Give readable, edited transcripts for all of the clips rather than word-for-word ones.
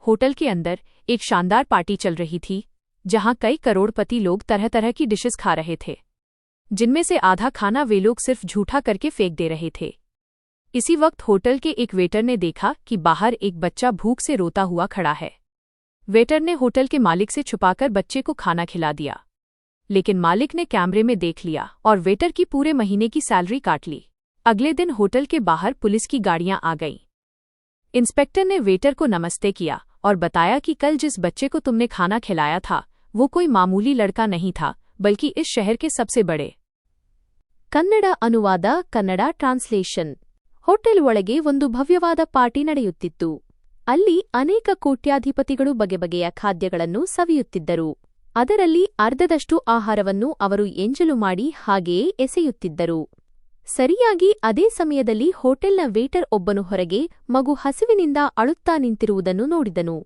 Hotel के अंदर एक शानदार पार्टी चल रही थी, जहां कई करोड़पति लोग तरह तरह की डिशेस खा रहे थे, जिनमें से आधा खाना वे लोग सिर्फ झूठा करके फेंक दे रहे थे। इसी वक्त होटल के एक वेटर ने देखा कि बाहर एक बच्चा भूख से रोता हुआ खड़ा है। वेटर ने होटल के मालिक से छुपाकर बच्चे को खाना खिला दिया, लेकिन मालिक ने कैमरे में देख लिया और वेटर की पूरे महीने की सैलरी काट ली। अगले दिन होटल के बाहर पुलिस की गाड़ियां आ गईं। इंस्पेक्टर ने वेटर को नमस्ते किया और बताया कि कल जिस बच्चे को तुमने खाना खिलाया था वो कोई मामूली लड़का नहीं था, बल्कि इस शहर के सबसे बड़े। ಕನ್ನಡ ಅನುವಾದ ಕನ್ನಡ ಟ್ರಾನ್ಸ್ಲೇಷನ್. ಹೋಟೆಲ್ ಒಳಗೆ ಒಂದು ಭವ್ಯವಾದ ಪಾರ್ಟಿ ನಡೆಯುತ್ತಿತ್ತು. ಅಲ್ಲಿ ಅನೇಕ ಕೋಟ್ಯಾಧಿಪತಿಗಳು ಬಗೆಬಗೆಯ ಖಾದ್ಯಗಳನ್ನು ಸವಿಯುತ್ತಿದ್ದರು. ಅದರಲ್ಲಿ ಅರ್ಧದಷ್ಟು ಆಹಾರವನ್ನು ಅವರು ಎಂಜಲು ಮಾಡಿ ಹಾಗೆಯೇ ಎಸೆಯುತ್ತಿದ್ದರು. ಸರಿಯಾಗಿ ಅದೇ ಸಮಯದಲ್ಲಿ ಹೋಟೆಲ್ನ ವೇಟರ್ ಒಬ್ಬನು ಹೊರಗೆ ಮಗು ಹಸಿವಿನಿಂದ ಅಳುತ್ತಾ ನಿಂತಿರುವುದನ್ನು ನೋಡಿದನು.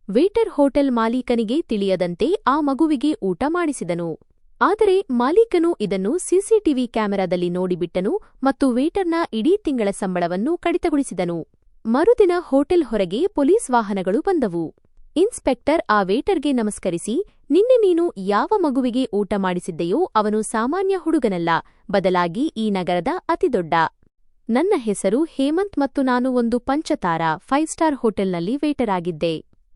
ವೇಟರ್ ಹೋಟೆಲ್ ಮಾಲೀಕನಿಗೆ ತಿಳಿಯದಂತೆ ಆ ಮಗುವಿಗೆ ಊಟ ಮಾಡಿಸಿದನು. ಆದರೆ ಮಾಲೀಕನು ಇದನ್ನು ಸಿಸಿಟಿವಿ ಕ್ಯಾಮೆರಾದಲ್ಲಿ ನೋಡಿಬಿಟ್ಟನು ಮತ್ತು ವೇಟರ್ನ ಇಡೀ ತಿಂಗಳ ಸಂಬಳವನ್ನು ಕಡಿತಗೊಳಿಸಿದನು. ಮರುದಿನ ಹೋಟೆಲ್ ಹೊರಗೆ ಪೊಲೀಸ್ ವಾಹನಗಳು ಬಂದವು. ಇನ್ಸ್ಪೆಕ್ಟರ್ ಆ ವೇಟರ್ಗೆ ನಮಸ್ಕರಿಸಿ, ನಿನ್ನೆ ನೀನು ಯಾವ ಮಗುವಿಗೆ ಊಟ ಮಾಡಿಸಿದ್ದೆಯೋ ಅವನು ಸಾಮಾನ್ಯ ಹುಡುಗನಲ್ಲ, ಬದಲಾಗಿ ಈ ನಗರದ ಅತಿದೊಡ್ಡ. ನನ್ನ ಹೆಸರು ಹೇಮಂತ್ ಮತ್ತು ನಾನು ಒಂದು ಪಂಚತಾರ 5 ಸ್ಟಾರ್ ಹೋಟೆಲ್ನಲ್ಲಿ ವೇಟರ್ ಆಗಿದ್ದೆ.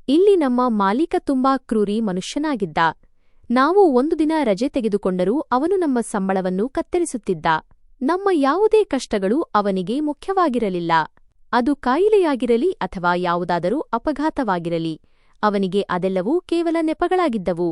ಇಲ್ಲಿ ನಮ್ಮ ಮಾಲೀಕ ತುಂಬಾ ಕ್ರೂರಿ ಮನುಷ್ಯನಾಗಿದ್ದ. ನಾವು ಒಂದು ದಿನ ರಜೆ ತೆಗೆದುಕೊಂಡರೂ ಅವನು ನಮ್ಮ ಸಂಬಳವನ್ನು ಕತ್ತರಿಸುತ್ತಿದ್ದ. ನಮ್ಮ ಯಾವುದೇ ಕಷ್ಟಗಳು ಅವನಿಗೆ ಮುಖ್ಯವಾಗಿರಲಿಲ್ಲ. ಅದು ಕಾಯಿಲೆಯಾಗಿರಲಿ ಅಥವಾ ಯಾವುದಾದರೂ ಅಪಘಾತವಾಗಿರಲಿ, ಅವನಿಗೆ ಅದೆಲ್ಲವೂ ಕೇವಲ ನೆಪಗಳಾಗಿದ್ದವು.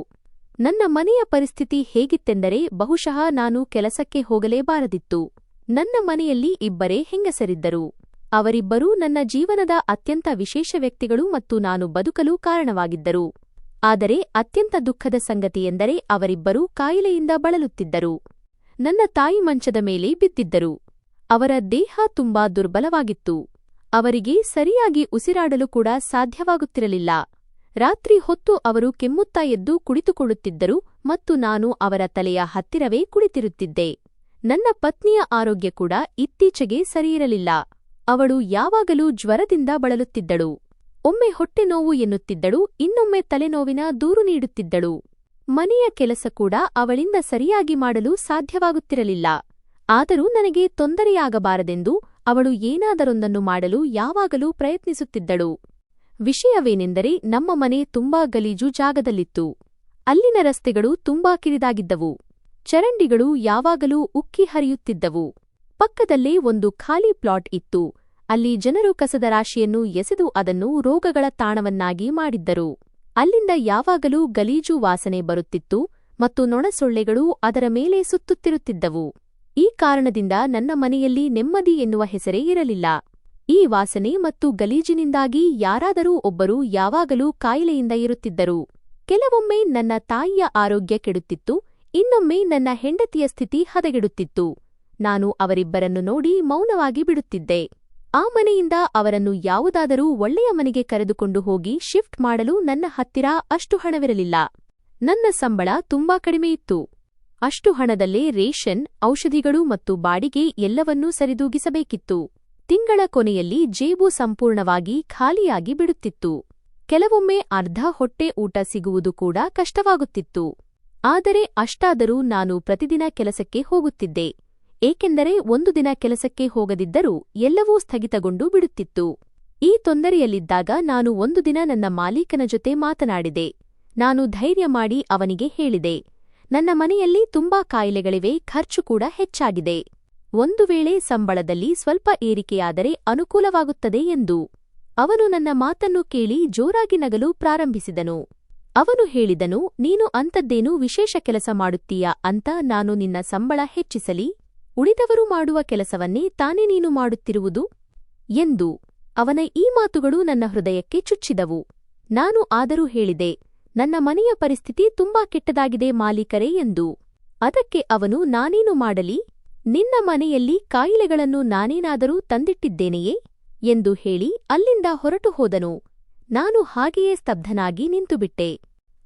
ನನ್ನ ಮನೆಯ ಪರಿಸ್ಥಿತಿ ಹೇಗಿತ್ತೆಂದರೆ ಬಹುಶಃ ನಾನು ಕೆಲಸಕ್ಕೆ ಹೋಗಲೇಬಾರದಿತ್ತು. ನನ್ನ ಮನೆಯಲ್ಲಿ ಇಬ್ಬರೇ ಹೆಂಗಸರಿದ್ದರು. ಅವರಿಬ್ಬರೂ ನನ್ನ ಜೀವನದ ಅತ್ಯಂತ ವಿಶೇಷ ವ್ಯಕ್ತಿಗಳು ಮತ್ತು ನಾನು ಬದುಕಲು ಕಾರಣವಾಗಿದ್ದರು. ಆದರೆ ಅತ್ಯಂತ ದುಃಖದ ಸಂಗತಿಯೆಂದರೆ ಅವರಿಬ್ಬರೂ ಕಾಯಿಲೆಯಿಂದ ಬಳಲುತ್ತಿದ್ದರು. ನನ್ನ ತಾಯಿ ಮಂಚದ ಮೇಲೆ ಬಿದ್ದಿದ್ದರು. ಅವರ ದೇಹ ತುಂಬಾ ದುರ್ಬಲವಾಗಿತ್ತು. ಅವರಿಗೆ ಸರಿಯಾಗಿ ಉಸಿರಾಡಲು ಕೂಡ ಸಾಧ್ಯವಾಗುತ್ತಿರಲಿಲ್ಲ. ರಾತ್ರಿ ಹೊತ್ತು ಅವರು ಕೆಮ್ಮುತ್ತಾ ಎದ್ದು ಕುಳಿತುಕೊಳ್ಳುತ್ತಿದ್ದರು ಮತ್ತು ನಾನು ಅವರ ತಲೆಯ ಹತ್ತಿರವೇ ಕುಳಿತಿರುತ್ತಿದ್ದೆ. ನನ್ನ ಪತ್ನಿಯ ಆರೋಗ್ಯ ಕೂಡ ಇತ್ತೀಚೆಗೆ ಸರಿಯಿರಲಿಲ್ಲ. ಅವಳು ಯಾವಾಗಲೂ ಜ್ವರದಿಂದ ಬಳಲುತ್ತಿದ್ದಳು. ಒಮ್ಮೆ ಹೊಟ್ಟೆ ನೋವು ಎನ್ನುತ್ತಿದ್ದಳು, ಇನ್ನೊಮ್ಮೆ ತಲೆನೋವಿನ ದೂರು ನೀಡುತ್ತಿದ್ದಳು. ಮನೆಯ ಕೆಲಸ ಕೂಡ ಅವಳಿಂದ ಸರಿಯಾಗಿ ಮಾಡಲು ಸಾಧ್ಯವಾಗುತ್ತಿರಲಿಲ್ಲ. ಆದರೂ ನನಗೆ ತೊಂದರೆಯಾಗಬಾರದೆಂದು ಅವಳು ಏನಾದರೊಂದನ್ನು ಮಾಡಲು ಯಾವಾಗಲೂ ಪ್ರಯತ್ನಿಸುತ್ತಿದ್ದಳು. ವಿಷಯವೇನೆಂದರೆ ನಮ್ಮ ಮನೆ ತುಂಬಾ ಗಲೀಜು ಜಾಗದಲ್ಲಿತ್ತು. ಅಲ್ಲಿನ ರಸ್ತೆಗಳು ತುಂಬಾ ಕಿರಿದಾಗಿದ್ದವು. ಚರಂಡಿಗಳು ಯಾವಾಗಲೂ ಉಕ್ಕಿ ಹರಿಯುತ್ತಿದ್ದವು. ಪಕ್ಕದಲ್ಲೇ ಒಂದು ಖಾಲಿ ಪ್ಲಾಟ್ ಇತ್ತು. ಅಲ್ಲಿ ಜನರು ಕಸದ ರಾಶಿಯನ್ನು ಎಸೆದು ಅದನ್ನು ರೋಗಗಳ ತಾಣವನ್ನಾಗಿ ಮಾಡಿದ್ದರು. ಅಲ್ಲಿಂದ ಯಾವಾಗಲೂ ಗಲೀಜು ವಾಸನೆ ಬರುತ್ತಿತ್ತು ಮತ್ತು ನೊಣಸೊಳ್ಳೆಗಳು ಅದರ ಮೇಲೆ ಸುತ್ತುತ್ತಿರುತ್ತಿದ್ದವು. ಈ ಕಾರಣದಿಂದ ನನ್ನ ಮನೆಯಲ್ಲಿ ನೆಮ್ಮದಿ ಎನ್ನುವ ಹೆಸರೇ ಇರಲಿಲ್ಲ. ಈ ವಾಸನೆ ಮತ್ತು ಗಲೀಜಿನಿಂದಾಗಿ ಯಾರಾದರೂ ಒಬ್ಬರು ಯಾವಾಗಲೂ ಕಾಯಿಲೆಯಿಂದ ಇರುತ್ತಿದ್ದರು. ಕೆಲವೊಮ್ಮೆ ನನ್ನ ತಾಯಿಯ ಆರೋಗ್ಯ ಕೆಡುತ್ತಿತ್ತು, ಇನ್ನೊಮ್ಮೆ ನನ್ನ ಹೆಂಡತಿಯ ಸ್ಥಿತಿ ಹದಗೆಡುತ್ತಿತ್ತು. ನಾನು ಅವರಿಬ್ಬರನ್ನು ನೋಡಿ ಮೌನವಾಗಿ ಬಿಡುತ್ತಿದ್ದೆ. ಆ ಮನೆಯಿಂದ ಅವರನ್ನು ಯಾವುದಾದರೂ ಒಳ್ಳೆಯ ಮನೆಗೆ ಕರೆದುಕೊಂಡು ಹೋಗಿ ಶಿಫ್ಟ್ ಮಾಡಲು ನನ್ನ ಹತ್ತಿರ ಅಷ್ಟು ಹಣವಿರಲಿಲ್ಲ. ನನ್ನ ಸಂಬಳ ತುಂಬಾ ಕಡಿಮೆಯಿತ್ತು. ಅಷ್ಟು ಹಣದಲ್ಲೇ ರೇಷನ್, ಔಷಧಿಗಳು ಮತ್ತು ಬಾಡಿಗೆ ಎಲ್ಲವನ್ನೂ ಸರಿದೂಗಿಸಬೇಕಿತ್ತು. ತಿಂಗಳ ಕೊನೆಯಲ್ಲಿ ಜೇಬು ಸಂಪೂರ್ಣವಾಗಿ ಖಾಲಿಯಾಗಿ ಬಿಡುತ್ತಿತ್ತು. ಕೆಲವೊಮ್ಮೆ ಅರ್ಧ ಹೊಟ್ಟೆ ಊಟ ಸಿಗುವುದು ಕೂಡ ಕಷ್ಟವಾಗುತ್ತಿತ್ತು. ಆದರೆ ಅಷ್ಟಾದರೂ ನಾನು ಪ್ರತಿದಿನ ಕೆಲಸಕ್ಕೆ ಹೋಗುತ್ತಿದ್ದೆ, ಏಕೆಂದರೆ ಒಂದು ದಿನ ಕೆಲಸಕ್ಕೆ ಹೋಗದಿದ್ದರೂ ಎಲ್ಲವೂ ಸ್ಥಗಿತಗೊಂಡು ಬಿಡುತ್ತಿತ್ತು. ಈ ತೊಂದರೆಯಲ್ಲಿದ್ದಾಗ ನಾನು ಒಂದು ದಿನ ನನ್ನ ಮಾಲೀಕನ ಜೊತೆ ಮಾತನಾಡಿದೆ. ನಾನು ಧೈರ್ಯ ಮಾಡಿ ಅವನಿಗೆ ಹೇಳಿದೆ, ನನ್ನ ಮನೆಯಲ್ಲಿ ತುಂಬಾ ಕಾಯಿಲೆಗಳಿವೆ, ಖರ್ಚು ಕೂಡ ಹೆಚ್ಚಾಗಿದೆ. ಒಂದು ವೇಳೆ ಸಂಬಳದಲ್ಲಿ ಸ್ವಲ್ಪ ಏರಿಕೆಯಾದರೆ ಅನುಕೂಲವಾಗುತ್ತದೆ ಎಂದು. ಅವನು ನನ್ನ ಮಾತನ್ನು ಕೇಳಿ ಜೋರಾಗಿ ನಗಲು ಪ್ರಾರಂಭಿಸಿದನು. ಅವನು ಹೇಳಿದನು, ನೀನು ಅಂಥದ್ದೇನೂ ವಿಶೇಷ ಕೆಲಸ ಮಾಡುತ್ತೀಯಾ ಅಂತ ನಾನು ನಿನ್ನ ಸಂಬಳ ಹೆಚ್ಚಿಸಲಿ? ಉಳಿದವರು ಮಾಡುವ ಕೆಲಸವನ್ನೇ ತಾನೇ ನೀನು ಮಾಡುತ್ತಿರುವುದು ಎಂದು. ಅವನ ಈ ಮಾತುಗಳು ನನ್ನ ಹೃದಯಕ್ಕೆ ಚುಚ್ಚಿದವು. ನಾನು ಆದರೂ ಹೇಳಿದೆ, ನನ್ನ ಮನೆಯ ಪರಿಸ್ಥಿತಿ ತುಂಬಾ ಕೆಟ್ಟದಾಗಿದೆ ಮಾಲೀಕರೇ ಎಂದು. ಅದಕ್ಕೆ ಅವನು, ನಾನೇನು ಮಾಡಲಿ? ನಿನ್ನ ಮನೆಯಲ್ಲಿ ಕಾಯಿಲೆಗಳನ್ನು ನಾನೇನಾದರೂ ತಂದಿಟ್ಟಿದ್ದೇನೆಯೇ ಎಂದು ಹೇಳಿ ಅಲ್ಲಿಂದ ಹೊರಟು ಹೋದನು. ನಾನು ಹಾಗೆಯೇ ಸ್ತಬ್ಧನಾಗಿ ನಿಂತುಬಿಟ್ಟೆ.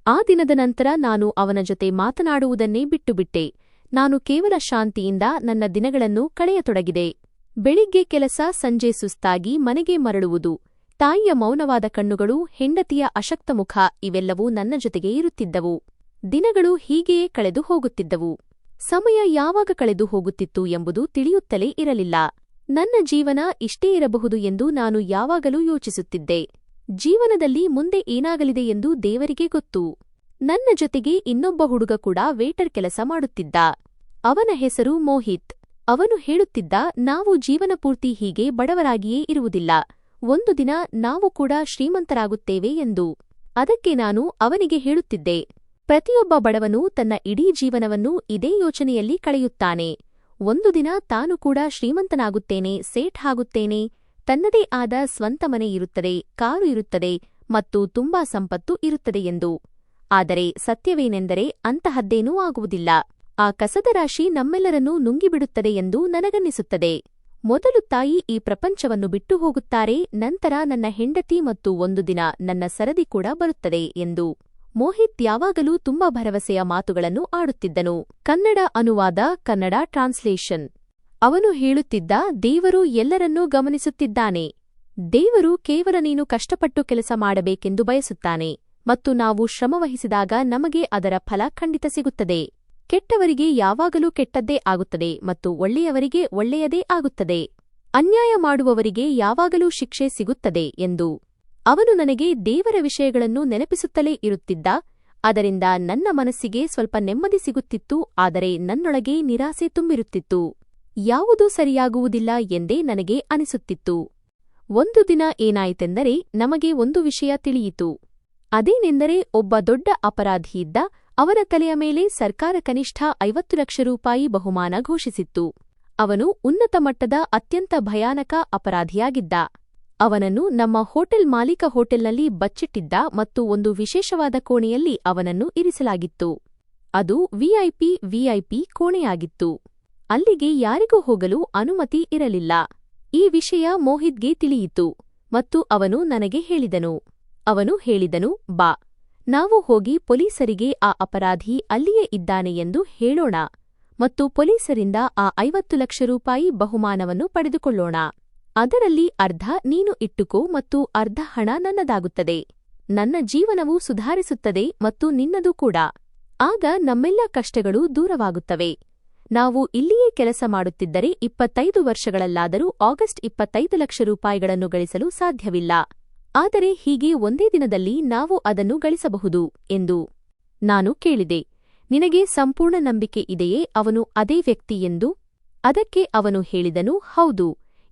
ಆ ದಿನದ ನಂತರ ನಾನು ಅವನ ಜೊತೆ ಮಾತನಾಡುವುದನ್ನೇ ಬಿಟ್ಟುಬಿಟ್ಟೆ. ನಾನು ಕೇವಲ ಶಾಂತಿಯಿಂದ ನನ್ನ ದಿನಗಳನ್ನು ಕಳೆಯತೊಡಗಿದೆ. ಬೆಳಿಗ್ಗೆ ಕೆಲಸ, ಸಂಜೆ ಸುಸ್ತಾಗಿ ಮನೆಗೆ ಮರಳುವುದು, ತಾಯಿಯ ಮೌನವಾದ ಕಣ್ಣುಗಳು, ಹೆಂಡತಿಯ ಅಶಕ್ತ ಮುಖ ಇವೆಲ್ಲವೂ ನನ್ನ ಜೊತೆಗೆ ಇರುತ್ತಿದ್ದವು. ದಿನಗಳು ಹೀಗೆಯೇ ಕಳೆದು ಹೋಗುತ್ತಿದ್ದವು. ಸಮಯ ಯಾವಾಗ ಕಳೆದು ಹೋಗುತ್ತಿತ್ತು ಎಂಬುದು ತಿಳಿಯುತ್ತಲೇ ಇರಲಿಲ್ಲ. ನನ್ನ ಜೀವನ ಇಷ್ಟೇ ಇರಬಹುದು ಎಂದು ನಾನು ಯಾವಾಗಲೂ ಯೋಚಿಸುತ್ತಿದ್ದೆ. ಜೀವನದಲ್ಲಿ ಮುಂದೆ ಏನಾಗಲಿದೆ ಎಂದು ದೇವರಿಗೆ ಗೊತ್ತು. ನನ್ನ ಜೊತೆಗೆ ಇನ್ನೊಬ್ಬ ಹುಡುಗ ಕೂಡ ವೇಟರ್ ಕೆಲಸ ಮಾಡುತ್ತಿದ್ದ. ಅವನ ಹೆಸರು ಮೋಹಿತ್. ಅವನು ಹೇಳುತ್ತಿದ್ದ, ನಾವು ಜೀವನಪೂರ್ತಿ ಹೀಗೆ ಬಡವರಾಗಿಯೇ ಇರುವುದಿಲ್ಲ, ಒಂದು ದಿನ ನಾವು ಕೂಡ ಶ್ರೀಮಂತರಾಗುತ್ತೇವೆ ಎಂದು. ಅದಕ್ಕೆ ನಾನು ಅವನಿಗೆ ಹೇಳುತ್ತಿದ್ದೆ, ಪ್ರತಿಯೊಬ್ಬ ಬಡವನೂ ತನ್ನ ಇಡೀ ಜೀವನವನ್ನು ಇದೇ ಯೋಚನೆಯಲ್ಲಿ ಕಳೆಯುತ್ತಾನೆ. ಒಂದು ದಿನ ತಾನು ಕೂಡ ಶ್ರೀಮಂತನಾಗುತ್ತೇನೆ, ಸೇಠ್ ಆಗುತ್ತೇನೆ, ತನ್ನದೇ ಆದ ಸ್ವಂತ ಮನೆ ಇರುತ್ತದೆ, ಕಾರು ಇರುತ್ತದೆ ಮತ್ತು ತುಂಬಾ ಸಂಪತ್ತು ಇರುತ್ತದೆ ಎಂದು. ಆದರೆ ಸತ್ಯವೇನೆಂದರೆ ಅಂತಹದ್ದೇನೂ ಆಗುವುದಿಲ್ಲ. ಆ ಕಸದ ರಾಶಿ ನಮ್ಮೆಲ್ಲರನ್ನೂ ನುಂಗಿಬಿಡುತ್ತದೆ ಎಂದು ನನಗನ್ನಿಸುತ್ತದೆ. ಮೊದಲು ತಾಯಿ ಈ ಪ್ರಪಂಚವನ್ನು ಬಿಟ್ಟು ಹೋಗುತ್ತಾರೆ, ನಂತರ ನನ್ನ ಹೆಂಡತಿ ಮತ್ತು ಒಂದು ದಿನ ನನ್ನ ಸರದಿ ಕೂಡ ಬರುತ್ತದೆ ಎಂದು. ಮೋಹಿತ್ ಯಾವಾಗಲೂ ತುಂಬಾ ಭರವಸೆಯ ಮಾತುಗಳನ್ನು ಆಡುತ್ತಿದ್ದನು. ಕನ್ನಡ ಅನುವಾದ, ಕನ್ನಡ ಟ್ರಾನ್ಸ್ಲೇಷನ್. ಅವನು ಹೇಳುತ್ತಿದ್ದ, ದೇವರು ಎಲ್ಲರನ್ನೂ ಗಮನಿಸುತ್ತಿದ್ದಾನೆ. ದೇವರು ಕೇವಲ ನೀನು ಕಷ್ಟಪಟ್ಟು ಕೆಲಸ ಮಾಡಬೇಕೆಂದು ಬಯಸುತ್ತಾನೆ ಮತ್ತು ನಾವು ಶ್ರಮವಹಿಸಿದಾಗ ನಮಗೆ ಅದರ ಫಲ ಖಂಡಿತ ಸಿಗುತ್ತದೆ. ಕೆಟ್ಟವರಿಗೆ ಯಾವಾಗಲೂ ಕೆಟ್ಟದ್ದೇ ಆಗುತ್ತದೆ ಮತ್ತು ಒಳ್ಳೆಯವರಿಗೆ ಒಳ್ಳೆಯದೇ ಆಗುತ್ತದೆ. ಅನ್ಯಾಯ ಮಾಡುವವರಿಗೆ ಯಾವಾಗಲೂ ಶಿಕ್ಷೆ ಸಿಗುತ್ತದೆ ಎಂದು. ಅವನು ನನಗೆ ದೇವರ ವಿಷಯಗಳನ್ನು ನೆನಪಿಸುತ್ತಲೇ ಇರುತ್ತಿದ್ದ. ಅದರಿಂದ ನನ್ನ ಮನಸ್ಸಿಗೆ ಸ್ವಲ್ಪ ನೆಮ್ಮದಿ ಸಿಗುತ್ತಿತ್ತು, ಆದರೆ ನನ್ನೊಳಗೆ ನಿರಾಸೆ ತುಂಬಿರುತ್ತಿತ್ತು. ಯಾವುದೂ ಸರಿಯಾಗುವುದಿಲ್ಲ ಎಂದೇ ನನಗೆ ಅನಿಸುತ್ತಿತ್ತು. ಒಂದು ದಿನ ಏನಾಯಿತೆಂದರೆ, ನಮಗೆ ಒಂದು ವಿಷಯ ತಿಳಿಯಿತು. ಅದೇನೆಂದರೆ, ಒಬ್ಬ ದೊಡ್ಡ ಅಪರಾಧಿಯಿದ್ದ. ಅವನ ತಲೆಯ ಮೇಲೆ ಸರ್ಕಾರ ಕನಿಷ್ಠ 50 ಲಕ್ಷ ರೂಪಾಯಿ ಬಹುಮಾನ ಘೋಷಿಸಿತ್ತು. ಅವನು ಉನ್ನತ ಮಟ್ಟದ ಅತ್ಯಂತ ಭಯಾನಕ ಅಪರಾಧಿಯಾಗಿದ್ದ. ಅವನನ್ನು ನಮ್ಮ ಹೋಟೆಲ್ ಮಾಲೀಕ ಹೋಟೆಲ್ನಲ್ಲಿ ಬಚ್ಚಿಟ್ಟಿದ್ದ ಮತ್ತು ಒಂದು ವಿಶೇಷವಾದ ಕೋಣೆಯಲ್ಲಿ ಅವನನ್ನು ಇರಿಸಲಾಗಿತ್ತು. ಅದು ವಿಐಪಿ ಕೋಣೆಯಾಗಿತ್ತು. ಅಲ್ಲಿಗೆ ಯಾರಿಗೂ ಹೋಗಲು ಅನುಮತಿ ಇರಲಿಲ್ಲ. ಈ ವಿಷಯ ಮೋಹಿತ್ಗೆ ತಿಳಿಯಿತು ಮತ್ತು ಅವನು ನನಗೆ ಹೇಳಿದನು. ಅವನು ಹೇಳಿದನು, ಬಾ, ನಾವು ಹೋಗಿ ಪೊಲೀಸರಿಗೆ ಆ ಅಪರಾಧಿ ಅಲ್ಲಿಯೇ ಇದ್ದಾನೆ ಎಂದು ಹೇಳೋಣ ಮತ್ತು ಪೊಲೀಸರಿಂದ ಆ 50 ಲಕ್ಷ ರೂಪಾಯಿ ಬಹುಮಾನವನ್ನು ಪಡೆದುಕೊಳ್ಳೋಣ. ಅದರಲ್ಲಿ ಅರ್ಧ ನೀನು ಇಟ್ಟುಕೋ ಮತ್ತು ಅರ್ಧ ಹಣ ನನ್ನದಾಗುತ್ತದೆ. ನನ್ನ ಜೀವನವೂ ಸುಧಾರಿಸುತ್ತದೆ ಮತ್ತು ನಿನ್ನದು ಕೂಡ. ಆಗ ನಮ್ಮೆಲ್ಲ ಕಷ್ಟಗಳು ದೂರವಾಗುತ್ತವೆ. ನಾವು ಇಲ್ಲಿಯೇ ಕೆಲಸ ಮಾಡುತ್ತಿದ್ದರೆ 25 ವರ್ಷಗಳಲ್ಲಾದರೂ ಆಗಸ್ಟ್ 25 ಲಕ್ಷ ರೂಪಾಯಿಗಳನ್ನು ಗಳಿಸಲು ಸಾಧ್ಯವಿಲ್ಲ. ಆದರೆ ಹೀಗೆ ಒಂದೇ ದಿನದಲ್ಲಿ ನಾವು ಅದನ್ನು ಗಳಿಸಬಹುದು ಎಂದು ನಾನು ಕೇಳಿದೆ. ನಿನಗೆ ಸಂಪೂರ್ಣ ನಂಬಿಕೆ ಇದೆಯೇ ಅವನು ಅದೇ ವ್ಯಕ್ತಿ ಎಂದು? ಅದಕ್ಕೆ ಅವನು ಹೇಳಿದನು, ಹೌದು,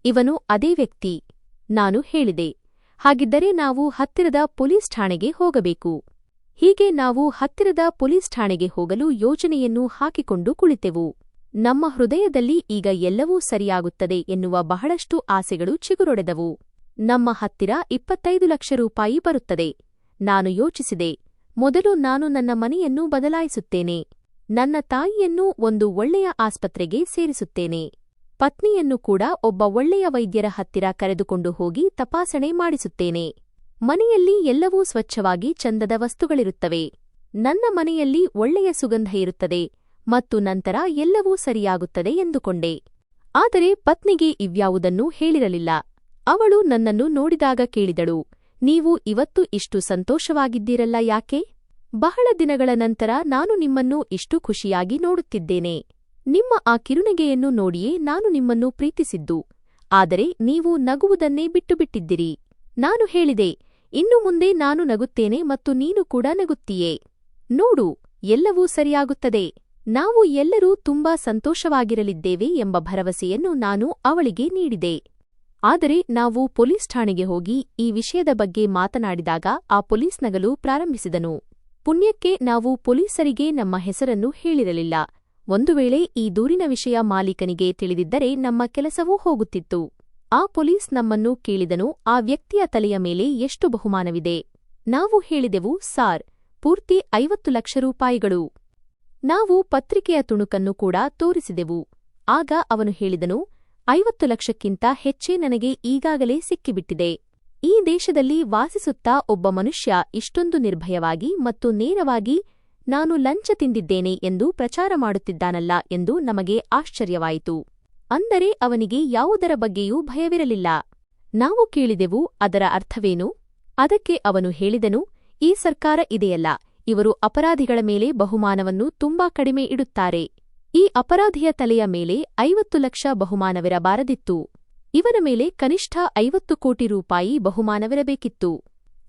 ಇವನು ಅದೇ ವ್ಯಕ್ತಿ. ನಾನು ಹೇಳಿದೆ, ಹಾಗಿದ್ದರೆ ನಾವು ಹತ್ತಿರದ ಪೊಲೀಸ್ ಠಾಣೆಗೆ ಹೋಗಬೇಕು. ಹೀಗೆ ನಾವು ಹತ್ತಿರದ ಪೊಲೀಸ್ ಠಾಣೆಗೆ ಹೋಗಲು ಯೋಜನೆಯನ್ನು ಹಾಕಿಕೊಂಡು ಕುಳಿತೆವು. ನಮ್ಮ ಹೃದಯದಲ್ಲಿ ಈಗ ಎಲ್ಲವೂ ಸರಿಯಾಗುತ್ತದೆ ಎನ್ನುವ ಬಹಳಷ್ಟು ಆಸೆಗಳು ಚಿಗುರೊಡೆದವು. ನಮ್ಮ ಹತ್ತಿರ 25 ಲಕ್ಷ ರೂಪಾಯಿ ಬರುತ್ತದೆ. ನಾನು ಯೋಚಿಸಿದೆ, ಮೊದಲು ನಾನು ನನ್ನ ಮನೆಯನ್ನು ಬದಲಾಯಿಸುತ್ತೇನೆ. ನನ್ನ ತಾಯಿಯನ್ನು ಒಂದು ಒಳ್ಳೆಯ ಆಸ್ಪತ್ರೆಗೆ ಸೇರಿಸುತ್ತೇನೆ. ಪತ್ನಿಯನ್ನು ಕೂಡ ಒಬ್ಬ ಒಳ್ಳೆಯ ವೈದ್ಯರ ಹತ್ತಿರ ಕರೆದುಕೊಂಡು ಹೋಗಿ ತಪಾಸಣೆ ಮಾಡಿಸುತ್ತೇನೆ. ಮನೆಯಲ್ಲಿ ಎಲ್ಲವೂ ಸ್ವಚ್ಛವಾಗಿ ಚಂದದ ವಸ್ತುಗಳಿರುತ್ತವೆ. ನನ್ನ ಮನೆಯಲ್ಲಿ ಒಳ್ಳೆಯ ಸುಗಂಧ ಇರುತ್ತದೆ ಮತ್ತು ನಂತರ ಎಲ್ಲವೂ ಸರಿಯಾಗುತ್ತದೆ ಎಂದುಕೊಂಡೆ. ಆದರೆ ಪತ್ನಿಗೆ ಇವ್ಯಾವುದನ್ನೂ ಹೇಳಿರಲಿಲ್ಲ. ಅವಳು ನನ್ನನ್ನು ನೋಡಿದಾಗ ಕೇಳಿದಳು, ನೀವು ಇವತ್ತು ಇಷ್ಟು ಸಂತೋಷವಾಗಿದ್ದೀರಲ್ಲ ಯಾಕೆ? ಬಹಳ ದಿನಗಳ ನಂತರ ನಾನು ನಿಮ್ಮನ್ನು ಇಷ್ಟು ಖುಷಿಯಾಗಿ ನೋಡುತ್ತಿದ್ದೇನೆ. ನಿಮ್ಮ ಆ ಕಿರುನಗೆಯನ್ನು ನೋಡಿಯೇ ನಾನು ನಿಮ್ಮನ್ನು ಪ್ರೀತಿಸಿದ್ದು. ಆದರೆ ನೀವು ನಗುವುದನ್ನೇ ಬಿಟ್ಟುಬಿಟ್ಟಿದ್ದಿರಿ. ನಾನು ಹೇಳಿದೆ, ಇನ್ನು ಮುಂದೆ ನಾನು ನಗುತ್ತೇನೆ ಮತ್ತು ನೀನು ಕೂಡ ನಗುತ್ತೀಯೇ. ನೋಡು, ಎಲ್ಲವೂ ಸರಿಯಾಗುತ್ತದೆ. ನಾವು ಎಲ್ಲರೂ ತುಂಬಾ ಸಂತೋಷವಾಗಿರಲಿದ್ದೇವೆ ಎಂಬ ಭರವಸೆಯನ್ನು ನಾನು ಅವಳಿಗೆ ನೀಡಿದೆ. ಆದರೆ ನಾವು ಪೊಲೀಸ್ ಠಾಣೆಗೆ ಹೋಗಿ ಈ ವಿಷಯದ ಬಗ್ಗೆ ಮಾತನಾಡಿದಾಗ ಆ ಪೊಲೀಸ್ ನಗಲು ಪ್ರಾರಂಭಿಸಿದನು. ಪುಣ್ಯಕ್ಕೆ ನಾವು ಪೊಲೀಸರಿಗೆ ನಮ್ಮ ಹೆಸರನ್ನು ಹೇಳಿರಲಿಲ್ಲ. ಒಂದು ವೇಳೆ ಈ ದೂರಿನ ವಿಷಯ ಮಾಲೀಕನಿಗೆ ತಿಳಿದಿದ್ದರೆ ನಮ್ಮ ಕೆಲಸವೂ ಹೋಗುತ್ತಿತ್ತು. ಆ ಪೊಲೀಸ್ ನಮ್ಮನ್ನು ಕೇಳಿದನು, ಆ ವ್ಯಕ್ತಿಯ ತಲೆಯ ಮೇಲೆ ಎಷ್ಟು ಬಹುಮಾನವಿದೆ? ನಾವು ಹೇಳಿದೆವು, ಸಾರ್, ಪೂರ್ತಿ 50 ಲಕ್ಷ ರೂಪಾಯಿಗಳು. ನಾವು ಪತ್ರಿಕೆಯ ತುಣುಕನ್ನು ಕೂಡ ತೋರಿಸಿದೆವು. ಆಗ ಅವನು ಹೇಳಿದನು, 50 ಲಕ್ಷಕ್ಕಿಂತ ಹೆಚ್ಚೇ ನನಗೆ ಈಗಾಗಲೇ ಸಿಕ್ಕಿಬಿಟ್ಟಿದೆ. ಈ ದೇಶದಲ್ಲಿ ವಾಸಿಸುತ್ತಾ ಒಬ್ಬ ಮನುಷ್ಯ ಇಷ್ಟೊಂದು ನಿರ್ಭಯವಾಗಿ ಮತ್ತು ನೇರವಾಗಿ ನಾನು ಲಂಚ ತಿಂದಿದ್ದೇನೆ ಎಂದು ಪ್ರಚಾರ ಮಾಡುತ್ತಿದ್ದಾನಲ್ಲ ಎಂದು ನಮಗೆ ಆಶ್ಚರ್ಯವಾಯಿತು. ಅಂದರೆ ಅವನಿಗೆ ಯಾವುದರ ಬಗ್ಗೆಯೂ ಭಯವಿರಲಿಲ್ಲ. ನಾವು ಕೇಳಿದೆವು, ಅದರ ಅರ್ಥವೇನು? ಅದಕ್ಕೆ ಅವನು ಹೇಳಿದನು, ಈ ಸರ್ಕಾರ ಇದೆಯಲ್ಲ, ಇವರು ಅಪರಾಧಿಗಳ ಮೇಲೆ ಬಹುಮಾನವನ್ನು ತುಂಬಾ ಕಡಿಮೆ ಇಡುತ್ತಾರೆ. ಈ ಅಪರಾಧಿಯ ತಲೆಯ ಮೇಲೆ 50 ಲಕ್ಷ ಬಹುಮಾನವಿರಬಾರದಿತ್ತು. ಇವನ ಮೇಲೆ ಕನಿಷ್ಠ 50 ಕೋಟಿ ರೂಪಾಯಿ ಬಹುಮಾನವಿರಬೇಕಿತ್ತು.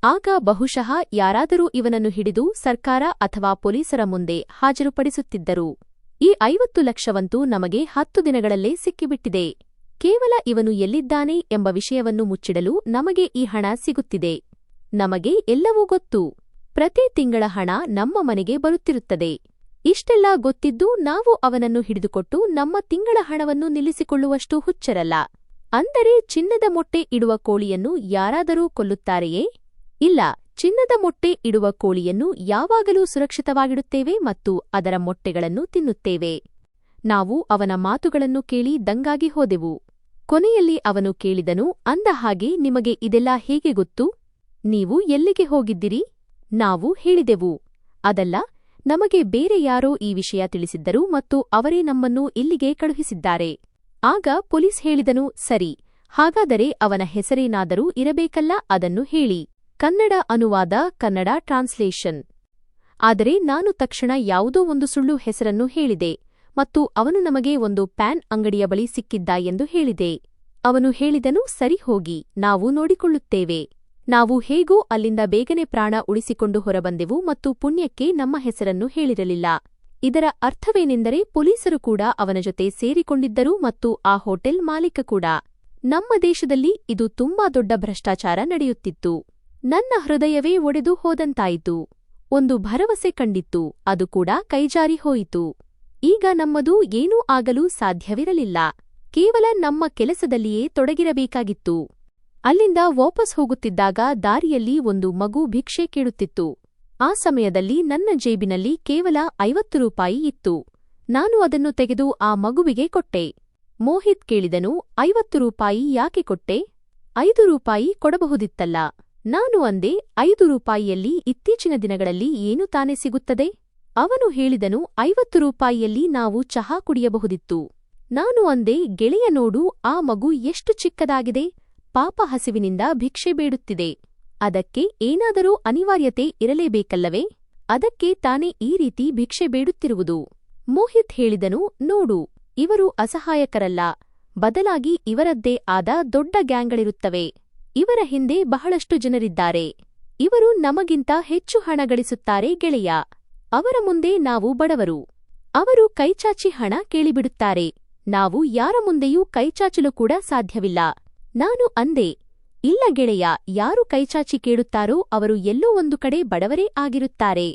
ಆಗ ಬಹುಶಃ ಯಾರಾದರೂ ಇವನನ್ನು ಹಿಡಿದು ಸರ್ಕಾರ ಅಥವಾ ಪೊಲೀಸರ ಮುಂದೆ ಹಾಜರುಪಡಿಸುತ್ತಿದ್ದರು. ಈ 50 ಲಕ್ಷವಂತೂ ನಮಗೆ 10 ದಿನಗಳಲ್ಲೇ ಸಿಕ್ಕಿಬಿಟ್ಟಿದೆ. ಕೇವಲ ಇವನು ಎಲ್ಲಿದ್ದಾನೆ ಎಂಬ ವಿಷಯವನ್ನು ಮುಚ್ಚಿಡಲು ನಮಗೆ ಈ ಹಣ ಸಿಗುತ್ತಿದೆ. ನಮಗೆ ಎಲ್ಲವೂ ಗೊತ್ತು. ಪ್ರತಿ ತಿಂಗಳ ಹಣ ನಮ್ಮ ಮನೆಗೆ ಬರುತ್ತಿರುತ್ತದೆ. ಇಷ್ಟೆಲ್ಲ ಗೊತ್ತಿದ್ದು ನಾವು ಅವನನ್ನು ಹಿಡಿದುಕೊಟ್ಟು ನಮ್ಮ ತಿಂಗಳ ಹಣವನ್ನು ನಿಲ್ಲಿಸಿಕೊಳ್ಳುವಷ್ಟು ಹುಚ್ಚರಲ್ಲ. ಅಂದರೆ ಚಿನ್ನದ ಮೊಟ್ಟೆ ಇಡುವ ಕೋಳಿಯನ್ನು ಯಾರಾದರೂ ಕೊಲ್ಲುತ್ತಾರೆಯೇ? ಇಲ್ಲ, ಚಿನ್ನದ ಮೊಟ್ಟೆ ಇಡುವ ಕೋಳಿಯನ್ನು ಯಾವಾಗಲೂ ಸುರಕ್ಷಿತವಾಗಿಡುತ್ತೇವೆ ಮತ್ತು ಅದರ ಮೊಟ್ಟೆಗಳನ್ನು ತಿನ್ನುತ್ತೇವೆ. ನಾವು ಅವನ ಮಾತುಗಳನ್ನು ಕೇಳಿ ದಂಗಾಗಿ ಹೋದೆವು. ಕೊನೆಯಲ್ಲಿ ಅವನು ಕೇಳಿದನು, ಅಂದ ಹಾಗೆ ನಿಮಗೆ ಇದೆಲ್ಲ ಹೇಗೆ ಗೊತ್ತು? ನೀವು ಎಲ್ಲಿಗೆ ಹೋಗಿದ್ದಿರಿ? ನಾವು ಹೇಳಿದೆವು, ಅದಲ್ಲ, ನಮಗೆ ಬೇರೆ ಯಾರೋ ಈ ವಿಷಯ ತಿಳಿಸಿದ್ದರು ಮತ್ತು ಅವರೇ ನಮ್ಮನ್ನು ಇಲ್ಲಿಗೆ ಕಳುಹಿಸಿದ್ದಾರೆ. ಆಗ ಪೊಲೀಸ್ ಹೇಳಿದನು, ಸರಿ, ಹಾಗಾದರೆ ಅವನ ಹೆಸರೇನಾದರೂ ಇರಬೇಕಲ್ಲ, ಅದನ್ನು ಹೇಳಿ. ಕನ್ನಡ ಅನುವಾದ, ಕನ್ನಡ ಟ್ರಾನ್ಸ್ಲೇಷನ್. ಆದರೆ ನಾನು ತಕ್ಷಣ ಯಾವುದೋ ಒಂದು ಸುಳ್ಳು ಹೆಸರನ್ನು ಹೇಳಿದೆ ಮತ್ತು ಅವನು ನಮಗೆ ಒಂದು ಪ್ಯಾನ್ ಅಂಗಡಿಯ ಬಳಿ ಸಿಕ್ಕಿದ್ದ ಎಂದು ಹೇಳಿದೆ. ಅವನು ಹೇಳಿದನು, ಸರಿ, ಹೋಗಿ, ನಾವು ನೋಡಿಕೊಳ್ಳುತ್ತೇವೆ. ನಾವು ಹೇಗೋ ಅಲ್ಲಿಂದ ಬೇಗನೆ ಪ್ರಾಣ ಉಳಿಸಿಕೊಂಡು ಹೊರಬಂದೆವು ಮತ್ತು ಪುಣ್ಯಕ್ಕೆ ನಮ್ಮ ಹೆಸರನ್ನು ಹೇಳಿರಲಿಲ್ಲ. ಇದರ ಅರ್ಥವೇನೆಂದರೆ ಪೊಲೀಸರು ಕೂಡ ಅವನ ಜೊತೆ ಸೇರಿಕೊಂಡಿದ್ದರು ಮತ್ತು ಆ ಹೋಟೆಲ್ ಮಾಲೀಕ ಕೂಡ. ನಮ್ಮ ದೇಶದಲ್ಲಿ ಇದು ತುಂಬಾ ದೊಡ್ಡ ಭ್ರಷ್ಟಾಚಾರ ನಡೆಯುತ್ತಿತ್ತು. ನನ್ನ ಹೃದಯವೇ ಒಡೆದು ಹೋದಂತಾಯಿತು. ಒಂದು ಭರವಸೆ ಕಂಡಿತ್ತು, ಅದು ಕೂಡ ಕೈಜಾರಿ ಹೋಯಿತು. ಈಗ ನಮ್ಮದು ಏನೂ ಆಗಲು ಸಾಧ್ಯವಿರಲಿಲ್ಲ. ಕೇವಲ ನಮ್ಮ ಕೆಲಸದಲ್ಲಿಯೇ ತೊಡಗಿರಬೇಕಾಗಿತ್ತು. ಅಲ್ಲಿಂದ ವಾಪಸ್ ಹೋಗುತ್ತಿದ್ದಾಗ ದಾರಿಯಲ್ಲಿ ಒಂದು ಮಗು ಭಿಕ್ಷೆ ಕೇಳುತ್ತಿತ್ತು. ಆ ಸಮಯದಲ್ಲಿ ನನ್ನ ಜೇಬಿನಲ್ಲಿ ಕೇವಲ 50 ರೂಪಾಯಿ ಇತ್ತು. ನಾನು ಅದನ್ನು ತೆಗೆದು ಆ ಮಗುವಿಗೆ ಕೊಟ್ಟೆ. ಮೋಹಿತ್ ಕೇಳಿದನು, 50 ರೂಪಾಯಿ ಯಾಕೆ ಕೊಟ್ಟೆ? 5 ರೂಪಾಯಿ ಕೊಡಬಹುದಿತ್ತಲ್ಲ. ನಾನು ಅಂದೆ, 5 ರೂಪಾಯಿಯಲ್ಲಿ ಇತ್ತೀಚಿನ ದಿನಗಳಲ್ಲಿ ಏನು ತಾನೇ ಸಿಗುತ್ತದೆ? ಅವನು ಹೇಳಿದನು, 50 ರೂಪಾಯಿಯಲ್ಲಿ ನಾವು ಚಹಾ ಕುಡಿಯಬಹುದಿತ್ತು. ನಾನು ಅಂದೆ, ಗೆಳೆಯ ನೋಡು, ಆ ಮಗು ಎಷ್ಟು ಚಿಕ್ಕದಾಗಿದೆ, ಪಾಪ ಹಸಿವಿನಿಂದ ಭಿಕ್ಷೆ ಬೇಡುತ್ತಿದೆ. ಅದಕ್ಕೆ ಏನಾದರೂ ಅನಿವಾರ್ಯತೆ ಇರಲೇಬೇಕಲ್ಲವೇ? ಅದಕ್ಕೆ ತಾನೇ ಈ ರೀತಿ ಭಿಕ್ಷೆ ಬೇಡುತ್ತಿರುವುದು. ಮೋಹಿತ್ ಹೇಳಿದನು, ನೋಡು, ಇವರು ಅಸಹಾಯಕರಲ್ಲ, ಬದಲಾಗಿ ಇವರದ್ದೇ ಆದ ದೊಡ್ಡ ಗ್ಯಾಂಗ್ಗಳಿರುತ್ತವೆ. ಇವರ ಹಿಂದೆ ಬಹಳಷ್ಟು ಜನರಿದ್ದಾರೆ. ಇವರು ನಮಗಿಂತ ಹೆಚ್ಚು ಹಣ ಗಳಿಸುತ್ತಾರೆ ಗೆಳೆಯ. ಅವರ ಮುಂದೆ ನಾವು ಬಡವರು. ಅವರು ಕೈಚಾಚಿ ಹಣ ಕೇಳಿಬಿಡುತ್ತಾರೆ. ನಾವು ಯಾರ ಮುಂದೆಯೂ ಕೈಚಾಚಲು ಕೂಡ ಸಾಧ್ಯವಿಲ್ಲ. ನಾನು ಅಂದೆ, ಇಲ್ಲ ಗೆಳೆಯ, ಯಾರು ಕೈಚಾಚಿ ಕೇಳುತ್ತಾರೋ ಅವರು ಎಲ್ಲೋ ಒಂದು ಕಡೆ ಬಡವರೇ ಆಗಿರುತ್ತಾರೆ.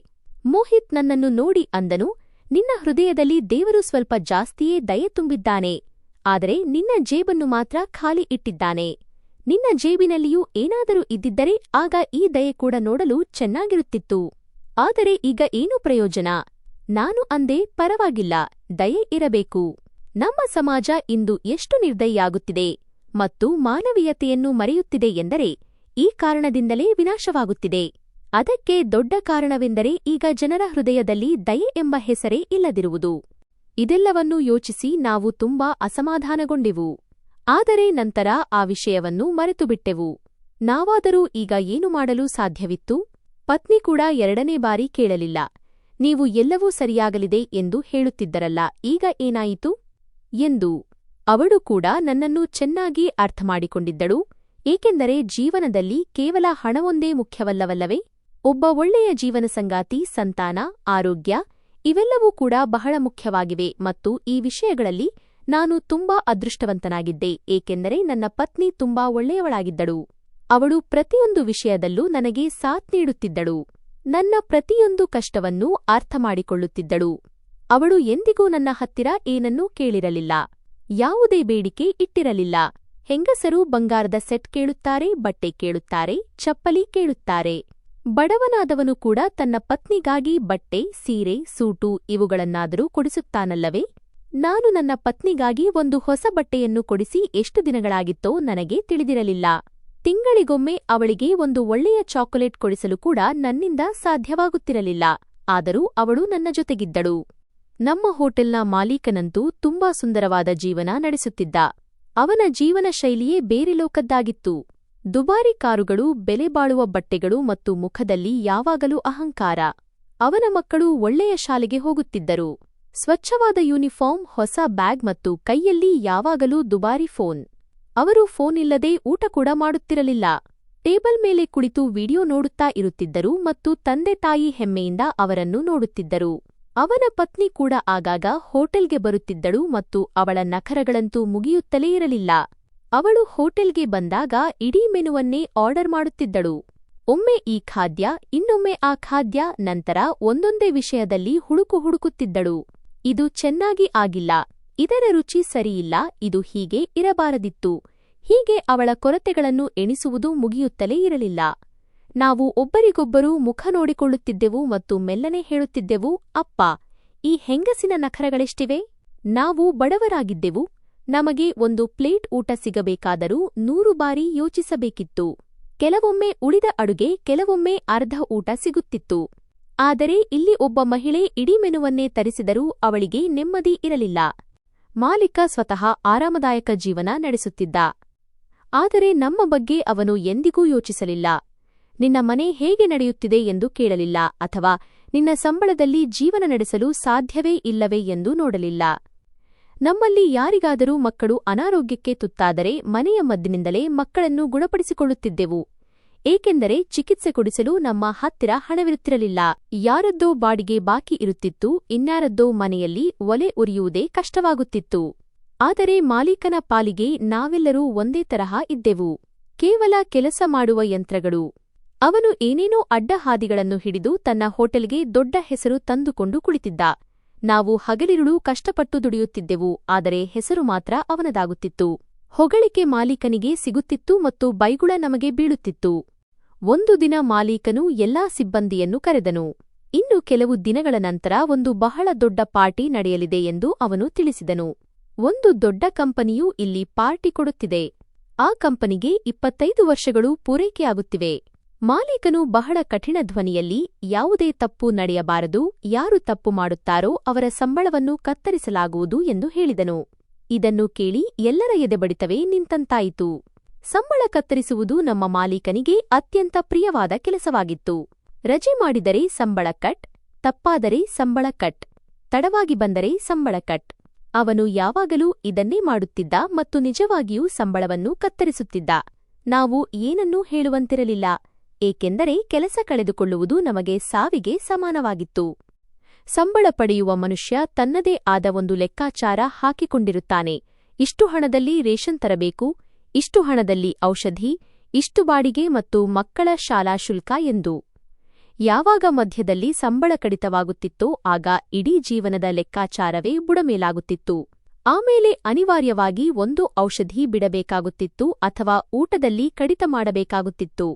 ಮೋಹಿತ್ ನನ್ನನ್ನು ನೋಡಿ ಅಂದನು, ನಿನ್ನ ಹೃದಯದಲ್ಲಿ ದೇವರು ಸ್ವಲ್ಪ ಜಾಸ್ತಿಯೇ ದಯೆ ತುಂಬಿದ್ದಾನೆ. ಆದರೆ ನಿನ್ನ ಜೇಬನ್ನು ಮಾತ್ರ ಖಾಲಿ ಇಟ್ಟಿದ್ದಾನೆ. ನಿನ್ನ ಜೇಬಿನಲ್ಲಿಯೂ ಏನಾದರೂ ಇದ್ದಿದ್ದರೆ ಆಗ ಈ ದಯೆ ಕೂಡ ನೋಡಲು ಚೆನ್ನಾಗಿರುತ್ತಿತ್ತು. ಆದರೆ ಈಗ ಏನು ಪ್ರಯೋಜನ? ನಾನು ಅಂದೆ, ಪರವಾಗಿಲ್ಲ, ದಯೆ ಇರಬೇಕು. ನಮ್ಮ ಸಮಾಜ ಇಂದು ಎಷ್ಟು ನಿರ್ದಯಿಯಾಗುತ್ತಿದೆ ಮತ್ತು ಮಾನವೀಯತೆಯನ್ನು ಮರೆಯುತ್ತಿದೆ ಎಂದರೆ ಈ ಕಾರಣದಿಂದಲೇ ವಿನಾಶವಾಗುತ್ತಿದೆ. ಅದಕ್ಕೆ ದೊಡ್ಡ ಕಾರಣವೆಂದರೆ ಈಗ ಜನರ ಹೃದಯದಲ್ಲಿ ದಯೆ ಎಂಬ ಹೆಸರೇ ಇಲ್ಲದಿರುವುದು. ಇದೆಲ್ಲವನ್ನೂ ಯೋಚಿಸಿ ನಾವು ತುಂಬಾ ಅಸಮಾಧಾನಗೊಂಡೆವು. ಆದರೆ ನಂತರ ಆ ವಿಷಯವನ್ನು ಮರೆತುಬಿಟ್ಟೆವು. ನಾವಾದರೂ ಈಗ ಏನು ಮಾಡಲು ಸಾಧ್ಯವಿತ್ತು? ಪತ್ನಿ ಕೂಡ 2ನೇ ಬಾರಿ ಕೇಳಲಿಲ್ಲ. ನೀವು ಎಲ್ಲವೂ ಸರಿಯಾಗಲಿದೆ ಎಂದು ಹೇಳುತ್ತಿದ್ದರಲ್ಲ, ಈಗ ಏನಾಯಿತು ಎಂದು. ಅವಳು ಕೂಡ ನನ್ನನ್ನು ಚೆನ್ನಾಗಿ ಅರ್ಥಮಾಡಿಕೊಂಡಿದ್ದಳು. ಏಕೆಂದರೆ ಜೀವನದಲ್ಲಿ ಕೇವಲ ಹಣವೊಂದೇ ಮುಖ್ಯವಲ್ಲವಲ್ಲವೇ? ಒಬ್ಬ ಒಳ್ಳೆಯ ಜೀವನ ಸಂಗಾತಿ, ಸಂತಾನ, ಆರೋಗ್ಯ ಇವೆಲ್ಲವೂ ಕೂಡ ಬಹಳ ಮುಖ್ಯವಾಗಿವೆ ಮತ್ತು ಈ ವಿಷಯಗಳಲ್ಲಿ ನಾನು ತುಂಬಾ ಅದೃಷ್ಟವಂತನಾಗಿದ್ದೆ. ಏಕೆಂದರೆ ನನ್ನ ಪತ್ನಿ ತುಂಬಾ ಒಳ್ಳೆಯವಳಾಗಿದ್ದಳು. ಅವಳು ಪ್ರತಿಯೊಂದು ವಿಷಯದಲ್ಲೂ ನನಗೆ ಸಾಥ್ ನೀಡುತ್ತಿದ್ದಳು. ನನ್ನ ಪ್ರತಿಯೊಂದು ಕಷ್ಟವನ್ನೂ ಅರ್ಥಮಾಡಿಕೊಳ್ಳುತ್ತಿದ್ದಳು. ಅವಳು ಎಂದಿಗೂ ನನ್ನ ಹತ್ತಿರ ಏನನ್ನೂ ಕೇಳಿರಲಿಲ್ಲ. ಯಾವುದೇ ಬೇಡಿಕೆ ಇಟ್ಟಿರಲಿಲ್ಲ. ಹೆಂಗಸರು ಬಂಗಾರದ ಸೆಟ್ ಕೇಳುತ್ತಾರೆ, ಬಟ್ಟೆ ಕೇಳುತ್ತಾರೆ, ಚಪ್ಪಲಿ ಕೇಳುತ್ತಾರೆ. ಬಡವನಾದವನು ಕೂಡ ತನ್ನ ಪತ್ನಿಗಾಗಿ ಬಟ್ಟೆ, ಸೀರೆ, ಸೂಟು ಇವುಗಳನ್ನಾದರೂ ಕೊಡಿಸುತ್ತಾನಲ್ಲವೇ? ನಾನು ನನ್ನ ಪತ್ನಿಗಾಗಿ ಒಂದು ಹೊಸ ಬಟ್ಟೆಯನ್ನು ಕೊಡಿಸಿ ಎಷ್ಟು ದಿನಗಳಾಗಿತ್ತೋ ನನಗೆ ತಿಳಿದಿರಲಿಲ್ಲ. ತಿಂಗಳಿಗೊಮ್ಮೆ ಅವಳಿಗೆ ಒಂದು ಒಳ್ಳೆಯ ಚಾಕೊಲೇಟ್ ಕೊಡಿಸಲು ಕೂಡ ನನ್ನಿಂದ ಸಾಧ್ಯವಾಗುತ್ತಿರಲಿಲ್ಲ. ಆದರೂ ಅವಳು ನನ್ನ ಜೊತೆಗಿದ್ದಳು. ನಮ್ಮ ಹೋಟೆಲ್ನ ಮಾಲೀಕನಂತೂ ತುಂಬಾ ಸುಂದರವಾದ ಜೀವನ ನಡೆಸುತ್ತಿದ್ದ. ಅವನ ಜೀವನ ಶೈಲಿಯೇ ಬೇರೆ ಲೋಕದ್ದಾಗಿತ್ತು. ದುಬಾರಿ ಕಾರುಗಳು, ಬೆಲೆಬಾಳುವ ಬಟ್ಟೆಗಳು ಮತ್ತು ಮುಖದಲ್ಲಿ ಯಾವಾಗಲೂ ಅಹಂಕಾರ. ಅವನ ಮಕ್ಕಳು ಒಳ್ಳೆಯ ಶಾಲೆಗೆ ಹೋಗುತ್ತಿದ್ದರು. ಸ್ವಚ್ಛವಾದ ಯೂನಿಫಾರ್ಮ್, ಹೊಸ ಬ್ಯಾಗ್ ಮತ್ತು ಕೈಯಲ್ಲಿ ಯಾವಾಗಲೂ ದುಬಾರಿ ಫೋನ್. ಅವರು ಫೋನ್ ಇಲ್ಲದೆ ಊಟ ಕೂಡ ಮಾಡುತ್ತಿರಲಿಲ್ಲ. ಟೇಬಲ್ ಮೇಲೆ ಕುಳಿತು ವಿಡಿಯೋ ನೋಡುತ್ತಾ ಇರುತ್ತಿದ್ದರು ಮತ್ತು ತಂದೆ ತಾಯಿ ಹೆಮ್ಮೆಯಿಂದ ಅವರನ್ನು ನೋಡುತ್ತಿದ್ದರು. ಅವನ ಪತ್ನಿ ಕೂಡ ಆಗಾಗ ಹೋಟೆಲ್ಗೆ ಬರುತ್ತಿದ್ದಳು ಮತ್ತು ಅವಳ ನಖರಗಳಂತೂ ಮುಗಿಯುತ್ತಲೇ ಇರಲಿಲ್ಲ. ಅವಳು ಹೋಟೆಲ್ಗೆ ಬಂದಾಗ ಇಡೀ ಮೆನುವನ್ನೇ ಆರ್ಡರ್ ಮಾಡುತ್ತಿದ್ದಳು. ಒಮ್ಮೆ ಈ ಖಾದ್ಯ, ಇನ್ನೊಮ್ಮೆ ಆ ಖಾದ್ಯ, ನಂತರ ಒಂದೊಂದೇ ವಿಷಯದಲ್ಲಿ ಹುಡುಕುತ್ತಿದ್ದಳು. ಇದು ಚೆನ್ನಾಗಿ ಆಗಿಲ್ಲ, ಇದರ ರುಚಿ ಸರಿಯಿಲ್ಲ, ಇದು ಹೀಗೆ ಇರಬಾರದಿತ್ತು. ಹೀಗೆ ಅವಳ ಕೊರತೆಗಳನ್ನು ಎಣಿಸುವುದು ಮುಗಿಯುತ್ತಲೇ ಇರಲಿಲ್ಲ. ನಾವು ಒಬ್ಬರಿಗೊಬ್ಬರು ಮುಖ ನೋಡಿಕೊಳ್ಳುತ್ತಿದ್ದೆವು ಮತ್ತು ಮೆಲ್ಲನೆ ಹೇಳುತ್ತಿದ್ದೆವು, ಅಪ್ಪ, ಈ ಹೆಂಗಸಿನ ನಖರಗಳೆಷ್ಟಿವೆ? ನಾವು ಬಡವರಾಗಿದ್ದೆವು. ನಮಗೆ ಒಂದು ಪ್ಲೇಟ್ ಊಟ ಸಿಗಬೇಕಾದರೂ 100 ಬಾರಿ ಯೋಚಿಸಬೇಕಿತ್ತು. ಕೆಲವೊಮ್ಮೆ ಉಳಿದ ಅಡುಗೆ, ಕೆಲವೊಮ್ಮೆ ಅರ್ಧ ಊಟ ಸಿಗುತ್ತಿತ್ತು. ಆದರೆ ಇಲ್ಲಿ ಒಬ್ಬ ಮಹಿಳೆ ಇಡೀ ಮೆನುವನ್ನೇ ತರಿಸಿದರೂ ಅವಳಿಗೆ ನೆಮ್ಮದಿ ಇರಲಿಲ್ಲ. ಮಾಲೀಕ ಸ್ವತಃ ಆರಾಮದಾಯಕ ಜೀವನ ನಡೆಸುತ್ತಿದ್ದ. ಆದರೆ ನಮ್ಮ ಬಗ್ಗೆ ಅವನು ಎಂದಿಗೂ ಯೋಚಿಸಲಿಲ್ಲ. ನಿನ್ನ ಮನೆ ಹೇಗೆ ನಡೆಯುತ್ತಿದೆ ಎಂದು ಕೇಳಲಿಲ್ಲ, ಅಥವಾ ನಿನ್ನ ಸಂಬಳದಲ್ಲಿ ಜೀವನ ನಡೆಸಲು ಸಾಧ್ಯವೇ ಇಲ್ಲವೇ ಎಂದು ನೋಡಲಿಲ್ಲ. ನಮ್ಮಲ್ಲಿ ಯಾರಿಗಾದರೂ ಮಕ್ಕಳು ಅನಾರೋಗ್ಯಕ್ಕೆ ತುತ್ತಾದರೆ ಮನೆಯ ಮದ್ದಿನಿಂದಲೇ ಮಕ್ಕಳನ್ನು ಗುಣಪಡಿಸಿಕೊಳ್ಳುತ್ತಿದ್ದೆವು. ಏಕೆಂದರೆ ಚಿಕಿತ್ಸೆ ಕೊಡಿಸಲು ನಮ್ಮ ಹತ್ತಿರ ಹಣವಿರುತ್ತಿರಲಿಲ್ಲ. ಯಾರದ್ದೋ ಬಾಡಿಗೆ ಬಾಕಿ ಇರುತ್ತಿತ್ತು, ಇನ್ಯಾರದ್ದೋ ಮನೆಯಲ್ಲಿ ಒಲೆ ಉರಿಯುವುದೇ ಕಷ್ಟವಾಗುತ್ತಿತ್ತು. ಆದರೆ ಮಾಲೀಕನ ಪಾಲಿಗೆ ನಾವೆಲ್ಲರೂ ಒಂದೇ ತರಹ ಇದ್ದೆವು, ಕೇವಲ ಕೆಲಸ ಮಾಡುವ ಯಂತ್ರಗಳು. ಅವನು ಏನೇನೋ ಅಡ್ಡ ಹಾದಿಗಳನ್ನು ಹಿಡಿದು ತನ್ನ ಹೋಟೆಲ್ಗೆ ದೊಡ್ಡ ಹೆಸರು ತಂದುಕೊಂಡು ಕುಳಿತಿದ್ದ. ನಾವು ಹಗಲಿರುಳು ಕಷ್ಟಪಟ್ಟು ದುಡಿಯುತ್ತಿದ್ದೆವು, ಆದರೆ ಹೆಸರು ಮಾತ್ರ ಅವನದಾಗುತ್ತಿತ್ತು. ಹೊಗಳಿಕೆ ಮಾಲೀಕನಿಗೆ ಸಿಗುತ್ತಿತ್ತು ಮತ್ತು ಬೈಗುಳ ನಮಗೆ ಬೀಳುತ್ತಿತ್ತು. ಒಂದು ದಿನ ಮಾಲೀಕನು ಎಲ್ಲಾ ಸಿಬ್ಬಂದಿಯನ್ನು ಕರೆದನು. ಇನ್ನು ಕೆಲವು ದಿನಗಳ ನಂತರ ಒಂದು ಬಹಳ ದೊಡ್ಡ ಪಾರ್ಟಿ ನಡೆಯಲಿದೆ ಎಂದು ಅವನು ತಿಳಿಸಿದನು. ಒಂದು ದೊಡ್ಡ ಕಂಪನಿಯು ಇಲ್ಲಿ ಪಾರ್ಟಿ ಕೊಡುತ್ತಿದೆ. ಆ ಕಂಪನಿಗೆ 25 ವರ್ಷಗಳು ಪೂರೈಕೆಯಾಗುತ್ತಿವೆ. ಮಾಲೀಕನು ಬಹಳ ಕಠಿಣ ಧ್ವನಿಯಲ್ಲಿ, ಯಾವುದೇ ತಪ್ಪು ನಡೆಯಬಾರದು, ಯಾರು ತಪ್ಪು ಮಾಡುತ್ತಾರೋ ಅವರ ಸಂಬಳವನ್ನು ಕತ್ತರಿಸಲಾಗುವುದು ಎಂದು ಹೇಳಿದನು. ಇದನ್ನು ಕೇಳಿ ಎಲ್ಲರ ಎದೆಬಡಿತವೇ ನಿಂತಂತಾಯಿತು. ಸಂಬಳ ಕತ್ತರಿಸುವುದು ನಮ್ಮ ಮಾಲೀಕನಿಗೆ ಅತ್ಯಂತ ಪ್ರಿಯವಾದ ಕೆಲಸವಾಗಿತ್ತು. ರಜೆ ಮಾಡಿದರೆ ಸಂಬಳ ಕಟ್, ತಪ್ಪಾದರೆ ಸಂಬಳ ಕಟ್, ತಡವಾಗಿ ಬಂದರೆ ಸಂಬಳ ಕಟ್. ಅವನು ಯಾವಾಗಲೂ ಇದನ್ನೇ ಮಾಡುತ್ತಿದ್ದ ಮತ್ತು ನಿಜವಾಗಿಯೂ ಸಂಬಳವನ್ನು ಕತ್ತರಿಸುತ್ತಿದ್ದ. ನಾವು ಏನನ್ನೂ ಹೇಳುವಂತಿರಲಿಲ್ಲ, ಏಕೆಂದರೆ ಕೆಲಸ ಕಳೆದುಕೊಳ್ಳುವುದು ನಮಗೆ ಸಾವಿಗೆ ಸಮಾನವಾಗಿತ್ತು. ಸಂಬಳ ಪಡೆಯುವ ಮನುಷ್ಯ ತನ್ನದೇ ಆದ ಒಂದು ಲೆಕ್ಕಾಚಾರ ಹಾಕಿಕೊಂಡಿರುತ್ತಾನೆ. ಇಷ್ಟು ಹಣದಲ್ಲಿ ರೇಷನ್ ತರಬೇಕು, ಇಷ್ಟು ಹಣದಲ್ಲಿ ಔಷಧಿ, ಇಷ್ಟು ಬಾಡಿಗೆ ಮತ್ತು ಮಕ್ಕಳ ಶಾಲಾ ಶುಲ್ಕ ಎಂದು. ಯಾವಾಗ ಮಧ್ಯದಲ್ಲಿ ಸಂಬಳ ಕಡಿತವಾಗುತ್ತಿತ್ತೋ ಆಗ ಇಡೀ ಜೀವನದ ಲೆಕ್ಕಾಚಾರವೇ ಬುಡಮೇಲಾಗುತ್ತಿತ್ತು. ಆಮೇಲೆ ಅನಿವಾರ್ಯವಾಗಿ ಒಂದು ಔಷಧಿ ಬಿಡಬೇಕಾಗುತ್ತಿತ್ತು ಅಥವಾ ಊಟದಲ್ಲಿ ಕಡಿತ ಮಾಡಬೇಕಾಗುತ್ತಿತ್ತು.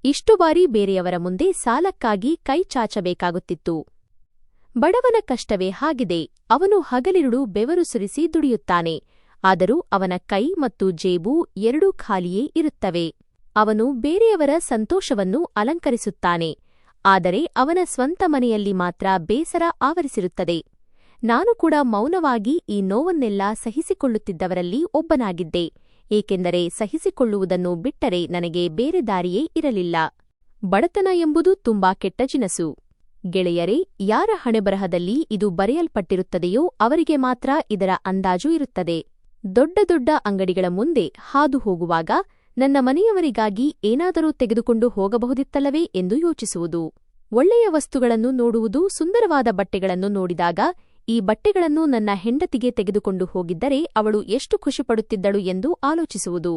ಇಷ್ಟು ಬಾರಿ ಬೇರೆಯವರ ಮುಂದೆ ಸಾಲಕ್ಕಾಗಿ ಕೈ ಚಾಚಬೇಕಾಗುತ್ತಿತ್ತು. ಬಡವನ ಕಷ್ಟವೇ ಹಾಗಿದೆ. ಅವನು ಹಗಲಿರುಳು ಬೆವರು ಸುರಿಸಿ ದುಡಿಯುತ್ತಾನೆ, ಆದರೂ ಅವನ ಕೈ ಮತ್ತು ಜೇಬು ಎರಡೂ ಖಾಲಿಯೇ ಇರುತ್ತವೆ. ಅವನು ಬೇರೆಯವರ ಸಂತೋಷವನ್ನು ಅಲಂಕರಿಸುತ್ತಾನೆ, ಆದರೆ ಅವನ ಸ್ವಂತ ಮನೆಯಲ್ಲಿ ಮಾತ್ರ ಬೇಸರ ಆವರಿಸಿರುತ್ತದೆ. ನಾನು ಕೂಡ ಮೌನವಾಗಿ ಈ ನೋವನ್ನೆಲ್ಲ ಸಹಿಸಿಕೊಳ್ಳುತ್ತಿದ್ದವರಲ್ಲಿ ಒಬ್ಬನಾಗಿದ್ದೆ, ಏಕೆಂದರೆ ಸಹಿಸಿಕೊಳ್ಳುವುದನ್ನು ಬಿಟ್ಟರೆ ನನಗೆ ಬೇರೆ ದಾರಿಯೇ ಇರಲಿಲ್ಲ. ಬಡತನ ಎಂಬುದು ತುಂಬಾ ಕೆಟ್ಟ ಜಿನಸು. ಗೆಳೆಯರೇ, ಯಾರ ಹಣೆಬರಹದಲ್ಲಿ ಇದು ಬರೆಯಲ್ಪಟ್ಟಿರುತ್ತದೆಯೋ ಅವರಿಗೆ ಮಾತ್ರ ಇದರ ಅಂದಾಜು ಇರುತ್ತದೆ. ದೊಡ್ಡ ದೊಡ್ಡ ಅಂಗಡಿಗಳ ಮುಂದೆ ಹಾದು ಹೋಗುವಾಗ ನನ್ನ ಮನೆಯವರಿಗಾಗಿ ಏನಾದರೂ ತೆಗೆದುಕೊಂಡು ಹೋಗಬಹುದಿತ್ತಲ್ಲವೇ ಎಂದು ಯೋಚಿಸುವುದು. ಒಳ್ಳೆಯ ವಸ್ತುಗಳನ್ನು ನೋಡುವುದು. ಸುಂದರವಾದ ಬಟ್ಟೆಗಳನ್ನು ನೋಡಿದಾಗ, ಈ ಬಟ್ಟೆಗಳನ್ನು ನನ್ನ ಹೆಂಡತಿಗೆ ತೆಗೆದುಕೊಂಡು ಹೋಗಿದ್ದರೆ ಅವಳು ಎಷ್ಟು ಖುಷಿಪಡುತ್ತಿದ್ದಳು ಎಂದು ಆಲೋಚಿಸುವುದು.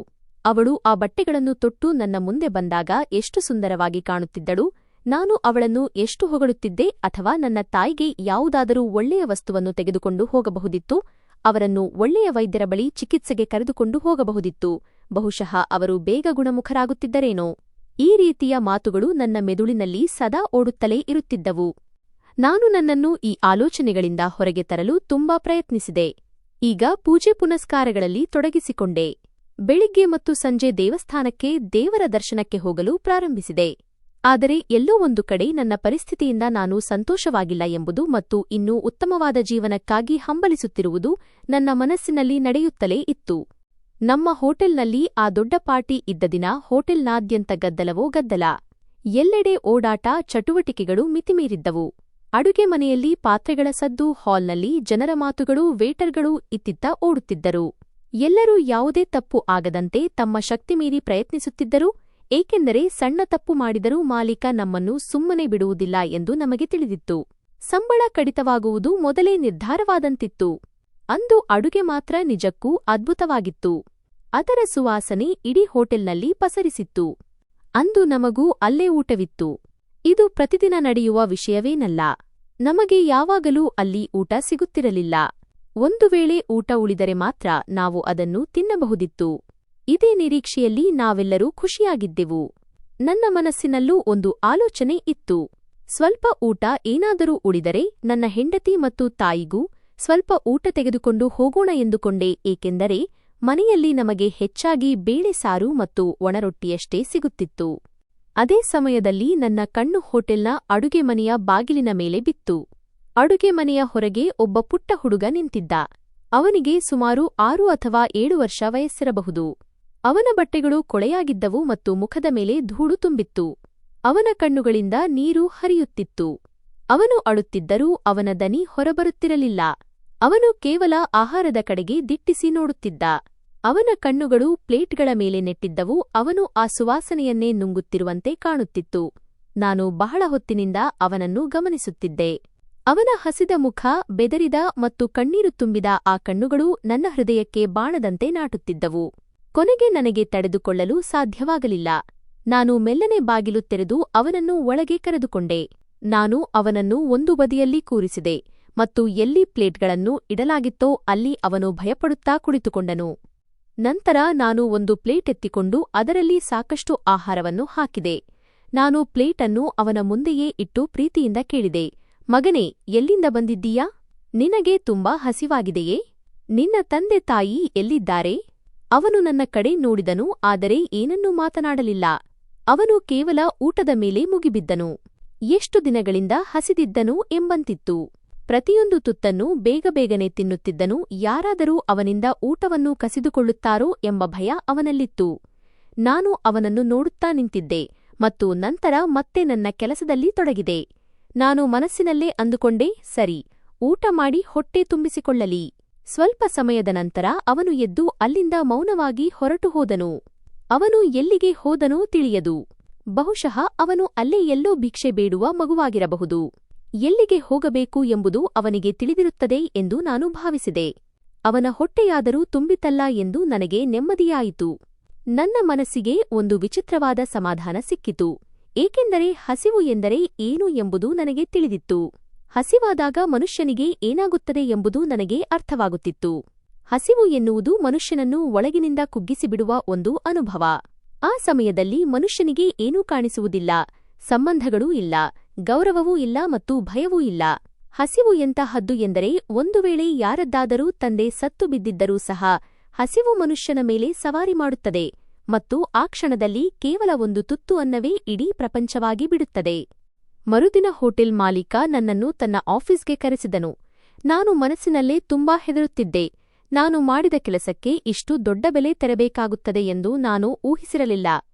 ಅವಳು ಆ ಬಟ್ಟೆಗಳನ್ನು ತೊಟ್ಟು ನನ್ನ ಮುಂದೆ ಬಂದಾಗ ಎಷ್ಟು ಸುಂದರವಾಗಿ ಕಾಣುತ್ತಿದ್ದಳು, ನಾನು ಅವಳನ್ನು ಎಷ್ಟು ಹೊಗಳುತ್ತಿದ್ದೆ. ಅಥವಾ ನನ್ನ ತಾಯಿಗೆ ಯಾವುದಾದರೂ ಒಳ್ಳೆಯ ವಸ್ತುವನ್ನು ತೆಗೆದುಕೊಂಡು ಹೋಗಬಹುದಿತ್ತು, ಅವರನ್ನು ಒಳ್ಳೆಯ ವೈದ್ಯರ ಬಳಿ ಚಿಕಿತ್ಸೆಗೆ ಕರೆದುಕೊಂಡು ಹೋಗಬಹುದಿತ್ತು. ಬಹುಶಃ ಅವರು ಬೇಗ ಗುಣಮುಖರಾಗುತ್ತಿದ್ದರೇನೋ. ಈ ರೀತಿಯ ಮಾತುಗಳು ನನ್ನ ಮೆದುಳಿನಲ್ಲಿ ಸದಾ ಓಡುತ್ತಲೇ ಇರುತ್ತಿದ್ದವು. ನಾನು ನನ್ನನ್ನು ಈ ಆಲೋಚನೆಗಳಿಂದ ಹೊರಗೆ ತರಲು ತುಂಬಾ ಪ್ರಯತ್ನಿಸಿದೆ. ಈಗ ಪೂಜೆ ಪುನಸ್ಕಾರಗಳಲ್ಲಿ ತೊಡಗಿಸಿಕೊಂಡೆ. ಬೆಳಿಗ್ಗೆ ಮತ್ತು ಸಂಜೆ ದೇವಸ್ಥಾನಕ್ಕೆ, ದೇವರ ದರ್ಶನಕ್ಕೆ ಹೋಗಲು ಪ್ರಾರಂಭಿಸಿದೆ. ಆದರೆ ಎಲ್ಲೋ ಒಂದು ಕಡೆ ನನ್ನ ಪರಿಸ್ಥಿತಿಯಿಂದ ನಾನು ಸಂತೋಷವಾಗಿಲ್ಲ ಎಂಬುದು ಮತ್ತು ಇನ್ನೂ ಉತ್ತಮವಾದ ಜೀವನಕ್ಕಾಗಿ ಹಂಬಲಿಸುತ್ತಿರುವುದು ನನ್ನ ಮನಸ್ಸಿನಲ್ಲಿ ನಡೆಯುತ್ತಲೇ ಇತ್ತು. ನಮ್ಮ ಹೋಟೆಲ್ನಲ್ಲಿ ಆ ದೊಡ್ಡ ಪಾರ್ಟಿ ಇದ್ದ ದಿನ ಹೋಟೆಲ್ನಾದ್ಯಂತ ಗದ್ದಲವೋ ಗದ್ದಲ. ಎಲ್ಲೆಡೆ ಓಡಾಟ, ಚಟುವಟಿಕೆಗಳು ಮಿತಿಮೀರಿದ್ದವು. ಅಡುಗೆ ಮನೆಯಲ್ಲಿ ಪಾತ್ರೆಗಳ ಸದ್ದು, ಹಾಲ್ನಲ್ಲಿ ಜನರ ಮಾತುಗಳು, ವೇಟರ್ಗಳು ಇತ್ತಿತ್ತ ಓಡುತ್ತಿದ್ದರು. ಎಲ್ಲರೂ ಯಾವುದೇ ತಪ್ಪು ಆಗದಂತೆ ತಮ್ಮ ಶಕ್ತಿಮೀರಿ ಪ್ರಯತ್ನಿಸುತ್ತಿದ್ದರು. ಏಕೆಂದರೆ ಸಣ್ಣ ತಪ್ಪು ಮಾಡಿದರೂ ಮಾಲೀಕ ನಮ್ಮನ್ನು ಸುಮ್ಮನೆ ಬಿಡುವುದಿಲ್ಲ ಎಂದು ನಮಗೆ ತಿಳಿದಿತ್ತು. ಸಂಬಳ ಕಡಿತವಾಗುವುದು ಮೊದಲೇ ನಿರ್ಧಾರವಾದಂತಿತ್ತು. ಅಂದು ಅಡುಗೆ ಮಾತ್ರ ನಿಜಕ್ಕೂ ಅದ್ಭುತವಾಗಿತ್ತು. ಅದರ ಸುವಾಸನೆ ಇಡೀ ಹೋಟೆಲ್ನಲ್ಲಿ ಪಸರಿಸಿತ್ತು. ಅಂದು ನಮಗೂ ಅಲ್ಲೇ ಊಟವಿತ್ತು. ಇದು ಪ್ರತಿದಿನ ನಡೆಯುವ ವಿಷಯವೇನಲ್ಲ. ನಮಗೆ ಯಾವಾಗಲೂ ಅಲ್ಲಿ ಊಟ ಸಿಗುತ್ತಿರಲಿಲ್ಲ. ಒಂದು ವೇಳೆ ಊಟ ಉಳಿದರೆ ಮಾತ್ರ ನಾವು ಅದನ್ನು ತಿನ್ನಬಹುದಿತ್ತು. ಇದೇ ನಿರೀಕ್ಷೆಯಲ್ಲಿ ನಾವೆಲ್ಲರೂ ಖುಷಿಯಾಗಿದ್ದೆವು. ನನ್ನ ಮನಸ್ಸಿನಲ್ಲೂ ಒಂದು ಆಲೋಚನೆ ಇತ್ತು. ಸ್ವಲ್ಪ ಊಟ ಏನಾದರೂ ಉಳಿದರೆ ನನ್ನ ಹೆಂಡತಿ ಮತ್ತು ತಾಯಿಗೂ ಸ್ವಲ್ಪ ಊಟ ತೆಗೆದುಕೊಂಡು ಹೋಗೋಣ ಎಂದುಕೊಂಡೆ. ಏಕೆಂದರೆ ಮನೆಯಲ್ಲಿ ನಮಗೆ ಹೆಚ್ಚಾಗಿ ಬೇಳೆ ಸಾರು ಮತ್ತು ಒಣರೊಟ್ಟಿಯಷ್ಟೇ ಸಿಗುತ್ತಿತ್ತು. ಅದೇ ಸಮಯದಲ್ಲಿ ನನ್ನ ಕಣ್ಣು ಹೋಟೆಲ್ನ ಅಡುಗೆ ಮನೆಯ ಬಾಗಿಲಿನ ಮೇಲೆ ಬಿತ್ತು. ಅಡುಗೆ ಮನೆಯ ಹೊರಗೆ ಒಬ್ಬ ಪುಟ್ಟ ಹುಡುಗ ನಿಂತಿದ್ದ. ಅವನಿಗೆ ಸುಮಾರು 6 ಅಥವಾ 7 ವರ್ಷ ವಯಸ್ಸಿರಬಹುದು. ಅವನ ಬಟ್ಟೆಗಳು ಕೊಳೆಯಾಗಿದ್ದವು ಮತ್ತು ಮುಖದ ಮೇಲೆ ಧೂಳು ತುಂಬಿತ್ತು. ಅವನ ಕಣ್ಣುಗಳಿಂದ ನೀರು ಹರಿಯುತ್ತಿತ್ತು. ಅವನು ಅಳುತ್ತಿದ್ದರೂ ಅವನ ದನಿ ಹೊರಬರುತ್ತಿರಲಿಲ್ಲ. ಅವನು ಕೇವಲ ಆಹಾರದ ಕಡೆಗೆ ದಿಟ್ಟಿಸಿ ನೋಡುತ್ತಿದ್ದ. ಅವನ ಕಣ್ಣುಗಳು ಪ್ಲೇಟ್ಗಳ ಮೇಲೆ ನೆಟ್ಟಿದ್ದವು. ಅವನು ಆ ಸುವಾಸನೆಯನ್ನೇ ನುಂಗುತ್ತಿರುವಂತೆ ಕಾಣುತ್ತಿತ್ತು. ನಾನು ಬಹಳ ಹೊತ್ತಿನಿಂದ ಅವನನ್ನು ಗಮನಿಸುತ್ತಿದ್ದೆ. ಅವನ ಹಸಿದ ಮುಖ, ಬೆದರಿದ ಮತ್ತು ಕಣ್ಣೀರು ತುಂಬಿದ ಆ ಕಣ್ಣುಗಳು ನನ್ನ ಹೃದಯಕ್ಕೆ ಬಾಣದಂತೆ ನಾಟುತ್ತಿದ್ದವು. ಕೊನೆಗೆ ನನಗೆ ತಡೆದುಕೊಳ್ಳಲು ಸಾಧ್ಯವಾಗಲಿಲ್ಲ. ನಾನು ಮೆಲ್ಲನೆ ಬಾಗಿಲು ತೆರೆದು ಅವನನ್ನು ಒಳಗೆ ಕರೆದುಕೊಂಡೆ. ನಾನು ಅವನನ್ನು ಒಂದು ಬದಿಯಲ್ಲಿ ಕೂರಿಸಿದೆ ಮತ್ತು ಎಲ್ಲಿ ಪ್ಲೇಟ್ಗಳನ್ನು ಇಡಲಾಗಿತ್ತೋ ಅಲ್ಲಿ ಅವನು ಭಯಪಡುತ್ತಾ ಕುಳಿತುಕೊಂಡನು. ನಂತರ ನಾನು ಒಂದು ಪ್ಲೇಟ್ ಎತ್ತಿಕೊಂಡು ಅದರಲ್ಲಿ ಸಾಕಷ್ಟು ಆಹಾರವನ್ನು ಹಾಕಿದೆ. ನಾನು ಪ್ಲೇಟನ್ನು ಅವನ ಮುಂದೆಯೇ ಇಟ್ಟು ಪ್ರೀತಿಯಿಂದ ಕೇಳಿದೆ, ಮಗನೇ, ಎಲ್ಲಿಂದ ಬಂದಿದ್ದೀಯಾ? ನಿನಗೆ ತುಂಬಾ ಹಸಿವಾಗಿದೆಯೇ? ನಿನ್ನ ತಂದೆ ತಾಯಿ ಎಲ್ಲಿದ್ದಾರೆ? ಅವನು ನನ್ನ ಕಡೆ ನೋಡಿದನು, ಆದರೆ ಏನನ್ನೂ ಮಾತನಾಡಲಿಲ್ಲ. ಅವನು ಕೇವಲ ಊಟದ ಮೇಲೆ ಮುಗಿಬಿದ್ದನು. ಎಷ್ಟು ದಿನಗಳಿಂದ ಹಸಿದಿದ್ದನು ಎಂಬಂತಿತ್ತು. ಪ್ರತಿಯೊಂದು ತುತ್ತನ್ನು ಬೇಗಬೇಗನೆ ತಿನ್ನುತ್ತಿದ್ದನು. ಯಾರಾದರೂ ಅವನಿಂದ ಊಟವನ್ನು ಕಸಿದುಕೊಳ್ಳುತ್ತಾರೋ ಎಂಬ ಭಯ ಅವನಲ್ಲಿತ್ತು. ನಾನು ಅವನನ್ನು ನೋಡುತ್ತಾ ನಿಂತಿದ್ದೆ ಮತ್ತು ನಂತರ ಮತ್ತೆ ನನ್ನ ಕೆಲಸದಲ್ಲಿ ತೊಡಗಿದೆ. ನಾನು ಮನಸ್ಸಿನಲ್ಲೇ ಅಂದುಕೊಂಡೆ, ಸರಿ, ಊಟ ಮಾಡಿ ಹೊಟ್ಟೆ ತುಂಬಿಸಿಕೊಳ್ಳಲಿ. ಸ್ವಲ್ಪ ಸಮಯದ ನಂತರ ಅವನು ಎದ್ದು ಅಲ್ಲಿಂದ ಮೌನವಾಗಿ ಹೊರಟು ಹೋದನು. ಅವನು ಎಲ್ಲಿಗೆ ಹೋದನೋ ತಿಳಿಯದು. ಬಹುಶಃ ಅವನು ಅಲ್ಲೇ ಎಲ್ಲೋ ಭಿಕ್ಷೆ ಬೇಡುವ ಮಗುವಾಗಿರಬಹುದು. ಎಲ್ಲಿಗೆ ಹೋಗಬೇಕು ಎಂಬುದು ಅವನಿಗೆ ತಿಳಿದಿರುತ್ತದೆ ಎಂದು ನಾನು ಭಾವಿಸಿದೆ. ಅವನ ಹೊಟ್ಟೆಯಾದರೂ ತುಂಬಿತಲ್ಲ ಎಂದು ನನಗೆ ನೆಮ್ಮದಿಯಾಯಿತು. ನನ್ನ ಮನಸ್ಸಿಗೆ ಒಂದು ವಿಚಿತ್ರವಾದ ಸಮಾಧಾನ ಸಿಕ್ಕಿತು. ಏಕೆಂದರೆ ಹಸಿವು ಎಂದರೆ ಏನು ಎಂಬುದು ನನಗೆ ತಿಳಿದಿತ್ತು. ಹಸಿವಾದಾಗ ಮನುಷ್ಯನಿಗೆ ಏನಾಗುತ್ತದೆ ಎಂಬುದು ನನಗೆ ಅರ್ಥವಾಗುತ್ತಿತ್ತು. ಹಸಿವು ಎನ್ನುವುದು ಮನುಷ್ಯನನ್ನು ಒಳಗಿನಿಂದ ಕುಗ್ಗಿಸಿಬಿಡುವ ಒಂದು ಅನುಭವ. ಆ ಸಮಯದಲ್ಲಿ ಮನುಷ್ಯನಿಗೆ ಏನೂ ಕಾಣಿಸುವುದಿಲ್ಲ, ಸಂಬಂಧಗಳೂ ಇಲ್ಲ, ಗೌರವವೂ ಇಲ್ಲ ಮತ್ತು ಭಯವೂ ಇಲ್ಲ. ಹಸಿವು ಎಂತಹದ್ದು ಎಂದರೆ ಒಂದು ವೇಳೆ ಯಾರದ್ದಾದರೂ ತಂದೆ ಸತ್ತು ಬಿದ್ದಿದ್ದರೂ ಸಹ ಹಸಿವು ಮನುಷ್ಯನ ಮೇಲೆ ಸವಾರಿ ಮಾಡುತ್ತದೆ ಮತ್ತು ಆ ಕ್ಷಣದಲ್ಲಿ ಕೇವಲ ಒಂದು ತುತ್ತು ಅನ್ನವೇ ಇಡೀ ಪ್ರಪಂಚವಾಗಿ ಬಿಡುತ್ತದೆ. ಮರುದಿನ ಹೋಟೆಲ್ ಮಾಲೀಕ ನನ್ನನ್ನು ತನ್ನ ಆಫೀಸ್ಗೆ ಕರೆಸಿದನು. ನಾನು ಮನಸ್ಸಿನಲ್ಲೇ ತುಂಬಾ ಹೆದರುತ್ತಿದ್ದೆ. ನಾನು ಮಾಡಿದ ಕೆಲಸಕ್ಕೆ ಇಷ್ಟು ದೊಡ್ಡ ಬೆಲೆ ತೆರಬೇಕಾಗುತ್ತದೆ ಎಂದು ನಾನು ಊಹಿಸಿರಲಿಲ್ಲ.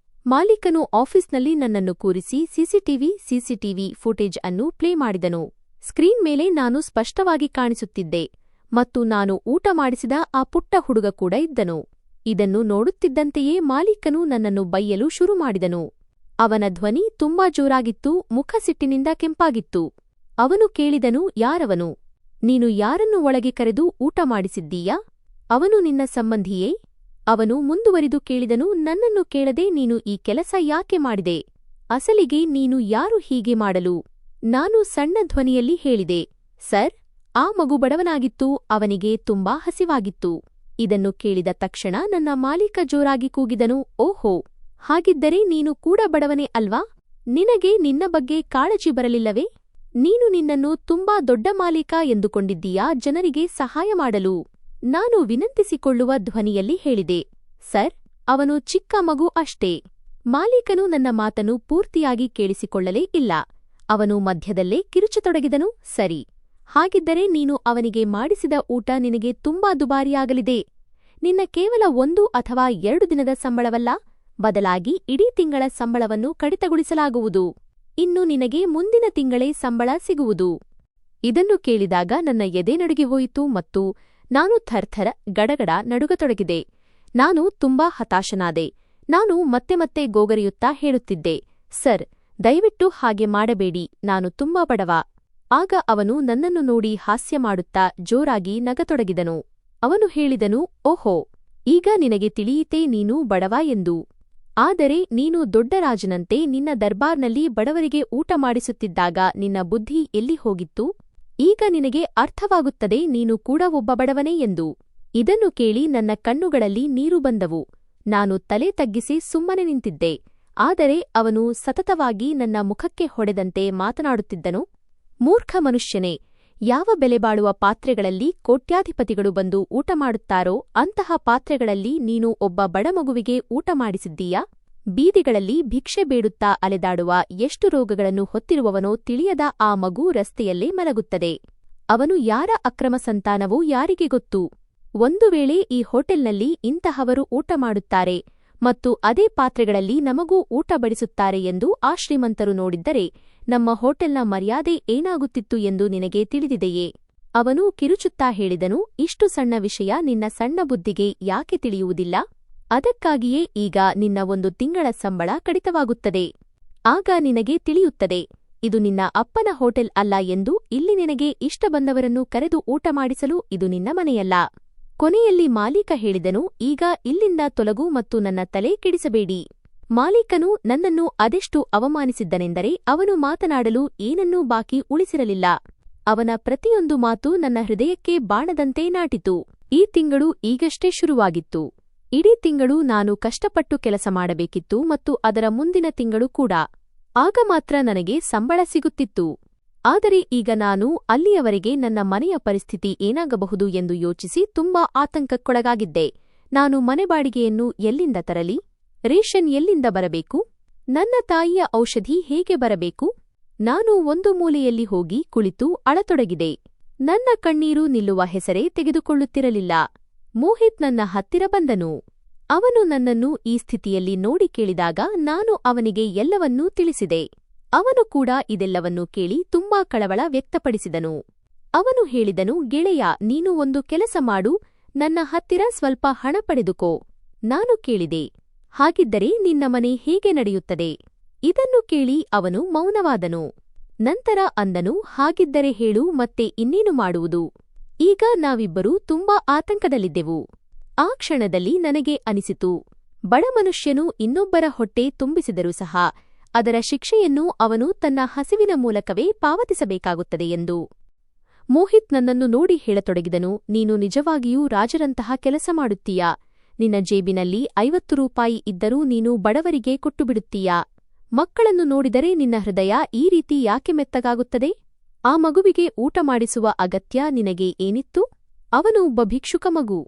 ಮಾಲೀಕನು ಆಫೀಸ್ನಲ್ಲಿ ನನ್ನನ್ನು ಕೂರಿಸಿ ಸಿಸಿಟಿವಿ ಫುಟೇಜ್ ಅನ್ನು ಪ್ಲೇ ಮಾಡಿದನು. ಸ್ಕ್ರೀನ್ ಮೇಲೆ ನಾನು ಸ್ಪಷ್ಟವಾಗಿ ಕಾಣಿಸುತ್ತಿದ್ದೆ ಮತ್ತು ನಾನು ಊಟ ಮಾಡಿಸಿದ ಆ ಪುಟ್ಟ ಹುಡುಗ ಕೂಡ ಇದ್ದನು. ಇದನ್ನು ನೋಡುತ್ತಿದ್ದಂತೆಯೇ ಮಾಲೀಕನು ನನ್ನನ್ನು ಬೈಯಲು ಶುರು ಮಾಡಿದನು. ಅವನ ಧ್ವನಿ ತುಂಬಾ ಜೋರಾಗಿತ್ತು, ಮುಖ ಸಿಟ್ಟಿನಿಂದ ಕೆಂಪಾಗಿತ್ತು. ಅವನು ಕೇಳಿದನು, ಯಾರವನು? ನೀನು ಯಾರನ್ನು ಒಳಗೆ ಕರೆದು ಊಟ ಮಾಡಿಸಿದ್ದೀಯಾ? ಅವನು ನಿನ್ನ ಸಂಬಂಧಿಯೇ? ಅವನು ಮುಂದುವರಿದು ಕೇಳಿದನು, ನನ್ನನ್ನು ಕೇಳದೆ ನೀನು ಈ ಕೆಲಸ ಯಾಕೆ ಮಾಡಿದೆ? ಅಸಲಿಗೆ ನೀನು ಯಾರು ಹೀಗೆ ಮಾಡಲು? ನಾನು ಸಣ್ಣ ಧ್ವನಿಯಲ್ಲಿ ಹೇಳಿದೆ, ಸರ್, ಆ ಮಗು ಬಡವನಾಗಿತ್ತು, ಅವನಿಗೆ ತುಂಬಾ ಹಸಿವಾಗಿತ್ತು. ಇದನ್ನು ಕೇಳಿದ ತಕ್ಷಣ ನನ್ನ ಮಾಲೀಕ ಜೋರಾಗಿ ಕೂಗಿದನು, ಓಹೋ, ಹಾಗಿದ್ದರೆ ನೀನು ಕೂಡ ಬಡವನೇ ಅಲ್ವಾ? ನಿನಗೆ ನಿನ್ನ ಬಗ್ಗೆ ಕಾಳಜಿ ಬರಲಿಲ್ಲವೇ? ನೀನು ನಿನ್ನನ್ನು ತುಂಬಾ ದೊಡ್ಡ ಮಾಲೀಕ ಎಂದುಕೊಂಡಿದ್ದೀಯಾ ಜನರಿಗೆ ಸಹಾಯ ಮಾಡಲು? ನಾನು ವಿನಂತಿಸಿಕೊಳ್ಳುವ ಧ್ವನಿಯಲ್ಲಿ ಹೇಳಿದೆ, ಸರ್, ಅವನು ಚಿಕ್ಕ ಮಗು ಅಷ್ಟೇ. ಮಾಲೀಕನು ನನ್ನ ಮಾತನ್ನು ಪೂರ್ತಿಯಾಗಿ ಕೇಳಿಸಿಕೊಳ್ಳಲೇ ಇಲ್ಲ. ಅವನು ಮಧ್ಯದಲ್ಲೇ ಕಿರುಚತೊಡಗಿದನು, ಸರಿ, ಹಾಗಿದ್ದರೆ ನೀನು ಅವನಿಗೆ ಮಾಡಿಸಿದ ಊಟ ನಿನಗೆ ತುಂಬಾ ದುಬಾರಿಯಾಗಲಿದೆ. ನಿನ್ನ ಕೇವಲ 1 ಅಥವಾ 2 ದಿನದ ಸಂಬಳವಲ್ಲ, ಬದಲಾಗಿ ಇಡೀ ತಿಂಗಳ ಸಂಬಳವನ್ನು ಕಡಿತಗೊಳಿಸಲಾಗುವುದು. ಇನ್ನು ನಿನಗೆ ಮುಂದಿನ ತಿಂಗಳೇ ಸಂಬಳ ಸಿಗುವುದು. ಇದನ್ನು ಕೇಳಿದಾಗ ನನ್ನ ಎದೆ ನಡುಗಿ ಹೋಯಿತು ಮತ್ತು ನಾನು ಥರ್ಥರ ಗಡಗಡ ನಡುಗತೊಡಗಿದೆ. ನಾನು ತುಂಬಾ ಹತಾಶನಾದೆ. ನಾನು ಮತ್ತೆ ಮತ್ತೆ ಗೋಗರಿಯುತ್ತಾ ಹೇಳುತ್ತಿದ್ದೆ, ಸರ್, ದಯವಿಟ್ಟು ಹಾಗೆ ಮಾಡಬೇಡಿ, ನಾನು ತುಂಬಾ ಬಡವ. ಆಗ ಅವನು ನನ್ನನ್ನು ನೋಡಿ ಹಾಸ್ಯ ಮಾಡುತ್ತಾ ಜೋರಾಗಿ ನಗತೊಡಗಿದನು. ಅವನು ಹೇಳಿದನು, ಓಹೋ, ಈಗ ನಿನಗೆ ತಿಳಿಯಿತೇ ನೀನು ಬಡವ ಎಂದು. ಆದರೆ ನೀನು ದೊಡ್ಡ ರಾಜನಂತೆ ನಿನ್ನ ದರ್ಬಾರ್ನಲ್ಲಿ ಬಡವರಿಗೆ ಊಟ ಮಾಡಿಸುತ್ತಿದ್ದಾಗ ನಿನ್ನ ಬುದ್ಧಿ ಎಲ್ಲಿ ಹೋಗಿತ್ತು? ಈಗ ನಿನಗೆ ಅರ್ಥವಾಗುತ್ತದೆ ನೀನು ಕೂಡ ಒಬ್ಬ ಬಡವನೇ ಎಂದು. ಇದನ್ನು ಕೇಳಿ ನನ್ನ ಕಣ್ಣುಗಳಲ್ಲಿ ನೀರು ಬಂದವು. ನಾನು ತಲೆ ತಗ್ಗಿಸಿ ಸುಮ್ಮನೆ ನಿಂತಿದ್ದೆ. ಆದರೆ ಅವನು ಸತತವಾಗಿ ನನ್ನ ಮುಖಕ್ಕೆ ಹೊಡೆದಂತೆ ಮಾತನಾಡುತ್ತಿದ್ದನು. ಮೂರ್ಖ ಮನುಷ್ಯನೇ, ಯಾವ ಬೆಲೆಬಾಳುವ ಪಾತ್ರೆಗಳಲ್ಲಿ ಕೋಟ್ಯಾಧಿಪತಿಗಳು ಬಂದು ಊಟ ಮಾಡುತ್ತಾರೋ ಅಂತಹ ಪಾತ್ರೆಗಳಲ್ಲಿ ನೀನು ಒಬ್ಬ ಬಡಮಗುವಿಗೆ ಊಟ ಮಾಡಿಸಿದ್ದೀಯಾ? ಬೀದಿಗಳಲ್ಲಿ ಭಿಕ್ಷೆ ಬೇಡುತ್ತಾ ಅಲೆದಾಡುವ ಎಷ್ಟು ರೋಗಗಳನ್ನು ಹೊತ್ತಿರುವವನೋ ತಿಳಿಯದ ಆ ಮಗು ರಸ್ತೆಯಲ್ಲೇ ಮಲಗುತ್ತದೆ. ಅವನು ಯಾರ ಅಕ್ರಮ ಸಂತಾನವೋ ಯಾರಿಗೆ ಗೊತ್ತು? ಒಂದು ವೇಳೆ ಈ ಹೋಟೆಲ್ನಲ್ಲಿ ಇಂತಹವರು ಊಟ ಮಾಡುತ್ತಾರೆ ಮತ್ತು ಅದೇ ಪಾತ್ರೆಗಳಲ್ಲಿ ನಮಗೂ ಊಟ ಬಡಿಸುತ್ತಾರೆ ಎಂದು ಆ ಶ್ರೀಮಂತರು ನೋಡಿದ್ದರೆ ನಮ್ಮ ಹೋಟೆಲ್ನ ಮರ್ಯಾದೆ ಏನಾಗುತ್ತಿತ್ತು ಎಂದು ನಿನಗೆ ತಿಳಿದಿದೆಯೇ? ಅವನು ಕಿರುಚುತ್ತಾ ಹೇಳಿದನು, ಇಷ್ಟು ಸಣ್ಣ ವಿಷಯ ನಿನ್ನ ಸಣ್ಣ ಬುದ್ಧಿಗೆ ಯಾಕೆ ತಿಳಿಯುವುದಿಲ್ಲ? ಅದಕ್ಕಾಗಿಯೇ ಈಗ ನಿನ್ನ 1 ತಿಂಗಳ ಸಂಬಳ ಕಡಿತವಾಗುತ್ತದೆ. ಆಗ ನಿನಗೆ ತಿಳಿಯುತ್ತದೆ, ಇದು ನಿನ್ನ ಅಪ್ಪನ ಹೋಟೆಲ್ ಅಲ್ಲ ಎಂದು. ಇಲ್ಲಿ ನಿನಗೆ ಇಷ್ಟ ಬಂದವರನ್ನು ಕರೆದು ಊಟ ಮಾಡಿಸಲು ಇದು ನಿನ್ನ ಮನೆಯಲ್ಲ. ಕೊನೆಯಲ್ಲಿ ಮಾಲೀಕ ಹೇಳಿದನು, ಈಗ ಇಲ್ಲಿಂದ ತೊಲಗು ಮತ್ತು ನನ್ನ ತಲೆ ಕೆಡಿಸಬೇಡಿ. ಮಾಲೀಕನು ನನ್ನನ್ನು ಅದೆಷ್ಟು ಅವಮಾನಿಸಿದ್ದನೆಂದರೆ ಅವನು ಮಾತನಾಡಲು ಏನನ್ನೂ ಬಾಕಿ ಉಳಿಸಿರಲಿಲ್ಲ. ಅವನ ಪ್ರತಿಯೊಂದು ಮಾತು ನನ್ನ ಹೃದಯಕ್ಕೆ ಬಾಣದಂತೆ ನಾಟಿತು. ಈ ತಿಂಗಳು ಈಗಷ್ಟೇ ಶುರುವಾಗಿತ್ತು. ಇಡೀ ತಿಂಗಳು ನಾನು ಕಷ್ಟಪಟ್ಟು ಕೆಲಸ ಮಾಡಬೇಕಿತ್ತು ಮತ್ತು ಅದರ ಮುಂದಿನ ತಿಂಗಳು ಕೂಡ. ಆಗ ಮಾತ್ರ ನನಗೆ ಸಂಬಳ ಸಿಗುತ್ತಿತ್ತು. ಆದರೆ ಈಗ ನಾನು ಅಲ್ಲಿಯವರೆಗೆ ನನ್ನ ಮನೆಯ ಪರಿಸ್ಥಿತಿ ಏನಾಗಬಹುದು ಎಂದು ಯೋಚಿಸಿ ತುಂಬಾ ಆತಂಕಕ್ಕೊಳಗಾಗಿದ್ದೆ. ನಾನು ಮನೆ ಬಾಡಿಗೆಯನ್ನು ಎಲ್ಲಿಂದ ತರಲಿ? ರೇಷನ್ ಎಲ್ಲಿಂದ ಬರಬೇಕು? ನನ್ನ ತಾಯಿಯ ಔಷಧಿ ಹೇಗೆ ಬರಬೇಕು? ನಾನು ಒಂದು ಮೂಲೆಯಲ್ಲಿ ಹೋಗಿ ಕುಳಿತು ಅಳತೊಡಗಿದೆ. ನನ್ನ ಕಣ್ಣೀರು ನಿಲ್ಲುವ ಹೆಸರೇ ತೆಗೆದುಕೊಳ್ಳುತ್ತಿರಲಿಲ್ಲ. ಮೋಹಿತ್ ನನ್ನ ಹತ್ತಿರ ಬಂದನು. ಅವನು ನನ್ನನ್ನು ಈ ಸ್ಥಿತಿಯಲ್ಲಿ ನೋಡಿ ಕೇಳಿದಾಗ ನಾನು ಅವನಿಗೆ ಎಲ್ಲವನ್ನೂ ತಿಳಿಸಿದೆ. ಅವನು ಕೂಡ ಇದೆಲ್ಲವನ್ನೂ ಕೇಳಿ ತುಂಬಾ ಕಳವಳ ವ್ಯಕ್ತಪಡಿಸಿದನು. ಅವನು ಹೇಳಿದನು, ಗೆಳೆಯ, ನೀನು ಒಂದು ಕೆಲಸ ಮಾಡು, ನನ್ನ ಹತ್ತಿರ ಸ್ವಲ್ಪ ಹಣ ಪಡೆದುಕೋ. ನಾನು ಕೇಳಿದೆ, ಹಾಗಿದ್ದರೆ ನಿನ್ನ ಮನೆ ಹೇಗೆ ನಡೆಯುತ್ತದೆ? ಇದನ್ನು ಕೇಳಿ ಅವನು ಮೌನವಾದನು. ನಂತರ ಅಂದನು, ಹಾಗಿದ್ದರೆ ಹೇಳು, ಮತ್ತೆ ಇನ್ನೇನು ಮಾಡುವುದು? ಈಗ ನಾವಿಬ್ಬರೂ ತುಂಬಾ ಆತಂಕದಲ್ಲಿದ್ದೆವು. ಆ ಕ್ಷಣದಲ್ಲಿ ನನಗೆ ಅನಿಸಿತು, ಬಡ ಮನುಷ್ಯನು ಇನ್ನೊಬ್ಬರ ಹೊಟ್ಟೆ ತುಂಬಿಸಿದರೂ ಸಹ ಅದರ ಶಿಕ್ಷೆಯನ್ನು ಅವನು ತನ್ನ ಹಸಿವಿನ ಮೂಲಕವೇ ಪಾವತಿಸಬೇಕಾಗುತ್ತದೆ ಎಂದು. ಮೋಹಿತ್ ನನ್ನನ್ನು ನೋಡಿ ಹೇಳತೊಡಗಿದನು, ನೀನು ನಿಜವಾಗಿಯೂ ರಾಜರಂತಹ ಕೆಲಸ ಮಾಡುತ್ತೀಯಾ? ನಿನ್ನ ಜೇಬಿನಲ್ಲಿ 50 ರೂಪಾಯಿ ಇದ್ದರೂ ನೀನು ಬಡವರಿಗೆ ಕೊಟ್ಟುಬಿಡುತ್ತೀಯಾ? ಮಕ್ಕಳನ್ನು ನೋಡಿದರೆ ನಿನ್ನ ಹೃದಯ ಈ ರೀತಿ ಯಾಕೆ ಮೆತ್ತಗಾಗುತ್ತದೆ? ಆ ಮಗುವಿಗೆ ಊಟ ಮಾಡಿಸುವ ಅಗತ್ಯ ನಿನಗೆ ಏನಿತ್ತು? ಅವನು ಒಬ್ಬ ಭಿಕ್ಷುಕ ಮಗು.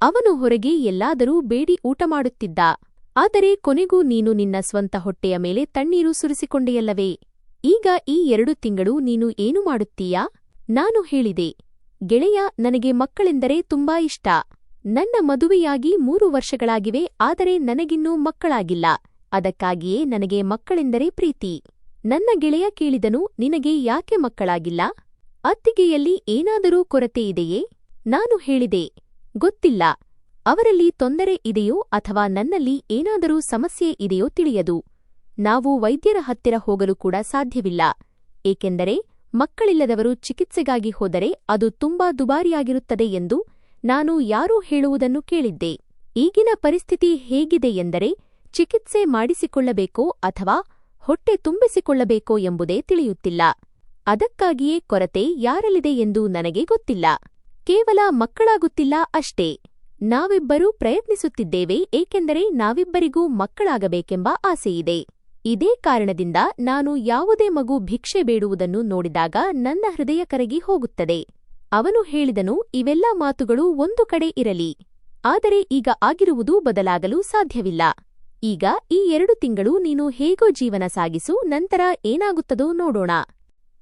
ಅವನು ಹೊರಗೆ ಎಲ್ಲಾದರೂ ಬೇಡಿ ಊಟ ಮಾಡುತ್ತಿದ್ದ. ಆದರೆ ಕೊನೆಗೂ ನೀನು ನಿನ್ನ ಸ್ವಂತ ಹೊಟ್ಟೆಯ ಮೇಲೆ ತಣ್ಣೀರು ಸುರಿಸಿಕೊಂಡೆಯಲ್ಲವೇ? ಈಗ ಈ 2 ತಿಂಗಳು ನೀನು ಏನು ಮಾಡುತ್ತೀಯಾ? ನಾನು ಹೇಳಿದೆ, ಗೆಳೆಯ, ನನಗೆ ಮಕ್ಕಳೆಂದರೆ ತುಂಬಾ ಇಷ್ಟ. ನನ್ನ ಮದುವೆಯಾಗಿ 3 ವರ್ಷಗಳಾಗಿವೆ, ಆದರೆ ನನಗಿನ್ನೂ ಮಕ್ಕಳಾಗಿಲ್ಲ. ಅದಕ್ಕಾಗಿಯೇ ನನಗೆ ಮಕ್ಕಳೆಂದರೆ ಪ್ರೀತಿ. ನನ್ನ ಗೆಳೆಯ ಕೇಳಿದನು, ನಿನಗೆ ಯಾಕೆ ಮಕ್ಕಳಾಗಿಲ್ಲ? ಅತ್ತಿಗೆಯಲ್ಲಿ ಏನಾದರೂ ಕೊರತೆ ಇದೆಯೇ? ನಾನು ಹೇಳಿದೆ, ಗೊತ್ತಿಲ್ಲ. ಅವರಲ್ಲಿ ತೊಂದರೆ ಇದೆಯೋ ಅಥವಾ ನನ್ನಲ್ಲಿ ಏನಾದರೂ ಸಮಸ್ಯೆ ಇದೆಯೋ ತಿಳಿಯದು. ನಾವು ವೈದ್ಯರ ಹತ್ತಿರ ಹೋಗಲು ಕೂಡ ಸಾಧ್ಯವಿಲ್ಲ. ಏಕೆಂದರೆ ಮಕ್ಕಳಿಲ್ಲದವರು ಚಿಕಿತ್ಸೆಗಾಗಿ ಹೋದರೆ ಅದು ತುಂಬಾ ದುಬಾರಿಯಾಗಿರುತ್ತದೆ ಎಂದು ನಾನು ಯಾರೋ ಹೇಳುವುದನ್ನು ಕೇಳಿದ್ದೆ. ಈಗಿನ ಪರಿಸ್ಥಿತಿ ಹೇಗಿದೆ ಎಂದರೆ ಚಿಕಿತ್ಸೆ ಮಾಡಿಸಿಕೊಳ್ಳಬೇಕೋ ಅಥವಾ ಹೊಟ್ಟೆ ತುಂಬಿಸಿಕೊಳ್ಳಬೇಕೋ ಎಂಬುದೇ ತಿಳಿಯುತ್ತಿಲ್ಲ. ಅದಕ್ಕಾಗಿಯೇ ಕೊರತೆ ಯಾರಲ್ಲಿದೆ ಎಂದು ನನಗೆ ಗೊತ್ತಿಲ್ಲ. ಕೇವಲ ಮಕ್ಕಳಾಗುತ್ತಿಲ್ಲ ಅಷ್ಟೇ. ನಾವಿಬ್ಬರೂ ಪ್ರಯತ್ನಿಸುತ್ತಿದ್ದೇವೆ, ಏಕೆಂದರೆ ನಾವಿಬ್ಬರಿಗೂ ಮಕ್ಕಳಾಗಬೇಕೆಂಬ ಆಸೆಯಿದೆ. ಇದೇ ಕಾರಣದಿಂದ ನಾನು ಯಾವುದೇ ಮಗು ಭಿಕ್ಷೆ ಬೇಡುವುದನ್ನು ನೋಡಿದಾಗ ನನ್ನ ಹೃದಯ ಕರಗಿ ಹೋಗುತ್ತದೆ. ಅವನು ಹೇಳಿದನು, ಇವೆಲ್ಲ ಮಾತುಗಳು ಒಂದು ಕಡೆ ಇರಲಿ. ಆದರೆ ಈಗ ಆಗಿರುವುದು ಬದಲಾಗಲು ಸಾಧ್ಯವಿಲ್ಲ. ಈಗ ಈ 2 ತಿಂಗಳು ನೀನು ಹೇಗೋ ಜೀವನ ಸಾಗಿಸು, ನಂತರ ಏನಾಗುತ್ತದೋ ನೋಡೋಣ.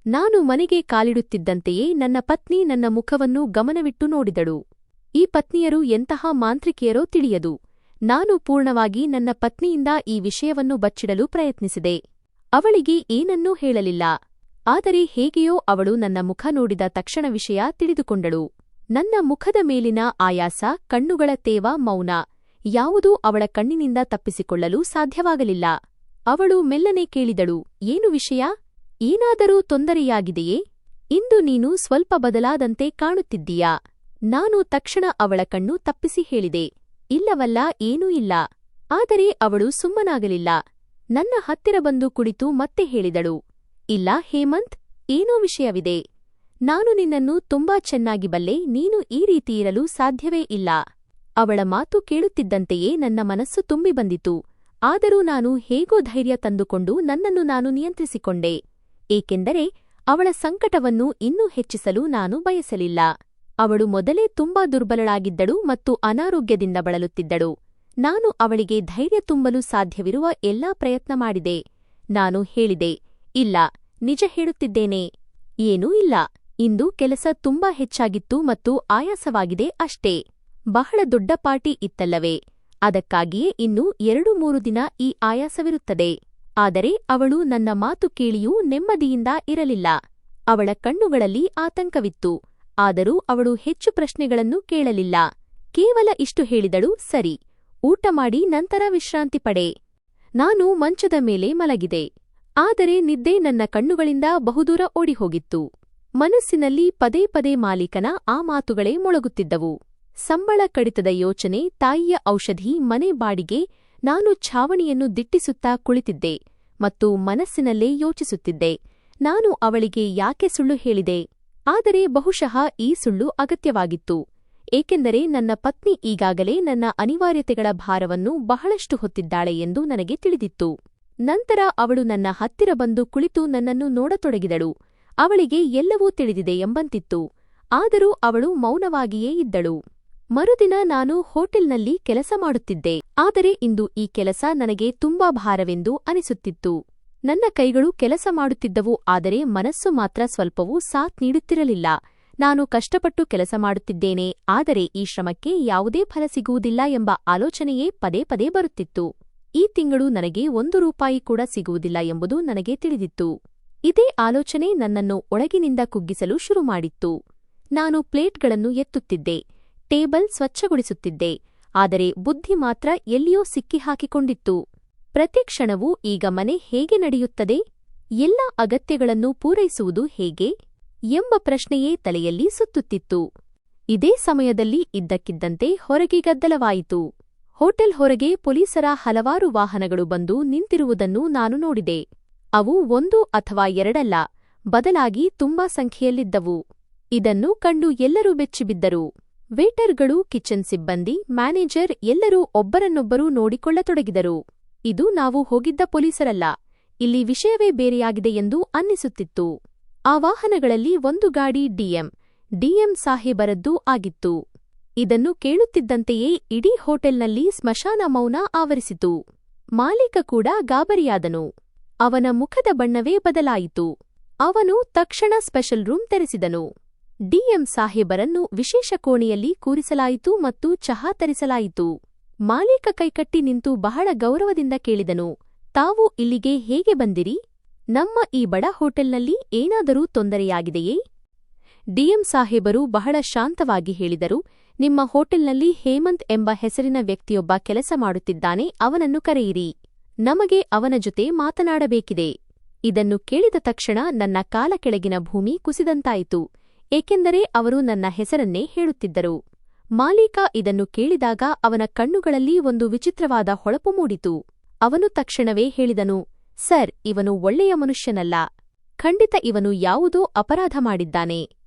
ನಾನು ಮನೆಗೆ ಕಾಲಿಡುತ್ತಿದ್ದಂತೆಯೇ ನನ್ನ ಪತ್ನಿ ನನ್ನ ಮುಖವನ್ನು ಗಮನವಿಟ್ಟು ನೋಡಿದಳು. ಈ ಪತ್ನಿಯರು ಎಂತಹ ಮಾಂತ್ರಿಕೆಯರೋ ತಿಳಿಯದು. ನಾನು ಪೂರ್ಣವಾಗಿ ನನ್ನ ಪತ್ನಿಯಿಂದ ಈ ವಿಷಯವನ್ನು ಬಚ್ಚಿಡಲು ಪ್ರಯತ್ನಿಸಿದೆ. ಅವಳಿಗೆ ಏನನ್ನೂ ಹೇಳಲಿಲ್ಲ. ಆದರೆ ಹೇಗೆಯೋ ಅವಳು ನನ್ನ ಮುಖ ನೋಡಿದ ತಕ್ಷಣ ವಿಷಯ ತಿಳಿದುಕೊಂಡಳು. ನನ್ನ ಮುಖದ ಮೇಲಿನ ಆಯಾಸ, ಕಣ್ಣುಗಳ ತೇವ, ಮೌನ ಯಾವುದೂ ಅವಳ ಕಣ್ಣಿನಿಂದ ತಪ್ಪಿಸಿಕೊಳ್ಳಲು ಸಾಧ್ಯವಾಗಲಿಲ್ಲ. ಅವಳು ಮೆಲ್ಲನೆ ಕೇಳಿದಳು, ಏನು ವಿಷಯ? ಏನಾದರೂ ತೊಂದರೆಯಾಗಿದೆಯೇ? ಇಂದು ನೀನು ಸ್ವಲ್ಪ ಬದಲಾದಂತೆ ಕಾಣುತ್ತಿದ್ದೀಯಾ? ನಾನು ತಕ್ಷಣ ಅವಳ ಕಣ್ಣು ತಪ್ಪಿಸಿ ಹೇಳಿದೆ, ಇಲ್ಲವಲ್ಲ, ಏನೂ ಇಲ್ಲ. ಆದರೆ ಅವಳು ಸುಮ್ಮನಾಗಲಿಲ್ಲ. ನನ್ನ ಹತ್ತಿರ ಬಂದು ಕುಳಿತು ಮತ್ತೆ ಹೇಳಿದಳು, ಇಲ್ಲ ಹೇಮಂತ್, ಏನೋ ವಿಷಯವಿದೆ. ನಾನು ನಿನ್ನನ್ನು ತುಂಬಾ ಚೆನ್ನಾಗಿ ಬಲ್ಲೆ, ನೀನು ಈ ರೀತಿ ಇರಲು ಸಾಧ್ಯವೇ ಇಲ್ಲ. ಅವಳ ಮಾತು ಕೇಳುತ್ತಿದ್ದಂತೆಯೇ ನನ್ನ ಮನಸ್ಸು ತುಂಬಿ ಬಂದಿತು. ಆದರೂ ನಾನು ಹೇಗೋ ಧೈರ್ಯ ತಂದುಕೊಂಡು ನನ್ನನ್ನು ನಾನು ನಿಯಂತ್ರಿಸಿಕೊಂಡೆ. ಏಕೆಂದರೆ ಅವಳ ಸಂಕಟವನ್ನು ಇನ್ನೂ ಹೆಚ್ಚಿಸಲು ನಾನು ಬಯಸಲಿಲ್ಲ. ಅವಳು ಮೊದಲೇ ತುಂಬಾ ದುರ್ಬಲಳಾಗಿದ್ದಳು ಮತ್ತು ಅನಾರೋಗ್ಯದಿಂದ ಬಳಲುತ್ತಿದ್ದಳು. ನಾನು ಅವಳಿಗೆ ಧೈರ್ಯ ತುಂಬಲು ಸಾಧ್ಯವಿರುವ ಎಲ್ಲಾ ಪ್ರಯತ್ನ ಮಾಡಿದೆ. ನಾನು ಹೇಳಿದೆ, ಇಲ್ಲ, ನಿಜ ಹೇಳುತ್ತಿದ್ದೇನೆ, ಏನೂ ಇಲ್ಲ. ಇಂದು ಕೆಲಸ ತುಂಬಾ ಹೆಚ್ಚಾಗಿತ್ತು ಮತ್ತು ಆಯಾಸವಾಗಿದೆ ಅಷ್ಟೇ. ಬಹಳ ದೊಡ್ಡ ಪಾರ್ಟಿ ಇತ್ತಲ್ಲವೇ, ಅದಕ್ಕಾಗಿಯೇ ಇನ್ನು 2-3 ದಿನ ಈ ಆಯಾಸವಿರುತ್ತದೆ. ಆದರೆ ಅವಳು ನನ್ನ ಮಾತು ಕೇಳಿಯೂ ನೆಮ್ಮದಿಯಿಂದ ಇರಲಿಲ್ಲ. ಅವಳ ಕಣ್ಣುಗಳಲ್ಲಿ ಆತಂಕವಿತ್ತು. ಆದರೂ ಅವಳು ಹೆಚ್ಚು ಪ್ರಶ್ನೆಗಳನ್ನು ಕೇಳಲಿಲ್ಲ. ಕೇವಲ ಇಷ್ಟು ಹೇಳಿದಳು, ಸರಿ, ಊಟ ಮಾಡಿ ನಂತರ ವಿಶ್ರಾಂತಿ ಪಡೆ. ನಾನು ಮಂಚದ ಮೇಲೆ ಮಲಗಿದೆ. ಆದರೆ ನಿದ್ದೆ ನನ್ನ ಕಣ್ಣುಗಳಿಂದ ಬಹುದೂರ ಓಡಿಹೋಗಿತ್ತು. ಮನಸ್ಸಿನಲ್ಲಿ ಪದೇ ಪದೇ ಮಾಲೀಕನ ಆ ಮಾತುಗಳೇ ಮೊಳಗುತ್ತಿದ್ದವು. ಸಂಬಳ ಕಡಿತದ ಯೋಚನೆ, ತಾಯಿಯ ಔಷಧಿ, ಮನೆ ಬಾಡಿಗೆ. ನಾನು ಛಾವಣಿಯನ್ನು ದಿಟ್ಟಿಸುತ್ತಾ ಕುಳಿತಿದ್ದೆ ಮತ್ತು ಮನಸ್ಸಿನಲ್ಲೇ ಯೋಚಿಸುತ್ತಿದ್ದೆ, ನಾನು ಅವಳಿಗೆ ಯಾಕೆ ಸುಳ್ಳು ಹೇಳಿದೆ? ಆದರೆ ಬಹುಶಃ ಈ ಸುಳ್ಳು ಅಗತ್ಯವಾಗಿತ್ತು. ಏಕೆಂದರೆ ನನ್ನ ಪತ್ನಿ ಈಗಾಗಲೇ ನನ್ನ ಅನಿವಾರ್ಯತೆಗಳ ಭಾರವನ್ನು ಬಹಳಷ್ಟು ಹೊತ್ತಿದ್ದಾಳೆ ಎಂದು ನನಗೆ ತಿಳಿದಿತ್ತು. ನಂತರ ಅವಳು ನನ್ನ ಹತ್ತಿರ ಬಂದು ಕುಳಿತು ನನ್ನನ್ನು ನೋಡತೊಡಗಿದಳು. ಅವಳಿಗೆ ಎಲ್ಲವೂ ತಿಳಿದಿದೆ ಎಂಬಂತಿತ್ತು. ಆದರೂ ಅವಳು ಮೌನವಾಗಿಯೇ ಇದ್ದಳು. ಮರುದಿನ ನಾನು ಹೋಟೆಲ್ನಲ್ಲಿ ಕೆಲಸ ಮಾಡುತ್ತಿದ್ದೆ. ಆದರೆ ಇಂದು ಈ ಕೆಲಸ ನನಗೆ ತುಂಬಾ ಭಾರವೆಂದು ಅನಿಸುತ್ತಿತ್ತು. ನನ್ನ ಕೈಗಳು ಕೆಲಸ ಮಾಡುತ್ತಿದ್ದವು, ಆದರೆ ಮನಸ್ಸು ಮಾತ್ರ ಸ್ವಲ್ಪವೂ ಸಾಥ್ ನೀಡುತ್ತಿರಲಿಲ್ಲ. ನಾನು ಕಷ್ಟಪಟ್ಟು ಕೆಲಸ ಮಾಡುತ್ತಿದ್ದೇನೆ, ಆದರೆ ಈ ಶ್ರಮಕ್ಕೆ ಯಾವುದೇ ಫಲ ಸಿಗುವುದಿಲ್ಲ ಎಂಬ ಆಲೋಚನೆಯೇ ಪದೇ ಪದೇ ಬರುತ್ತಿತ್ತು. ಈ ತಿಂಗಳು ನನಗೆ 1 ರೂಪಾಯಿ ಕೂಡ ಸಿಗುವುದಿಲ್ಲ ಎಂಬುದು ನನಗೆ ತಿಳಿದಿತ್ತು. ಇದೇ ಆಲೋಚನೆ ನನ್ನನ್ನು ಒಳಗಿನಿಂದ ಕುಗ್ಗಿಸಲು ಶುರುಮಾಡಿತ್ತು. ನಾನು ಪ್ಲೇಟ್ಗಳನ್ನು ಎತ್ತುತ್ತಿದ್ದೆ, ಟೇಬಲ್ ಸ್ವಚ್ಛಗೊಳಿಸುತ್ತಿದ್ದೆ, ಆದರೆ ಬುದ್ಧಿ ಮಾತ್ರ ಎಲ್ಲಿಯೋ ಸಿಕ್ಕಿಹಾಕಿಕೊಂಡಿತ್ತು. ಪ್ರತಿ ಕ್ಷಣವೂ ಈಗ ಮನೆ ಹೇಗೆ ನಡೆಯುತ್ತದೆ, ಎಲ್ಲ ಅಗತ್ಯಗಳನ್ನು ಪೂರೈಸುವುದು ಹೇಗೆ ಎಂಬ ಪ್ರಶ್ನೆಯೇ ತಲೆಯಲ್ಲಿ ಸುತ್ತುತ್ತಿತ್ತು. ಇದೇ ಸಮಯದಲ್ಲಿ ಇದ್ದಕ್ಕಿದ್ದಂತೆ ಹೊರಗೆ ಗದ್ದಲವಾಯಿತು. ಹೋಟೆಲ್ ಹೊರಗೆ ಪೊಲೀಸರ ಹಲವಾರು ವಾಹನಗಳು ಬಂದು ನಿಂತಿರುವುದನ್ನು ನಾನು ನೋಡಿದೆ. ಅವು 1 ಅಥವಾ 2 ಅಲ್ಲ, ಬದಲಾಗಿ ತುಂಬಾ ಸಂಖ್ಯೆಯಲ್ಲಿದ್ದವು. ಇದನ್ನು ಕಂಡು ಎಲ್ಲರೂ ಬೆಚ್ಚಿಬಿದ್ದರು. ವೇಟರ್ಗಳು, ಕಿಚನ್ ಸಿಬ್ಬಂದಿ, ಮ್ಯಾನೇಜರ್ ಎಲ್ಲರೂ ಒಬ್ಬರನ್ನೊಬ್ಬರು ನೋಡಿಕೊಳ್ಳತೊಡಗಿದರು. ಇದು ನಾವು ಹೋಗಿದ್ದ ಪೊಲೀಸರಲ್ಲ, ಇಲ್ಲಿ ವಿಷಯವೇ ಬೇರೆಯಾಗಿದೆ ಎಂದು ಅನ್ನಿಸುತ್ತಿತ್ತು. ಆ ವಾಹನಗಳಲ್ಲಿ ಒಂದು ಗಾಡಿ ಡಿಎಂ ಸಾಹೇಬರದ್ದೂ ಆಗಿತ್ತು. ಇದನ್ನು ಕೇಳುತ್ತಿದ್ದಂತೆಯೇ ಇಡೀ ಹೋಟೆಲ್ನಲ್ಲಿ ಸ್ಮಶಾನ ಮೌನ ಆವರಿಸಿತು. ಮಾಲೀಕ ಕೂಡ ಗಾಬರಿಯಾದನು. ಅವನ ಮುಖದ ಬಣ್ಣವೇ ಬದಲಾಯಿತು. ಅವನು ತಕ್ಷಣ ಸ್ಪೆಷಲ್ ರೂಮ್ ತೆರೆಸಿದನು. ಡಿಎಂ ಸಾಹೇಬರನ್ನು ವಿಶೇಷ ಕೋಣೆಯಲ್ಲಿ ಕೂರಿಸಲಾಯಿತು ಮತ್ತು ಚಹಾ ತರಿಸಲಾಯಿತು. ಮಾಲೀಕ ಕೈಕಟ್ಟಿ ನಿಂತು ಬಹಳ ಗೌರವದಿಂದ ಕೇಳಿದನು, ತಾವು ಇಲ್ಲಿಗೆ ಹೇಗೆ ಬಂದಿರಿ? ನಮ್ಮ ಈ ಬಡ ಹೋಟೆಲ್ನಲ್ಲಿ ಏನಾದರೂ ತೊಂದರೆಯಾಗಿದೆಯೇ? ಡಿಎಂ ಸಾಹೇಬರು ಬಹಳ ಶಾಂತವಾಗಿ ಹೇಳಿದರು, ನಿಮ್ಮ ಹೋಟೆಲ್ನಲ್ಲಿ ಹೇಮಂತ್ ಎಂಬ ಹೆಸರಿನ ವ್ಯಕ್ತಿಯೊಬ್ಬ ಕೆಲಸ ಮಾಡುತ್ತಿದ್ದಾನೆ, ಅವನನ್ನು ಕರೆಯಿರಿ. ನಮಗೆ ಅವನ ಜೊತೆ ಮಾತನಾಡಬೇಕಿದೆ. ಇದನ್ನು ಕೇಳಿದ ತಕ್ಷಣ ನನ್ನ ಕಾಲ ಕೆಳಗಿನ ಭೂಮಿ ಕುಸಿದಂತಾಯಿತು, ಏಕೆಂದರೆ ಅವರು ನನ್ನ ಹೆಸರನ್ನೇ ಹೇಳುತ್ತಿದ್ದರು. ಮಾಲೀಕ ಇದನ್ನು ಕೇಳಿದಾಗ ಅವನ ಕಣ್ಣುಗಳಲ್ಲಿ ಒಂದು ವಿಚಿತ್ರವಾದ ಹೊಳಪು ಮೂಡಿತು. ಅವನು ತಕ್ಷಣವೇ ಹೇಳಿದನು, ಸರ್, ಇವನು ಒಳ್ಳೆಯ ಮನುಷ್ಯನಲ್ಲ. ಖಂಡಿತ ಇವನು ಯಾವುದೋ ಅಪರಾಧ ಮಾಡಿದ್ದಾನೆ,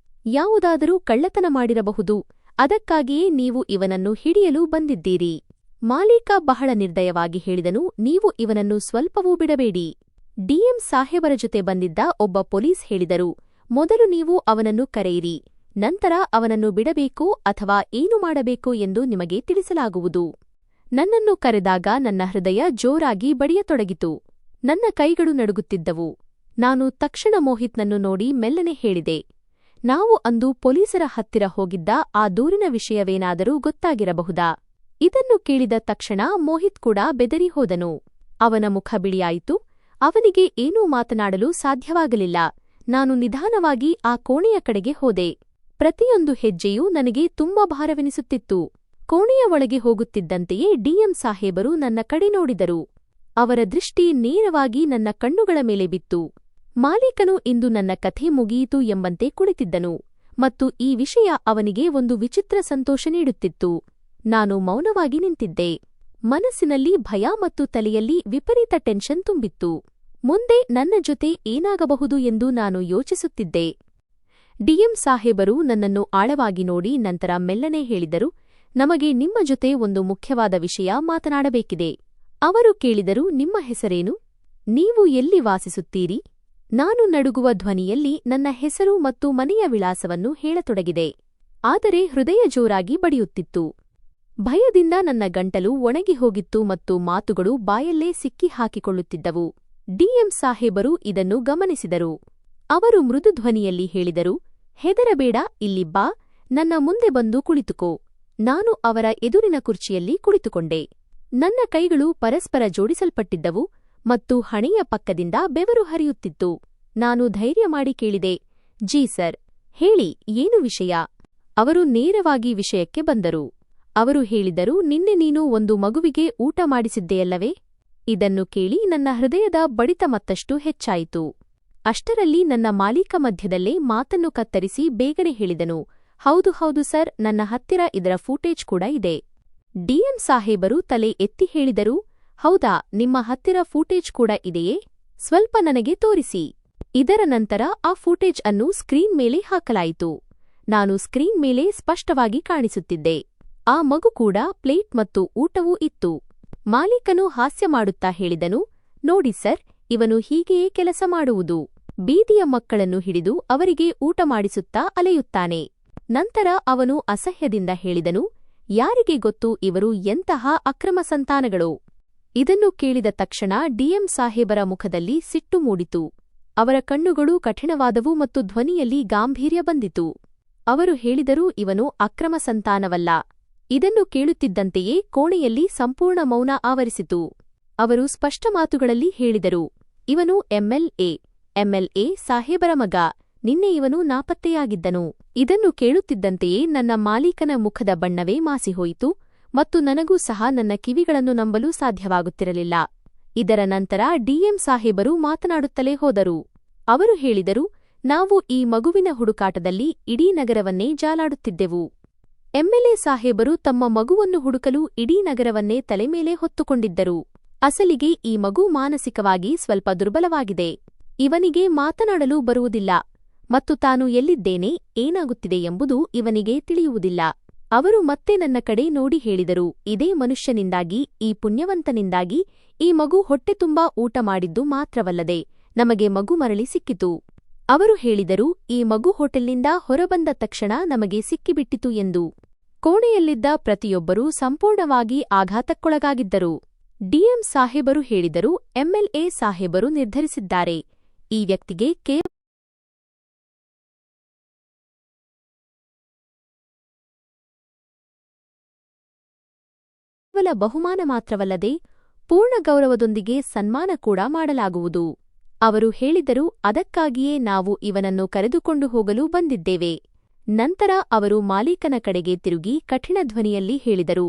ಯಾವುದಾದರೂ ಕಳ್ಳತನ ಮಾಡಿರಬಹುದು. ಅದಕ್ಕಾಗಿಯೇ ನೀವು ಇವನನ್ನು ಹಿಡಿಯಲು ಬಂದಿದ್ದೀರಿ. ಮಾಲೀಕ ಬಹಳ ನಿರ್ದಯವಾಗಿ ಹೇಳಿದನು, ನೀವು ಇವನನ್ನು ಸ್ವಲ್ಪವೂ ಬಿಡಬೇಡಿ. ಡಿಎಂ ಸಾಹೇಬರ ಜೊತೆ ಬಂದಿದ್ದ ಒಬ್ಬ ಪೊಲೀಸ್ ಹೇಳಿದರು, ಮೊದಲು ನೀವು ಅವನನ್ನು ಕರೆಯಿರಿ, ನಂತರ ಅವನನ್ನು ಬಿಡಬೇಕು ಅಥವಾ ಏನು ಮಾಡಬೇಕು ಎಂದು ನಿಮಗೆ ತಿಳಿಸಲಾಗುವುದು. ನನ್ನನ್ನು ಕರೆದಾಗ ನನ್ನ ಹೃದಯ ಜೋರಾಗಿ ಬಡಿಯತೊಡಗಿತು. ನನ್ನ ಕೈಗಳು ನಡುಗುತ್ತಿದ್ದವು. ನಾನು ತಕ್ಷಣ ಮೋಹಿತ್ನನ್ನು ನೋಡಿ ಮೆಲ್ಲನೆ ಹೇಳಿದೆ, ನಾವು ಅಂದು ಪೊಲೀಸರ ಹತ್ತಿರ ಹೋಗಿದ್ದ ಆ ದೂರಿನ ವಿಷಯವೇನಾದರೂ ಗೊತ್ತಾಗಿರಬಹುದಾ? ಇದನ್ನು ಕೇಳಿದ ತಕ್ಷಣ ಮೋಹಿತ್ ಕೂಡ ಬೆದರಿ ಹೋದನು. ಅವನ ಮುಖ ಬಿಳಿಯಾಯಿತು. ಅವನಿಗೆ ಏನೂ ಮಾತನಾಡಲು ಸಾಧ್ಯವಾಗಲಿಲ್ಲ. ನಾನು ನಿಧಾನವಾಗಿ ಆ ಕೋಣೆಯ ಕಡೆಗೆ ಹೋದೆ. ಪ್ರತಿಯೊಂದು ಹೆಜ್ಜೆಯೂ ನನಗೆ ತುಂಬಾ ಭಾರವೆನಿಸುತ್ತಿತ್ತು. ಕೋಣೆಯ ಒಳಗೆ ಹೋಗುತ್ತಿದ್ದಂತೆಯೇ ಡಿಎಂ ಸಾಹೇಬರು ನನ್ನ ಕಡೆ ನೋಡಿದರು. ಅವರ ದೃಷ್ಟಿ ನೇರವಾಗಿ ನನ್ನ ಕಣ್ಣುಗಳ ಮೇಲೆ ಬಿತ್ತು. ಮಾಲೀಕನು ಇಂದು ನನ್ನ ಕಥೆ ಮುಗಿಯಿತು ಎಂಬಂತೆ ಕುಳಿತಿದ್ದನು ಮತ್ತು ಈ ವಿಷಯ ಅವನಿಗೆ ಒಂದು ವಿಚಿತ್ರ ಸಂತೋಷ ನೀಡುತ್ತಿತ್ತು. ನಾನು ಮೌನವಾಗಿ ನಿಂತಿದ್ದೆ. ಮನಸ್ಸಿನಲ್ಲಿ ಭಯ ಮತ್ತು ತಲೆಯಲ್ಲಿ ವಿಪರೀತ ಟೆನ್ಷನ್ ತುಂಬಿತ್ತು. ಮುಂದೆ ನನ್ನ ಜೊತೆ ಏನಾಗಬಹುದು ಎಂದು ನಾನು ಯೋಚಿಸುತ್ತಿದ್ದೆ. ಡಿಎಂ ಸಾಹೇಬರು ನನ್ನನ್ನು ಆಳವಾಗಿ ನೋಡಿ ನಂತರ ಮೆಲ್ಲನೆ ಹೇಳಿದರು, ನಮಗೆ ನಿಮ್ಮ ಜೊತೆ ಒಂದು ಮುಖ್ಯವಾದ ವಿಷಯ ಮಾತನಾಡಬೇಕಿದೆ. ಅವರು ಕೇಳಿದರು, ನಿಮ್ಮ ಹೆಸರೇನು? ನೀವು ಎಲ್ಲಿ ವಾಸಿಸುತ್ತೀರಿ? ನಾನು ನಡುಗುವ ಧ್ವನಿಯಲ್ಲಿ ನನ್ನ ಹೆಸರು ಮತ್ತು ಮನೆಯ ವಿಳಾಸವನ್ನು ಹೇಳತೊಡಗಿದೆ. ಆದರೆ ಹೃದಯ ಜೋರಾಗಿ ಬಡಿಯುತ್ತಿತ್ತು. ಭಯದಿಂದ ನನ್ನ ಗಂಟಲು ಒಣಗಿ ಹೋಗಿತ್ತು ಮತ್ತು ಮಾತುಗಳು ಬಾಯಲ್ಲೇ ಸಿಕ್ಕಿ ಹಾಕಿಕೊಳ್ಳುತ್ತಿದ್ದವು. ಡಿಎಂ ಸಾಹೇಬರು ಇದನ್ನು ಗಮನಿಸಿದರು. ಅವರು ಮೃದು ಧ್ವನಿಯಲ್ಲಿ ಹೇಳಿದರು, ಹೆದರಬೇಡ, ಇಲ್ಲಿ ಬಾ, ನನ್ನ ಮುಂದೆ ಬಂದು ಕುಳಿತುಕೋ. ನಾನು ಅವರ ಎದುರಿನ ಕುರ್ಚಿಯಲ್ಲಿ ಕುಳಿತುಕೊಂಡೆ. ನನ್ನ ಕೈಗಳು ಪರಸ್ಪರ ಜೋಡಿಸಲ್ಪಟ್ಟಿದ್ದವು ಮತ್ತು ಹಣೆಯ ಪಕ್ಕದಿಂದ ಬೆವರು ಹರಿಯುತ್ತಿತ್ತು. ನಾನು ಧೈರ್ಯ ಮಾಡಿ ಕೇಳಿದೆ, ಜೀ ಸರ್, ಹೇಳಿ, ಏನು ವಿಷಯ? ಅವರು ನೇರವಾಗಿ ವಿಷಯಕ್ಕೆ ಬಂದರು. ಅವರು ಹೇಳಿದರು, ನಿನ್ನೆ ನೀನು ಒಂದು ಮಗುವಿಗೆ ಊಟ ಮಾಡಿಸಿದ್ದೆಯಲ್ಲವೇ? ಇದನ್ನು ಕೇಳಿ ನನ್ನ ಹೃದಯದ ಬಡಿತ ಮತ್ತಷ್ಟು ಹೆಚ್ಚಾಯಿತು. ಅಷ್ಟರಲ್ಲಿ ನನ್ನ ಮಾಲೀಕ ಮಧ್ಯದಲ್ಲೇ ಮಾತನ್ನು ಕತ್ತರಿಸಿ ಬೇಗನೆ ಹೇಳಿದನು, ಹೌದು ಹೌದು ಸರ್, ನನ್ನ ಹತ್ತಿರ ಇದರ ಫೂಟೇಜ್ ಕೂಡ ಇದೆ. ಡಿಎಂ ಸಾಹೇಬರು ತಲೆ ಎತ್ತಿ ಹೇಳಿದರು, ಹೌದಾ, ನಿಮ್ಮ ಹತ್ತಿರ ಫೂಟೇಜ್ ಕೂಡ ಇದೆಯೇ? ಸ್ವಲ್ಪ ನನಗೆ ತೋರಿಸಿ. ಇದರ ನಂತರ ಆ ಫೂಟೇಜ್ ಅನ್ನು ಸ್ಕ್ರೀನ್ ಮೇಲೆ ಹಾಕಲಾಯಿತು. ನಾನು ಸ್ಕ್ರೀನ್ ಮೇಲೆ ಸ್ಪಷ್ಟವಾಗಿ ಕಾಣಿಸುತ್ತಿದ್ದೆ. ಆ ಮಗು ಕೂಡ ಪ್ಲೇಟ್ ಮತ್ತು ಊಟವೂ ಇತ್ತು. ಮಾಲೀಕನು ಹಾಸ್ಯ ಮಾಡುತ್ತಾ ಹೇಳಿದನು, ನೋಡಿ ಸರ್, ಇವನು ಹೀಗೆಯೇ ಕೆಲಸ ಮಾಡುವುದು. ಬೀದಿಯ ಮಕ್ಕಳನ್ನು ಹಿಡಿದು ಅವರಿಗೆ ಊಟ ಮಾಡಿಸುತ್ತಾ ಅಲೆಯುತ್ತಾನೆ. ನಂತರ ಅವನು ಅಸಹ್ಯದಿಂದ ಹೇಳಿದನು, ಯಾರಿಗೆ ಗೊತ್ತು ಇವರು ಎಂತಹ ಅಕ್ರಮ ಸಂತಾನಗಳು? ಇದನ್ನು ಕೇಳಿದ ತಕ್ಷಣ ಡಿಎಂ ಸಾಹೇಬರ ಮುಖದಲ್ಲಿ ಸಿಟ್ಟು ಮೂಡಿತು. ಅವರ ಕಣ್ಣುಗಳು ಕಠಿಣವಾದವು ಮತ್ತು ಧ್ವನಿಯಲ್ಲಿ ಗಾಂಭೀರ್ಯ ಬಂದಿತು. ಅವರು ಹೇಳಿದರು, ಇವನು ಅಕ್ರಮ ಸಂತಾನವಲ್ಲ. ಇದನ್ನು ಕೇಳುತ್ತಿದ್ದಂತೆಯೇ ಕೋಣೆಯಲ್ಲಿ ಸಂಪೂರ್ಣ ಮೌನ ಆವರಿಸಿತು. ಅವರು ಸ್ಪಷ್ಟ ಮಾತುಗಳಲ್ಲಿ ಹೇಳಿದರು, ಇವನು ಎಂಎಲ್ಎ ಸಾಹೇಬರ ಮಗ. ನಿನ್ನೆ ಇವನು ನಾಪತ್ತೆಯಾಗಿದ್ದನು. ಇದನ್ನು ಕೇಳುತ್ತಿದ್ದಂತೆಯೇ ನನ್ನ ಮಾಲೀಕನ ಮುಖದ ಬಣ್ಣವೇ ಮಾಸಿಹೋಯಿತು ಮತ್ತು ನನಗೂ ಸಹ ನನ್ನ ಕಿವಿಗಳನ್ನು ನಂಬಲು ಸಾಧ್ಯವಾಗುತ್ತಿರಲಿಲ್ಲ. ಇದರ ನಂತರ ಡಿಎಂ ಸಾಹೇಬರು ಮಾತನಾಡುತ್ತಲೇ ಹೋದರು. ಅವರು ಹೇಳಿದರು, ನಾವು ಈ ಮಗುವಿನ ಹುಡುಕಾಟದಲ್ಲಿ ಇಡೀ ನಗರವನ್ನೇ ಜಾಲಾಡುತ್ತಿದ್ದೆವು. ಎಂಎಲ್ಎ ಸಾಹೇಬರು ತಮ್ಮ ಮಗುವನ್ನು ಹುಡುಕಲು ಇಡೀ ನಗರವನ್ನೇ ತಲೆಮೇಲೆ ಹೊತ್ತುಕೊಂಡಿದ್ದರು. ಅಸಲಿಗೆ ಈ ಮಗು ಮಾನಸಿಕವಾಗಿ ಸ್ವಲ್ಪ ದುರ್ಬಲವಾಗಿದೆ. ಇವನಿಗೆ ಮಾತನಾಡಲು ಬರುವುದಿಲ್ಲ ಮತ್ತು ತಾನು ಎಲ್ಲಿದ್ದೇನೆ, ಏನಾಗುತ್ತಿದೆ ಎಂಬುದು ಇವನಿಗೆ ತಿಳಿಯುವುದಿಲ್ಲ. ಅವರು ಮತ್ತೆ ನನ್ನ ಕಡೆ ನೋಡಿ ಹೇಳಿದರು, ಇದೇ ಮನುಷ್ಯನಿಂದಾಗಿ, ಈ ಪುಣ್ಯವಂತನಿಂದಾಗಿ ಈ ಮಗು ಹೊಟ್ಟೆ ತುಂಬಾ ಊಟ ಮಾಡಿದ್ದು ಮಾತ್ರವಲ್ಲದೆ ನಮಗೆ ಮಗು ಮರಳಿ ಸಿಕ್ಕಿತು. ಅವರು ಹೇಳಿದರು, ಈ ಮಗು ಹೋಟೆಲ್ನಿಂದ ಹೊರಬಂದ ತಕ್ಷಣ ನಮಗೆ ಸಿಕ್ಕಿಬಿಟ್ಟಿತು ಎಂದು. ಕೋಣೆಯಲ್ಲಿದ್ದ ಪ್ರತಿಯೊಬ್ಬರೂ ಸಂಪೂರ್ಣವಾಗಿ ಆಘಾತಕ್ಕೊಳಗಾಗಿದ್ದರು. ಡಿಎಂ ಸಾಹೇಬರು ಹೇಳಿದರು, ಎಂಎಲ್ಎ ಸಾಹೇಬರು ನಿರ್ಧರಿಸಿದ್ದಾರೆ, ಈ ವ್ಯಕ್ತಿಗೆ ಕೇವಲ ಬಹುಮಾನ ಮಾತ್ರವಲ್ಲದೆ ಪೂರ್ಣ ಗೌರವದೊಂದಿಗೆ ಸನ್ಮಾನ ಕೂಡ ಮಾಡಲಾಗುವುದು. ಅವರು ಹೇಳಿದರು, ಅದಕ್ಕಾಗಿಯೇ ನಾವು ಇವನನ್ನು ಕರೆದುಕೊಂಡು ಹೋಗಲು ಬಂದಿದ್ದೇವೆ. ನಂತರ ಅವರು ಮಾಲೀಕನ ಕಡೆಗೆ ತಿರುಗಿ ಕಠಿಣ ಧ್ವನಿಯಲ್ಲಿ ಹೇಳಿದರು,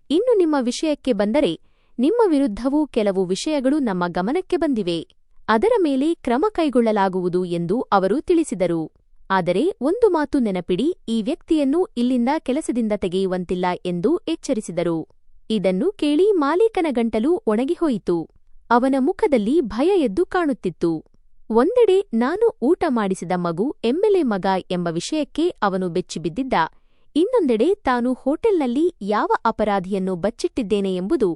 ಇನ್ನು ನಿಮ್ಮ ವಿಷಯಕ್ಕೆ ಬಂದರೆ, ನಿಮ್ಮ ವಿರುದ್ಧವೂ ಕೆಲವು ವಿಷಯಗಳು ನಮ್ಮ ಗಮನಕ್ಕೆ ಬಂದಿವೆ. ಅದರ ಮೇಲೆ ಕ್ರಮ ಕೈಗೊಳ್ಳಲಾಗುವುದು ಎಂದು ಅವರು ತಿಳಿಸಿದರು. ಆದರೆ ಒಂದು ಮಾತು ನೆನಪಿಡಿ, ಈ ವ್ಯಕ್ತಿಯನ್ನು ಇಲ್ಲಿಂದ ಕೆಲಸದಿಂದ ತೆಗೆಯುವಂತಿಲ್ಲ ಎಂದು ಎಚ್ಚರಿಸಿದರು. ಇದನ್ನು ಕೇಳಿ ಮಾಲೀಕನ ಗಂಟಲು ಒಣಗಿಹೋಯಿತು. ಅವನ ಮುಖದಲ್ಲಿ ಭಯ ಎದ್ದು ಕಾಣುತ್ತಿತ್ತು. ಒಂದೆಡೆ ನಾನು ಊಟ ಮಾಡಿಸಿದ ಮಗು ಎಂಎಲ್ಎ ಮಗ ಎಂಬ ವಿಷಯಕ್ಕೆ ಅವನು ಬೆಚ್ಚಿಬಿದ್ದಿದ್ದ. ಇನ್ನೊಂದೆಡೆ ತಾನು ಹೋಟೆಲ್ನಲ್ಲಿ ಯಾವ ಅಪರಾಧಿಯನ್ನು ಬಚ್ಚಿಟ್ಟಿದ್ದೇನೆ ಎಂಬುದು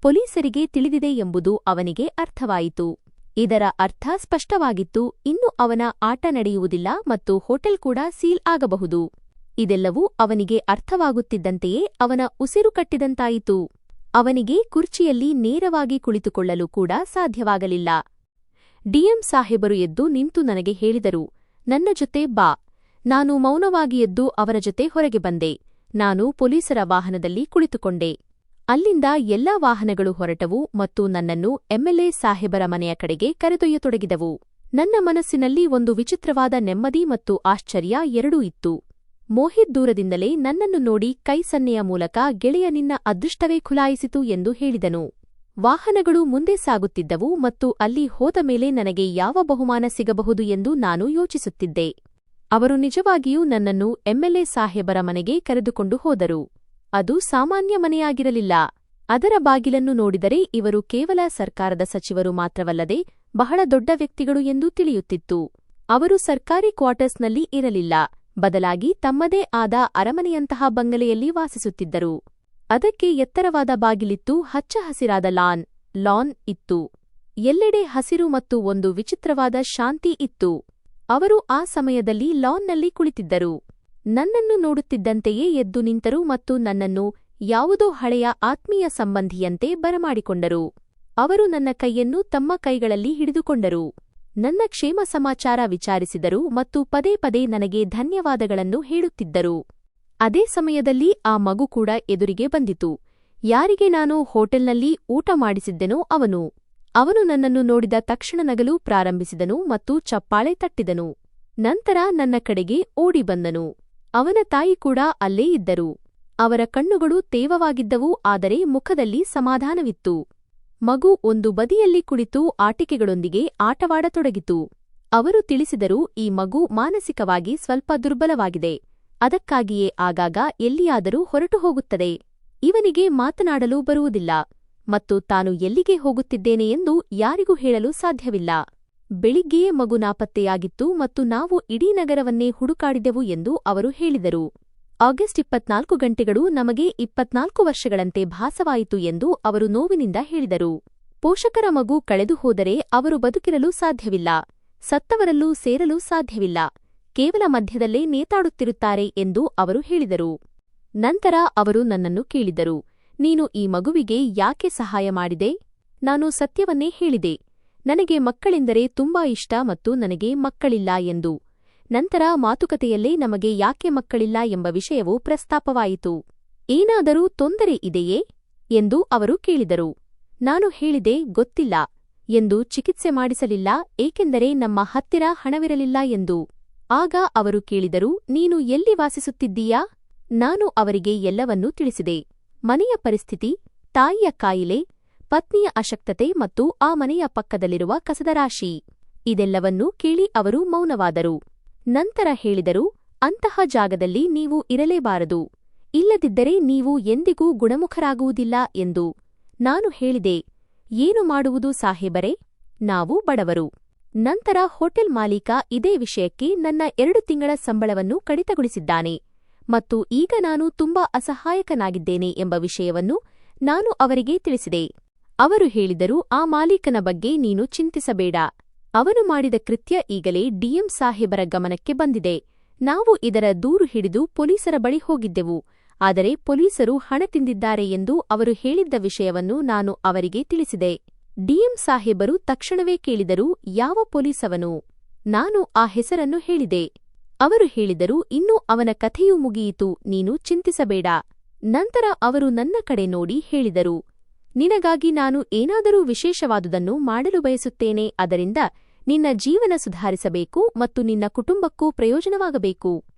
ಪೊಲೀಸರಿಗೆ ತಿಳಿದಿದೆ ಎಂಬುದು ಅವನಿಗೆ ಅರ್ಥವಾಯಿತು. ಇದರ ಅರ್ಥ ಸ್ಪಷ್ಟವಾಗಿತ್ತು, ಇನ್ನು ಅವನ ಆಟ ನಡೆಯುವುದಿಲ್ಲ ಮತ್ತು ಹೋಟೆಲ್ ಕೂಡ ಸೀಲ್ ಆಗಬಹುದು. ಇದೆಲ್ಲವೂ ಅವನಿಗೆ ಅರ್ಥವಾಗುತ್ತಿದ್ದಂತೆಯೇ ಅವನ ಉಸಿರು ಕಟ್ಟಿದಂತಾಯಿತು. ಅವನಿಗೆ ಕುರ್ಚಿಯಲ್ಲಿ ನೇರವಾಗಿ ಕುಳಿತುಕೊಳ್ಳಲು ಕೂಡ ಸಾಧ್ಯವಾಗಲಿಲ್ಲ. ಡಿಎಂ ಸಾಹೇಬರು ಎದ್ದು ನಿಂತು ನನಗೆ ಹೇಳಿದರು, ನನ್ನ ಜೊತೆ ಬಾ, ನಾನು ಮೌನವಾಗಿ ಎದ್ದು ಅವರ ಜೊತೆ ಹೊರಗೆ ಬಂದೆ. ನಾನು ಪೊಲೀಸರ ವಾಹನದಲ್ಲಿ ಕುಳಿತುಕೊಂಡೆ. ಅಲ್ಲಿಂದ ಎಲ್ಲಾ ವಾಹನಗಳು ಹೊರಟವು ಮತ್ತು ನನ್ನನ್ನು ಎಂಎಲ್ಎ ಸಾಹೇಬರ ಮನೆಯ ಕಡೆಗೆ ಕರೆದೊಯ್ಯತೊಡಗಿದವು. ನನ್ನ ಮನಸ್ಸಿನಲ್ಲಿ ಒಂದು ವಿಚಿತ್ರವಾದ ನೆಮ್ಮದಿ ಮತ್ತು ಆಶ್ಚರ್ಯ ಎರಡೂ ಇತ್ತು. ಮೋಹಿತ್ ದೂರದಿಂದಲೇ ನನ್ನನ್ನು ನೋಡಿ ಕೈ ಸನ್ನೆಯ ಮೂಲಕ ಗೆಳೆಯ ನಿನ್ನ ಅದೃಷ್ಟವೇ ಖುಲಾಯಿಸಿತು ಎಂದು ಹೇಳಿದನು. ವಾಹನಗಳು ಮುಂದೆ ಸಾಗುತ್ತಿದ್ದವು ಮತ್ತು ಅಲ್ಲಿ ಹೋದ ಮೇಲೆ ನನಗೆ ಯಾವ ಬಹುಮಾನ ಸಿಗಬಹುದು ಎಂದು ನಾನು ಯೋಚಿಸುತ್ತಿದ್ದೆ. ಅವರು ನಿಜವಾಗಿಯೂ ನನ್ನನ್ನು ಎಂಎಲ್ಎ ಸಾಹೇಬರ ಮನೆಗೆ ಕರೆದುಕೊಂಡು ಹೋದರು. ಅದು ಸಾಮಾನ್ಯ ಮನೆಯಾಗಿರಲಿಲ್ಲ. ಅದರ ಬಾಗಿಲನ್ನು ನೋಡಿದರೆ ಇವರು ಕೇವಲ ಸರ್ಕಾರದ ಸಚಿವರು ಮಾತ್ರವಲ್ಲದೆ ಬಹಳ ದೊಡ್ಡ ವ್ಯಕ್ತಿಗಳು ಎಂದು ತಿಳಿಯುತ್ತಿತ್ತು. ಅವರು ಸರ್ಕಾರಿ ಕ್ವಾರ್ಟರ್ಸ್ನಲ್ಲಿ ಇರಲಿಲ್ಲ, ಬದಲಾಗಿ ತಮ್ಮದೇ ಆದ ಅರಮನೆಯಂತಹ ಬಂಗಲೆಯಲ್ಲಿ ವಾಸಿಸುತ್ತಿದ್ದರು. ಅದಕ್ಕೆ ಎತ್ತರವಾದ ಬಾಗಿಲಿತ್ತು, ಹಚ್ಚ ಹಸಿರಾದ ಲಾನ್ ಇತ್ತು. ಎಲ್ಲೆಡೆ ಹಸಿರು ಮತ್ತು ಒಂದು ವಿಚಿತ್ರವಾದ ಶಾಂತಿ ಇತ್ತು. ಅವರು ಆ ಸಮಯದಲ್ಲಿ ಲಾನ್ನಲ್ಲಿ ಕುಳಿತಿದ್ದರು. ನನ್ನನ್ನು ನೋಡುತ್ತಿದ್ದಂತೆಯೇ ಎದ್ದು ನಿಂತರು ಮತ್ತು ನನ್ನನ್ನು ಯಾವುದೋ ಹಳೆಯ ಆತ್ಮೀಯ ಸಂಬಂಧಿಯಂತೆ ಬರಮಾಡಿಕೊಂಡರು. ಅವರು ನನ್ನ ಕೈಯನ್ನು ತಮ್ಮ ಕೈಗಳಲ್ಲಿ ಹಿಡಿದುಕೊಂಡರು. ನನ್ನ ಕ್ಷೇಮ ಸಮಾಚಾರ ವಿಚಾರಿಸಿದರು ಮತ್ತು ಪದೇ ಪದೇ ನನಗೆ ಧನ್ಯವಾದಗಳನ್ನು ಹೇಳುತ್ತಿದ್ದರು. ಅದೇ ಸಮಯದಲ್ಲಿ ಆ ಮಗು ಕೂಡ ಎದುರಿಗೆ ಬಂದಿತು. ಯಾರಿಗೆ ನಾನು ಹೋಟೆಲ್ನಲ್ಲಿ ಊಟ ಮಾಡಿಸಿದ್ದೆನೋ ಅವನು ನನ್ನನ್ನು ನೋಡಿದ ತಕ್ಷಣ ನಗಲು ಪ್ರಾರಂಭಿಸಿದನು ಮತ್ತು ಚಪ್ಪಾಳೆ ತಟ್ಟಿದನು. ನಂತರ ನನ್ನ ಕಡೆಗೆ ಓಡಿ ಬಂದನು. ಅವನ ತಾಯಿ ಕೂಡ ಅಲ್ಲೇ ಇದ್ದರು. ಅವರ ಕಣ್ಣುಗಳು ತೇವವಾಗಿದ್ದವು, ಆದರೆ ಮುಖದಲ್ಲಿ ಸಮಾಧಾನವಿತ್ತು. ಮಗು ಒಂದು ಬದಿಯಲ್ಲಿ ಕುಳಿತು ಆಟಿಕೆಗಳೊಂದಿಗೆ ಆಟವಾಡತೊಡಗಿತು. ಅವರು ತಿಳಿಸಿದರು, ಈ ಮಗು ಮಾನಸಿಕವಾಗಿ ಸ್ವಲ್ಪ ದುರ್ಬಲವಾಗಿದೆ. ಅದಕ್ಕಾಗಿಯೇ ಆಗಾಗ ಎಲ್ಲಿಯಾದರೂ ಹೊರಟು ಹೋಗುತ್ತದೆ. ಇವನಿಗೆ ಮಾತನಾಡಲು ಬರುವುದಿಲ್ಲ ಮತ್ತು ತಾನು ಎಲ್ಲಿಗೆ ಹೋಗುತ್ತಿದ್ದೇನೆ ಎಂದು ಯಾರಿಗೂ ಹೇಳಲು ಸಾಧ್ಯವಿಲ್ಲ. ಬೆಳಿಗ್ಗೆಯೇ ಮಗು ನಾಪತ್ತೆಯಾಗಿತ್ತು ಮತ್ತು ನಾವು ಇಡೀ ನಗರವನ್ನೇ ಹುಡುಕಾಡಿದೆವು ಎಂದು ಅವರು ಹೇಳಿದರು. ಆಗಸ್ಟ್ 24 ಗಂಟೆಗಳು ನಮಗೆ 24 ವರ್ಷಗಳಂತೆ ಭಾಸವಾಯಿತು ಎಂದು ಅವರು ನೋವಿನಿಂದ ಹೇಳಿದರು. ಪೋಷಕರ ಮಗು ಕಳೆದು ಹೋದರೆ ಅವರು ಬದುಕಿರಲು ಸಾಧ್ಯವಿಲ್ಲ, ಸತ್ತವರಲ್ಲೂ ಸೇರಲು ಸಾಧ್ಯವಿಲ್ಲ, ಕೇವಲ ಮಧ್ಯದಲ್ಲೇ ನೇತಾಡುತ್ತಿರುತ್ತಾರೆ ಎಂದು ಅವರು ಹೇಳಿದರು. ನಂತರ ಅವರು ನನ್ನನ್ನು ಕೇಳಿದರು, ನೀನು ಈ ಮಗುವಿಗೆ ಯಾಕೆ ಸಹಾಯ ಮಾಡಿದೆ? ನಾನು ಸತ್ಯವನ್ನೇ ಹೇಳಿದೆ. ನನಗೆ ಮಕ್ಕಳೆಂದರೆ ತುಂಬಾ ಇಷ್ಟ ಮತ್ತು ನನಗೆ ಮಕ್ಕಳಿಲ್ಲ ಎಂದು. ನಂತರ ಮಾತುಕತೆಯಲ್ಲೇ ನಮಗೆ ಯಾಕೆ ಮಕ್ಕಳಿಲ್ಲ ಎಂಬ ವಿಷಯವು ಪ್ರಸ್ತಾಪವಾಯಿತು. ಏನಾದರೂ ತೊಂದರೆ ಇದೆಯೇ ಎಂದು ಅವರು ಕೇಳಿದರು. ನಾನು ಹೇಳಿದೆ, ಗೊತ್ತಿಲ್ಲ ಎಂದು. ಚಿಕಿತ್ಸೆ ಮಾಡಿಸಲಿಲ್ಲ ಏಕೆಂದರೆ ನಮ್ಮ ಹತ್ತಿರ ಹಣವಿರಲಿಲ್ಲ ಎಂದು. ಆಗ ಅವರು ಕೇಳಿದರು, ನೀನು ಎಲ್ಲಿ ವಾಸಿಸುತ್ತಿದ್ದೀಯಾ? ನಾನು ಅವರಿಗೆ ಎಲ್ಲವನ್ನೂ ತಿಳಿಸಿದೆ. ಮನೆಯ ಪರಿಸ್ಥಿತಿ, ತಾಯಿಯ ಕಾಯಿಲೆ, ಪತ್ನಿಯ ಅಶಕ್ತತೆ ಮತ್ತು ಆ ಮನೆಯ ಪಕ್ಕದಲ್ಲಿರುವ ಕಸದ ರಾಶಿ. ಇದೆಲ್ಲವನ್ನೂ ಕೇಳಿ ಅವರು ಮೌನವಾದರು. ನಂತರ ಹೇಳಿದರು, ಅಂತಹ ಜಾಗದಲ್ಲಿ ನೀವು ಇರಲೇಬಾರದು, ಇಲ್ಲದಿದ್ದರೆ ನೀವು ಎಂದಿಗೂ ಗುಣಮುಖರಾಗುವುದಿಲ್ಲ ಎಂದು. ನಾನು ಹೇಳಿದೆ, ಏನು ಮಾಡುವುದು ಸಾಹೇಬರೇ, ನಾವು ಬಡವರು. ನಂತರ ಹೋಟೆಲ್ ಮಾಲೀಕ ಇದೇ ವಿಷಯಕ್ಕೆ ನನ್ನ 2 ತಿಂಗಳ ಸಂಬಳವನ್ನು ಕಡಿತಗೊಳಿಸಿದ್ದಾನೆ ಮತ್ತು ಈಗ ನಾನು ತುಂಬಾ ಅಸಹಾಯಕನಾಗಿದ್ದೇನೆ ಎಂಬ ವಿಷಯವನ್ನು ನಾನು ಅವರಿಗೆ ತಿಳಿಸಿದೆ. ಅವರು ಹೇಳಿದರು, ಆ ಮಾಲೀಕನ ಬಗ್ಗೆ ನೀನು ಚಿಂತಿಸಬೇಡ. ಅವನು ಮಾಡಿದ ಕೃತ್ಯ ಈಗಲೇ ಡಿಎಂ ಸಾಹೇಬರ ಗಮನಕ್ಕೆ ಬಂದಿದೆ. ನಾವು ಇದರ ದೂರು ಹಿಡಿದು ಪೊಲೀಸರ ಬಳಿ ಹೋಗಿದ್ದೆವು, ಆದರೆ ಪೊಲೀಸರು ಹಣ ತಿಂದಿದ್ದಾರೆ ಎಂದು ಅವರು ಹೇಳಿದ್ದ ವಿಷಯವನ್ನು ನಾನು ಅವರಿಗೆ ತಿಳಿಸಿದೆ. ಡಿಎಂ ಸಾಹೇಬರು ತಕ್ಷಣವೇ ಕೇಳಿದರು, ಯಾವ ಪೊಲೀಸವನು? ನಾನು ಆ ಹೆಸರನ್ನು ಹೇಳಿದೆ. ಅವರು ಹೇಳಿದರು, ಇನ್ನು ಅವನ ಕಥೆಯೂ ಮುಗಿಯಿತು, ನೀನು ಚಿಂತಿಸಬೇಡ. ನಂತರ ಅವರು ನನ್ನ ಕಡೆ ನೋಡಿ ಹೇಳಿದರು, ನಿನಗಾಗಿ ನಾನು ಏನಾದರೂ ವಿಶೇಷವಾದುದನ್ನು ಮಾಡಲು ಬಯಸುತ್ತೇನೆ. ಅದರಿಂದ ನಿನ್ನ ಜೀವನ ಸುಧಾರಿಸಬೇಕು ಮತ್ತು ನಿನ್ನ ಕುಟುಂಬಕ್ಕೂ ಪ್ರಯೋಜನವಾಗಬೇಕು.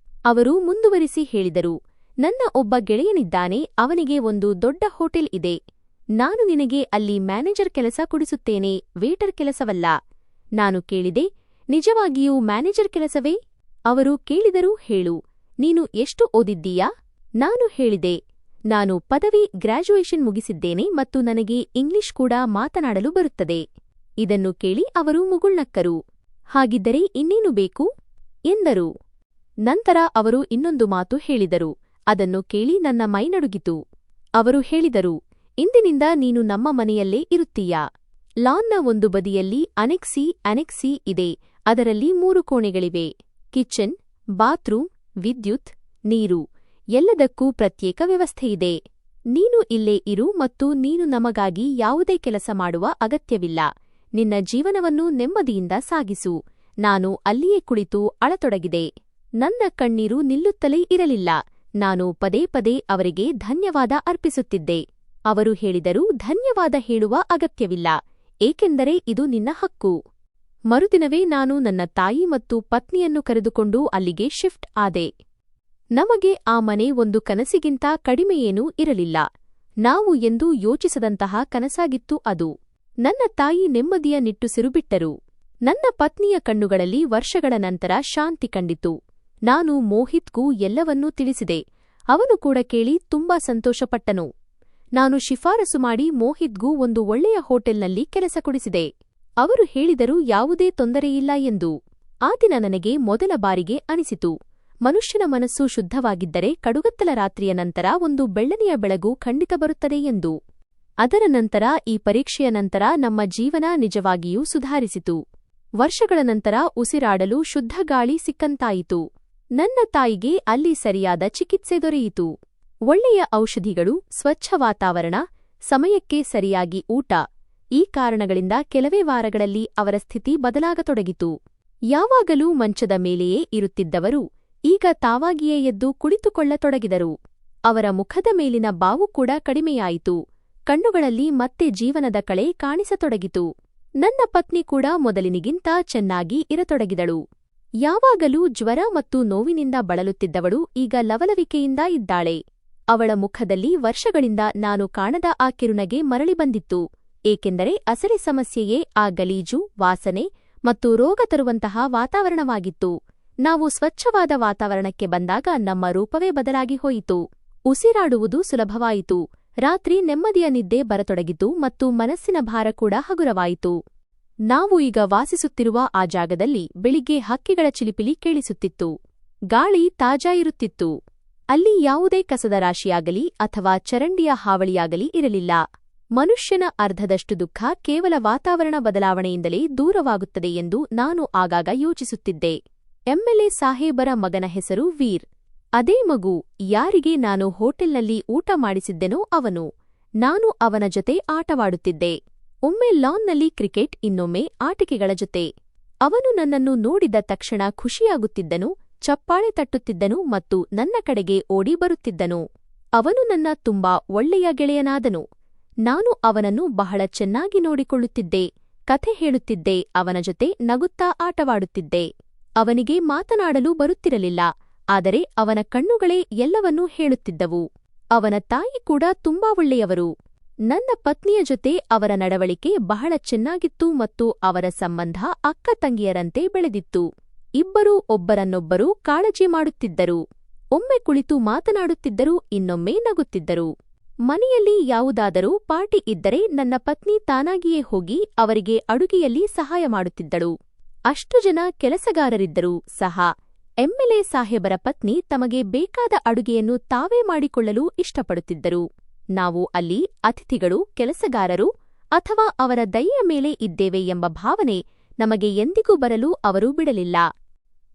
ಅವರು ಮುಂದುವರಿಸಿ ಹೇಳಿದರು, ನನ್ನ ಒಬ್ಬ ಗೆಳೆಯನಿದ್ದಾನೆ, ಅವನಿಗೆ ಒಂದು ದೊಡ್ಡ ಹೋಟೆಲ್ ಇದೆ. ನಾನು ನಿನಗೆ ಅಲ್ಲಿ ಮ್ಯಾನೇಜರ್ ಕೆಲಸ ಕೊಡಿಸುತ್ತೇನೆ, ವೇಟರ್ ಕೆಲಸವಲ್ಲ. ನಾನು ಕೇಳಿದೆ, ನಿಜವಾಗಿಯೂ ಮ್ಯಾನೇಜರ್ ಕೆಲಸವೇ? ಅವರು ಕೇಳಿದರು, ಹೇಳು, ನೀನು ಎಷ್ಟು ಓದಿದ್ದೀಯಾ? ನಾನು ಹೇಳಿದೆ, ನಾನು ಪದವಿ ಗ್ರಾಜ್ಯುಯೇಷನ್ ಮುಗಿಸಿದ್ದೇನೆ ಮತ್ತು ನನಗೆ ಇಂಗ್ಲಿಷ್ ಕೂಡ ಮಾತನಾಡಲು ಬರುತ್ತದೆ. ಇದನ್ನು ಕೇಳಿ ಅವರು ಮುಗುಳ್ನಕ್ಕರು. ಹಾಗಿದ್ದರೆ ಇನ್ನೇನು ಬೇಕು ಎಂದರು. ನಂತರ ಅವರು ಇನ್ನೊಂದು ಮಾತು ಹೇಳಿದರು. ಅದನ್ನು ಕೇಳಿ ನನ್ನ ಮೈ ನಡುಗಿತು. ಅವರು ಹೇಳಿದರು, ಇಂದಿನಿಂದ ನೀನು ನಮ್ಮ ಮನೆಯಲ್ಲೇ ಇರುತ್ತೀಯಾ? ಲಾನ್ನ ಒಂದು ಬದಿಯಲ್ಲಿ ಅನೆಕ್ಸಿ ಇದೆ. ಅದರಲ್ಲಿ 3 ಕೋಣೆಗಳಿವೆ. ಕಿಚನ್, ಬಾತ್ರೂಮ್, ವಿದ್ಯುತ್, ನೀರು, ಎಲ್ಲದಕ್ಕೂ ಪ್ರತ್ಯೇಕ ವ್ಯವಸ್ಥೆಯಿದೆ. ನೀನು ಇಲ್ಲೇ ಇರು ಮತ್ತು ನೀನು ನಮಗಾಗಿ ಯಾವುದೇ ಕೆಲಸ ಮಾಡುವ ಅಗತ್ಯವಿಲ್ಲ. ನಿನ್ನ ಜೀವನವನ್ನು ನೆಮ್ಮದಿಯಿಂದ ಸಾಗಿಸು. ನಾನು ಅಲ್ಲಿಯೇ ಕುಳಿತು ಅಳತೊಡಗಿದೆ. ನನ್ನ ಕಣ್ಣೀರು ನಿಲ್ಲುತ್ತಲೇ ಇರಲಿಲ್ಲ. ನಾನು ಪದೇ ಪದೇ ಅವರಿಗೆ ಧನ್ಯವಾದ ಅರ್ಪಿಸುತ್ತಿದ್ದೆ. ಅವರು ಹೇಳಿದರು, ಧನ್ಯವಾದ ಹೇಳುವ ಅಗತ್ಯವಿಲ್ಲ, ಏಕೆಂದರೆ ಇದು ನಿನ್ನ ಹಕ್ಕು. ಮರುದಿನವೇ ನಾನು ನನ್ನ ತಾಯಿ ಮತ್ತು ಪತ್ನಿಯನ್ನು ಕರೆದುಕೊಂಡು ಅಲ್ಲಿಗೆ ಶಿಫ್ಟ್ ಆದೆ. ನಮಗೆ ಆ ಮನೆ ಒಂದು ಕನಸಿಗಿಂತ ಕಡಿಮೆಯೇನೂ ಇರಲಿಲ್ಲ. ನಾವು ಎಂದೂ ಯೋಚಿಸದಂತಹ ಕನಸಾಗಿತ್ತು ಅದು. ನನ್ನ ತಾಯಿ ನೆಮ್ಮದಿಯ ನಿಟ್ಟುಸಿರು ಬಿಟ್ಟರು. ನನ್ನ ಪತ್ನಿಯ ಕಣ್ಣುಗಳಲ್ಲಿ ವರ್ಷಗಳ ನಂತರ ಶಾಂತಿ ಕಂಡಿತು. ನಾನು ಮೋಹಿತ್ಗೂ ಎಲ್ಲವನ್ನೂ ತಿಳಿಸಿದೆ. ಅವನು ಕೂಡ ಕೇಳಿ ತುಂಬಾ ಸಂತೋಷಪಟ್ಟನು. ನಾನು ಶಿಫಾರಸು ಮಾಡಿ ಮೋಹಿತ್ಗೂ ಒಂದು ಒಳ್ಳೆಯ ಹೋಟೆಲ್ನಲ್ಲಿ ಕೆಲಸ ಕೊಡಿಸಿದೆ. ಅವರು ಹೇಳಿದರು, ಯಾವುದೇ ತೊಂದರೆಯಿಲ್ಲ ಎಂದು. ಆ ದಿನ ನನಗೆ ಮೊದಲ ಬಾರಿಗೆ ಅನಿಸಿತು, ಮನುಷ್ಯನ ಮನಸ್ಸು ಶುದ್ಧವಾಗಿದ್ದರೆ ಕಡುಗತ್ತಲ ರಾತ್ರಿಯ ನಂತರ ಒಂದು ಬೆಳ್ಳನೆಯ ಬೆಳಗು ಖಂಡಿತ ಬರುತ್ತದೆ ಎಂದು. ಅದರ ನಂತರ, ಈ ಪರೀಕ್ಷೆಯ ನಂತರ ನಮ್ಮ ಜೀವನ ನಿಜವಾಗಿಯೂ ಸುಧಾರಿಸಿತು. ವರ್ಷಗಳ ನಂತರ ಉಸಿರಾಡಲು ಶುದ್ಧ ಗಾಳಿ ಸಿಕ್ಕಂತಾಯಿತು. ನನ್ನ ತಾಯಿಗೆ ಅಲ್ಲಿ ಸರಿಯಾದ ಚಿಕಿತ್ಸೆ ದೊರೆಯಿತು. ಒಳ್ಳೆಯ ಔಷಧಿಗಳು, ಸ್ವಚ್ಛ ವಾತಾವರಣ, ಸಮಯಕ್ಕೆ ಸರಿಯಾಗಿ ಊಟ, ಈ ಕಾರಣಗಳಿಂದ ಕೆಲವೇ ವಾರಗಳಲ್ಲಿ ಅವರ ಸ್ಥಿತಿ ಬದಲಾಗತೊಡಗಿತು. ಯಾವಾಗಲೂ ಮಂಚದ ಮೇಲೆಯೇ ಇರುತ್ತಿದ್ದವರು ಈಗ ತಾವಾಗಿಯೇ ಎದ್ದು ಕುಳಿತುಕೊಳ್ಳತೊಡಗಿದರು. ಅವರ ಮುಖದ ಮೇಲಿನ ಬಾವು ಕೂಡ ಕಡಿಮೆಯಾಯಿತು. ಕಣ್ಣುಗಳಲ್ಲಿ ಮತ್ತೆ ಜೀವನದ ಕಳೆ ಕಾಣಿಸತೊಡಗಿತು. ನನ್ನ ಪತ್ನಿ ಕೂಡ ಮೊದಲಿನಿಗಿಂತ ಚೆನ್ನಾಗಿ ಇರತೊಡಗಿದಳು. ಯಾವಾಗಲೂ ಜ್ವರ ಮತ್ತು ನೋವಿನಿಂದ ಬಳಲುತ್ತಿದ್ದವಳು ಈಗ ಲವಲವಿಕೆಯಿಂದ ಇದ್ದಾಳೆ. ಅವಳ ಮುಖದಲ್ಲಿ ವರ್ಷಗಳಿಂದ ನಾನು ಕಾಣದ ಆ ಕಿರುನಗೆ ಮರಳಿ ಬಂದಿತ್ತು. ಏಕೆಂದರೆ ಅಸಲಿ ಸಮಸ್ಯೆಯೇ ಆ ಗಲೀಜು, ವಾಸನೆ ಮತ್ತು ರೋಗ ತರುವಂತಹ ವಾತಾವರಣವಾಗಿತ್ತು. ನಾವು ಸ್ವಚ್ಛವಾದ ವಾತಾವರಣಕ್ಕೆ ಬಂದಾಗ ನಮ್ಮ ರೂಪವೇ ಬದಲಾಗಿ ಹೋಯಿತು. ಉಸಿರಾಡುವುದು ಸುಲಭವಾಯಿತು. ರಾತ್ರಿ ನೆಮ್ಮದಿಯ ನಿದ್ದೆ ಬರತೊಡಗಿತು ಮತ್ತು ಮನಸ್ಸಿನ ಭಾರ ಕೂಡ ಹಗುರವಾಯಿತು. ನಾವು ಈಗ ವಾಸಿಸುತ್ತಿರುವ ಆ ಜಾಗದಲ್ಲಿ ಬೆಳಿಗ್ಗೆ ಹಕ್ಕಿಗಳ ಚಿಲಿಪಿಲಿ ಕೇಳಿಸುತ್ತಿತ್ತು. ಗಾಳಿ ತಾಜಾ ಇರುತ್ತಿತ್ತು. ಅಲ್ಲಿ ಯಾವುದೇ ಕಸದ ರಾಶಿಯಾಗಲಿ ಅಥವಾ ಚರಂಡಿಯ ಹಾವಳಿಯಾಗಲಿ ಇರಲಿಲ್ಲ. ಮನುಷ್ಯನ ಅರ್ಧದಷ್ಟು ದುಃಖ ಕೇವಲ ವಾತಾವರಣ ಬದಲಾವಣೆಯಿಂದಲೇ ದೂರವಾಗುತ್ತದೆ ಎಂದು ನಾನು ಆಗಾಗ ಯೋಚಿಸುತ್ತಿದ್ದೆ. ಎಂಎಲ್ಎ ಸಾಹೇಬರ ಮಗನ ಹೆಸರು ವೀರ್. ಅದೇ ಮಗು ಯಾರಿಗೆ ನಾನು ಹೋಟೆಲ್ನಲ್ಲಿ ಊಟ ಮಾಡಿಸಿದ್ದೆನೋ ಅವನು. ನಾನು ಅವನ ಜೊತೆ ಆಟವಾಡುತ್ತಿದ್ದೆ. ಒಮ್ಮೆ ಲಾನ್ನಲ್ಲಿ ಕ್ರಿಕೆಟ್, ಇನ್ನೊಮ್ಮೆ ಆಟಿಕೆಗಳ ಜೊತೆ. ಅವನು ನನ್ನನ್ನು ನೋಡಿದ ತಕ್ಷಣ ಖುಷಿಯಾಗುತ್ತಿದ್ದನು, ಚಪ್ಪಾಳೆ ತಟ್ಟುತ್ತಿದ್ದನು ಮತ್ತು ನನ್ನ ಕಡೆಗೆ ಓಡಿ ಬರುತ್ತಿದ್ದನು. ಅವನು ನನ್ನ ತುಂಬಾ ಒಳ್ಳೆಯ ಗೆಳೆಯನಾದನು. ನಾನು ಅವನನ್ನು ಬಹಳ ಚೆನ್ನಾಗಿ ನೋಡಿಕೊಳ್ಳುತ್ತಿದ್ದೆ, ಕಥೆ ಹೇಳುತ್ತಿದ್ದೆ, ಅವನ ಜೊತೆ ನಗುತ್ತಾ ಆಟವಾಡುತ್ತಿದ್ದೆ. ಅವನಿಗೆ ಮಾತನಾಡಲು ಬರುತ್ತಿರಲಿಲ್ಲ, ಆದರೆ ಅವನ ಕಣ್ಣುಗಳೇ ಎಲ್ಲವನ್ನೂ ಹೇಳುತ್ತಿದ್ದವು. ಅವನ ತಾಯಿ ಕೂಡ ತುಂಬಾ ಒಳ್ಳೆಯವರು. ನನ್ನ ಪತ್ನಿಯ ಜೊತೆ ಅವರ ನಡವಳಿಕೆ ಬಹಳ ಚೆನ್ನಾಗಿತ್ತು ಮತ್ತು ಅವರ ಸಂಬಂಧ ಅಕ್ಕ ತಂಗಿಯರಂತೆ ಬೆಳೆದಿತ್ತು. ಇಬ್ಬರೂ ಒಬ್ಬರನ್ನೊಬ್ಬರು ಕಾಳಜಿ ಮಾಡುತ್ತಿದ್ದರು. ಒಮ್ಮೆ ಕುಳಿತು ಮಾತನಾಡುತ್ತಿದ್ದರು, ಇನ್ನೊಮ್ಮೆ ನಗುತ್ತಿದ್ದರು. ಮನೆಯಲ್ಲಿ ಯಾವುದಾದರೂ ಪಾರ್ಟಿ ಇದ್ದರೆ ನನ್ನ ಪತ್ನಿ ತಾನಾಗಿಯೇ ಹೋಗಿ ಅವರಿಗೆ ಅಡುಗೆಯಲ್ಲಿ ಸಹಾಯ ಮಾಡುತ್ತಿದ್ದಳು. ಅಷ್ಟು ಜನ ಕೆಲಸಗಾರರಿದ್ದರೂ ಸಹ ಎಂಎಲ್ಎ ಸಾಹೇಬರ ಪತ್ನಿ ತಮಗೆ ಬೇಕಾದ ಅಡುಗೆಯನ್ನು ತಾವೇ ಮಾಡಿಕೊಳ್ಳಲು ಇಷ್ಟಪಡುತ್ತಿದ್ದರು. ನಾವು ಅಲ್ಲಿ ಅತಿಥಿಗಳು, ಕೆಲಸಗಾರರು ಅಥವಾ ಅವರ ದಯೆಯ ಮೇಲೆ ಇದ್ದೇವೆ ಎಂಬ ಭಾವನೆ ನಮಗೆ ಎಂದಿಗೂ ಬರಲು ಅವರು ಬಿಡಲಿಲ್ಲ.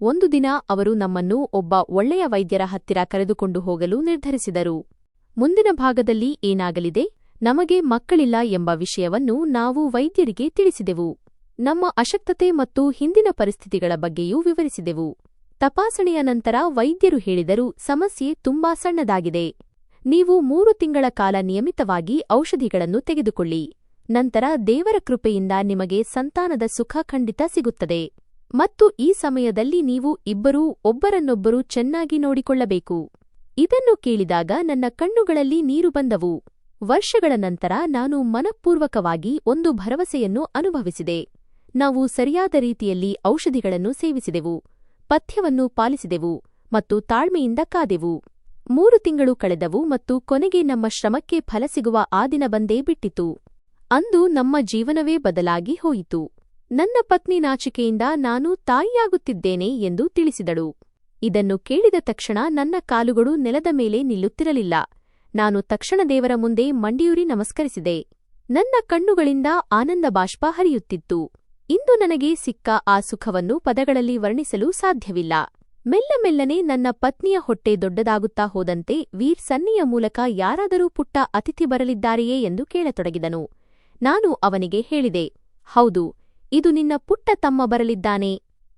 ಒಂದು ದಿನ ಅವರು ನಮ್ಮನ್ನು ಒಬ್ಬ ಒಳ್ಳೆಯ ವೈದ್ಯರ ಹತ್ತಿರ ಕರೆದುಕೊಂಡು ಹೋಗಲು ನಿರ್ಧರಿಸಿದರು. ಮುಂದಿನ ಭಾಗದಲ್ಲಿ ಏನಾಗಲಿದೆ, ನಮಗೆ ಮಕ್ಕಳಿಲ್ಲ ಎಂಬ ವಿಷಯವನ್ನು ನಾವು ವೈದ್ಯರಿಗೆ ತಿಳಿಸಿದೆವು. ನಮ್ಮ ಅಶಕ್ತತೆ ಮತ್ತು ಹಿಂದಿನ ಪರಿಸ್ಥಿತಿಗಳ ಬಗ್ಗೆಯೂ ವಿವರಿಸಿದೆವು. ತಪಾಸಣೆಯ ನಂತರ ವೈದ್ಯರು ಹೇಳಿದರು, ಸಮಸ್ಯೆ ತುಂಬಾ ಸಣ್ಣದಾಗಿದೆ. ನೀವು 3 ತಿಂಗಳ ಕಾಲ ನಿಯಮಿತವಾಗಿ ಔಷಧಿಗಳನ್ನು ತೆಗೆದುಕೊಳ್ಳಿ. ನಂತರ ದೇವರ ಕೃಪೆಯಿಂದ ನಿಮಗೆ ಸಂತಾನದ ಸುಖ ಖಂಡಿತ ಸಿಗುತ್ತದೆ. ಮತ್ತು ಈ ಸಮಯದಲ್ಲಿ ನೀವು ಇಬ್ಬರೂ ಒಬ್ಬರನ್ನೊಬ್ಬರು ಚೆನ್ನಾಗಿ ನೋಡಿಕೊಳ್ಳಬೇಕು. ಇದನ್ನು ಕೇಳಿದಾಗ ನನ್ನ ಕಣ್ಣುಗಳಲ್ಲಿ ನೀರು ಬಂದವು. ವರ್ಷಗಳ ನಂತರ ನಾನು ಮನಃಪೂರ್ವಕವಾಗಿ ಒಂದು ಭರವಸೆಯನ್ನು ಅನುಭವಿಸಿದೆ. ನಾವು ಸರಿಯಾದ ರೀತಿಯಲ್ಲಿ ಔಷಧಿಗಳನ್ನು ಸೇವಿಸಿದೆವು, ಪಥ್ಯವನ್ನು ಪಾಲಿಸಿದೆವು ಮತ್ತು ತಾಳ್ಮೆಯಿಂದ ಕಾದೆವು. 3 ತಿಂಗಳು ಕಳೆದವು ಮತ್ತು ಕೊನೆಗೆ ನಮ್ಮ ಶ್ರಮಕ್ಕೆ ಫಲ ಸಿಗುವ ಆ ದಿನ ಬಂದೇ ಬಿಟ್ಟಿತು. ಅಂದು ನಮ್ಮ ಜೀವನವೇ ಬದಲಾಗಿ ಹೋಯಿತು. ನನ್ನ ಪತ್ನಿ ನಾಚಿಕೆಯಿಂದ ನಾನು ತಾಯಿಯಾಗುತ್ತಿದ್ದೇನೆ ಎಂದು ತಿಳಿಸಿದಳು. ಇದನ್ನು ಕೇಳಿದ ತಕ್ಷಣ ನನ್ನ ಕಾಲುಗಳು ನೆಲದ ಮೇಲೆ ನಿಲ್ಲುತ್ತಿರಲಿಲ್ಲ. ನಾನು ತಕ್ಷಣ ದೇವರ ಮುಂದೆ ಮಂಡಿಯೂರಿ ನಮಸ್ಕರಿಸಿದೆ. ನನ್ನ ಕಣ್ಣುಗಳಿಂದ ಆನಂದ ಬಾಷ್ಪ ಹರಿಯುತ್ತಿತ್ತು. ಇಂದು ನನಗೆ ಸಿಕ್ಕ ಆ ಸುಖವನ್ನು ಪದಗಳಲ್ಲಿ ವರ್ಣಿಸಲು ಸಾಧ್ಯವಿಲ್ಲ. ಮೆಲ್ಲಮೆಲ್ಲನೆ ನನ್ನ ಪತ್ನಿಯ ಹೊಟ್ಟೆ ದೊಡ್ಡದಾಗುತ್ತಾ ಹೋದಂತೆ ವೀರ್ ಸನ್ನಿಯ ಮೂಲಕ ಯಾರಾದರೂ ಪುಟ್ಟ ಅತಿಥಿ ಬರಲಿದ್ದಾರೆಯೇ ಎಂದು ಕೇಳತೊಡಗಿದನು. ನಾನು ಅವನಿಗೆ ಹೇಳಿದೆ, ಹೌದು, ಇದು ನಿನ್ನ ಪುಟ್ಟ ತಮ್ಮ ಬರಲಿದ್ದಾನೆ.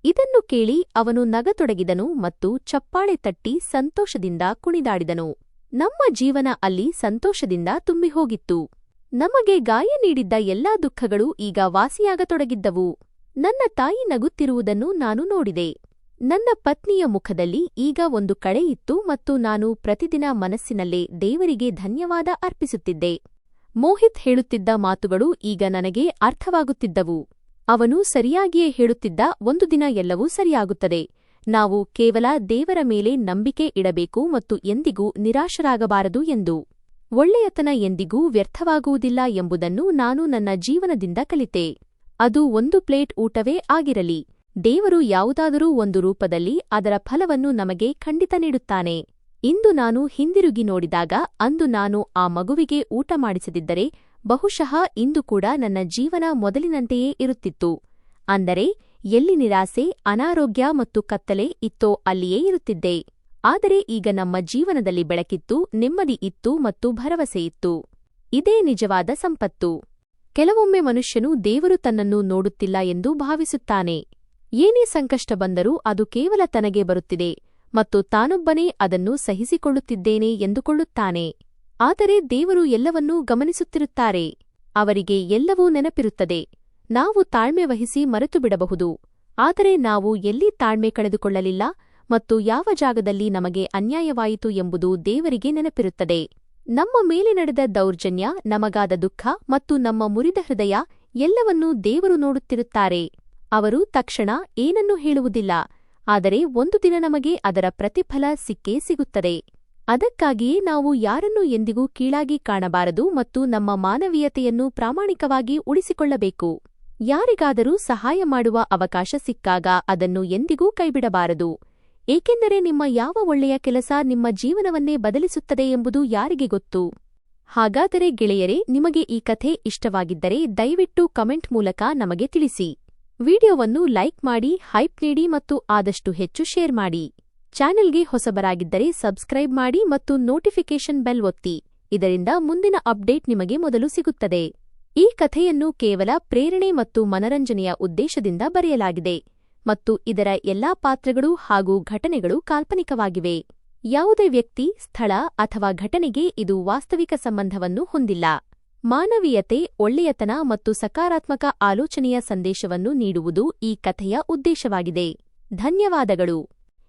ಇದನ್ನು ಕೇಳಿ ಅವನು ನಗತೊಡಗಿದನು ಮತ್ತು ಚಪ್ಪಾಳೆ ತಟ್ಟಿ ಸಂತೋಷದಿಂದ ಕುಣಿದಾಡಿದನು. ನಮ್ಮ ಜೀವನ ಅಲ್ಲಿ ಸಂತೋಷದಿಂದ ತುಂಬಿಹೋಗಿತ್ತು. ನಮಗೆ ಗಾಯ ನೀಡಿದ್ದ ಎಲ್ಲಾ ದುಃಖಗಳು ಈಗ ವಾಸಿಯಾಗತೊಡಗಿದ್ದವು. ನನ್ನ ತಾಯಿ ನಗುತ್ತಿರುವುದನ್ನು ನಾನು ನೋಡಿದೆ. ನನ್ನ ಪತ್ನಿಯ ಮುಖದಲ್ಲಿ ಈಗ ಒಂದು ಕಳೆ ಇತ್ತು ಮತ್ತು ನಾನು ಪ್ರತಿದಿನ ಮನಸ್ಸಿನಲ್ಲೇ ದೇವರಿಗೆ ಧನ್ಯವಾದ ಅರ್ಪಿಸುತ್ತಿದ್ದೆ. ಮೋಹಿತ್ ಹೇಳುತ್ತಿದ್ದ ಮಾತುಗಳು ಈಗ ನನಗೆ ಅರ್ಥವಾಗುತ್ತಿದ್ದವು. ಅವನು ಸರಿಯಾಗಿಯೇ ಹೇಳುತ್ತಿದ್ದ, ಒಂದು ದಿನ ಎಲ್ಲವೂ ಸರಿಯಾಗುತ್ತದೆ. ನಾವು ಕೇವಲ ದೇವರ ಮೇಲೆ ನಂಬಿಕೆ ಇಡಬೇಕು ಮತ್ತು ಎಂದಿಗೂ ನಿರಾಶರಾಗಬಾರದು ಎಂದು. ಒಳ್ಳೆಯತನ ಎಂದಿಗೂ ವ್ಯರ್ಥವಾಗುವುದಿಲ್ಲ ಎಂಬುದನ್ನು ನಾನು ನನ್ನ ಜೀವನದಿಂದ ಕಲಿತೆ. ಅದು ಒಂದು ಪ್ಲೇಟ್ ಊಟವೇ ಆಗಿರಲಿ, ದೇವರು ಯಾವುದಾದರೂ ಒಂದು ರೂಪದಲ್ಲಿ ಅದರ ಫಲವನ್ನು ನಮಗೆ ಖಂಡಿತ ನೀಡುತ್ತಾನೆ. ಇಂದು ನಾನು ಹಿಂದಿರುಗಿ ನೋಡಿದಾಗ ಅಂದು ನಾನು ಆ ಮಗುವಿಗೆ ಊಟ ಮಾಡಿಸದಿದ್ದರೆ ಬಹುಶಃ ಇಂದು ಕೂಡ ನನ್ನ ಜೀವನ ಮೊದಲಿನಂತೆಯೇ ಇರುತ್ತಿತ್ತು. ಅಂದರೆ ಎಲ್ಲಿ ನಿರಾಸೆ, ಅನಾರೋಗ್ಯ ಮತ್ತು ಕತ್ತಲೆ ಇತ್ತೋ ಅಲ್ಲಿಯೇ ಇರುತ್ತಿದ್ದೆ. ಆದರೆ ಈಗ ನಮ್ಮ ಜೀವನದಲ್ಲಿ ಬೆಳಕಿತ್ತು, ನೆಮ್ಮದಿ ಇತ್ತು ಮತ್ತು ಭರವಸೆಯಿತ್ತು. ಇದೇ ನಿಜವಾದ ಸಂಪತ್ತು. ಕೆಲವೊಮ್ಮೆ ಮನುಷ್ಯನು ದೇವರು ತನ್ನನ್ನು ನೋಡುತ್ತಿಲ್ಲ ಎಂದು ಭಾವಿಸುತ್ತಾನೆ. ಏನೇ ಸಂಕಷ್ಟ ಬಂದರೂ ಅದು ಕೇವಲ ತನಗೆ ಬರುತ್ತಿದೆ ಮತ್ತು ತಾನೊಬ್ಬನೇ ಅದನ್ನು ಸಹಿಸಿಕೊಳ್ಳುತ್ತಿದ್ದೇನೆ ಎಂದುಕೊಳ್ಳುತ್ತಾನೆ. ಆದರೆ ದೇವರು ಎಲ್ಲವನ್ನೂ ಗಮನಿಸುತ್ತಿರುತ್ತಾರೆ. ಅವರಿಗೆ ಎಲ್ಲವೂ ನೆನಪಿರುತ್ತದೆ. ನಾವು ತಾಳ್ಮೆ ವಹಿಸಿ ಮರೆತುಬಿಡಬಹುದು, ಆದರೆ ನಾವು ಎಲ್ಲಿ ತಾಳ್ಮೆ ಕಳೆದುಕೊಳ್ಳಲಿಲ್ಲ ಮತ್ತು ಯಾವ ಜಾಗದಲ್ಲಿ ನಮಗೆ ಅನ್ಯಾಯವಾಯಿತು ಎಂಬುದು ದೇವರಿಗೆ ನೆನಪಿರುತ್ತದೆ. ನಮ್ಮ ಮೇಲೆ ನಡೆದ ದೌರ್ಜನ್ಯ, ನಮಗಾದ ದುಃಖ ಮತ್ತು ನಮ್ಮ ಮುರಿದ ಹೃದಯ ಎಲ್ಲವನ್ನೂ ದೇವರು ನೋಡುತ್ತಿರುತ್ತಾರೆ. ಅವರು ತಕ್ಷಣ ಏನನ್ನೂ ಹೇಳುವುದಿಲ್ಲ, ಆದರೆ ಒಂದು ದಿನ ನಮಗೆ ಅದರ ಪ್ರತಿಫಲ ಸಿಕ್ಕೇ ಸಿಗುತ್ತದೆ. ಅದಕ್ಕಾಗಿಯೇ ನಾವು ಯಾರನ್ನೂ ಎಂದಿಗೂ ಕೀಳಾಗಿ ಕಾಣಬಾರದು ಮತ್ತು ನಮ್ಮ ಮಾನವೀಯತೆಯನ್ನು ಪ್ರಾಮಾಣಿಕವಾಗಿ ಉಳಿಸಿಕೊಳ್ಳಬೇಕು. ಯಾರಿಗಾದರೂ ಸಹಾಯ ಮಾಡುವ ಅವಕಾಶ ಸಿಕ್ಕಾಗ ಅದನ್ನು ಎಂದಿಗೂ ಕೈಬಿಡಬಾರದು, ಏಕೆಂದರೆ ನಿಮ್ಮ ಯಾವ ಒಳ್ಳೆಯ ಕೆಲಸ ನಿಮ್ಮ ಜೀವನವನ್ನೇ ಬದಲಿಸುತ್ತದೆ ಎಂಬುದು ಯಾರಿಗೆ ಗೊತ್ತು. ಹಾಗಾದರೆ ಗೆಳೆಯರೇ, ನಿಮಗೆ ಈ ಕಥೆ ಇಷ್ಟವಾಗಿದ್ದರೆ ದಯವಿಟ್ಟು ಕಮೆಂಟ್ ಮೂಲಕ ನಮಗೆ ತಿಳಿಸಿ. ವಿಡಿಯೋವನ್ನು ಲೈಕ್ ಮಾಡಿ, ಹೈಪ್ ನೀಡಿ ಮತ್ತು ಆದಷ್ಟು ಹೆಚ್ಚು ಶೇರ್ ಮಾಡಿ. ಚಾನೆಲ್ಗೆ ಹೊಸಬರಾಗಿದ್ದರೆ ಸಬ್ಸ್ಕ್ರೈಬ್ ಮಾಡಿ ಮತ್ತು ನೋಟಿಫಿಕೇಷನ್ ಬೆಲ್ ಒತ್ತಿ. ಇದರಿಂದ ಮುಂದಿನ ಅಪ್ಡೇಟ್ ನಿಮಗೆ ಮೊದಲು ಸಿಗುತ್ತದೆ. ಈ ಕಥೆಯನ್ನು ಕೇವಲ ಪ್ರೇರಣೆ ಮತ್ತು ಮನರಂಜನೆಯ ಉದ್ದೇಶದಿಂದ ಬರೆಯಲಾಗಿದೆ ಮತ್ತು ಇದರ ಎಲ್ಲಾ ಪಾತ್ರಗಳು ಹಾಗೂ ಘಟನೆಗಳು ಕಾಲ್ಪನಿಕವಾಗಿವೆ. ಯಾವುದೇ ವ್ಯಕ್ತಿ, ಸ್ಥಳ ಅಥವಾ ಘಟನೆಗೆ ಇದು ವಾಸ್ತವಿಕ ಸಂಬಂಧವನ್ನು ಹೊಂದಿಲ್ಲ. ಮಾನವೀಯತೆ, ಒಳ್ಳೆಯತನ ಮತ್ತು ಸಕಾರಾತ್ಮಕ ಆಲೋಚನೆಯ ಸಂದೇಶವನ್ನು ನೀಡುವುದು ಈ ಕಥೆಯ ಉದ್ದೇಶವಾಗಿದೆ. ಧನ್ಯವಾದಗಳು.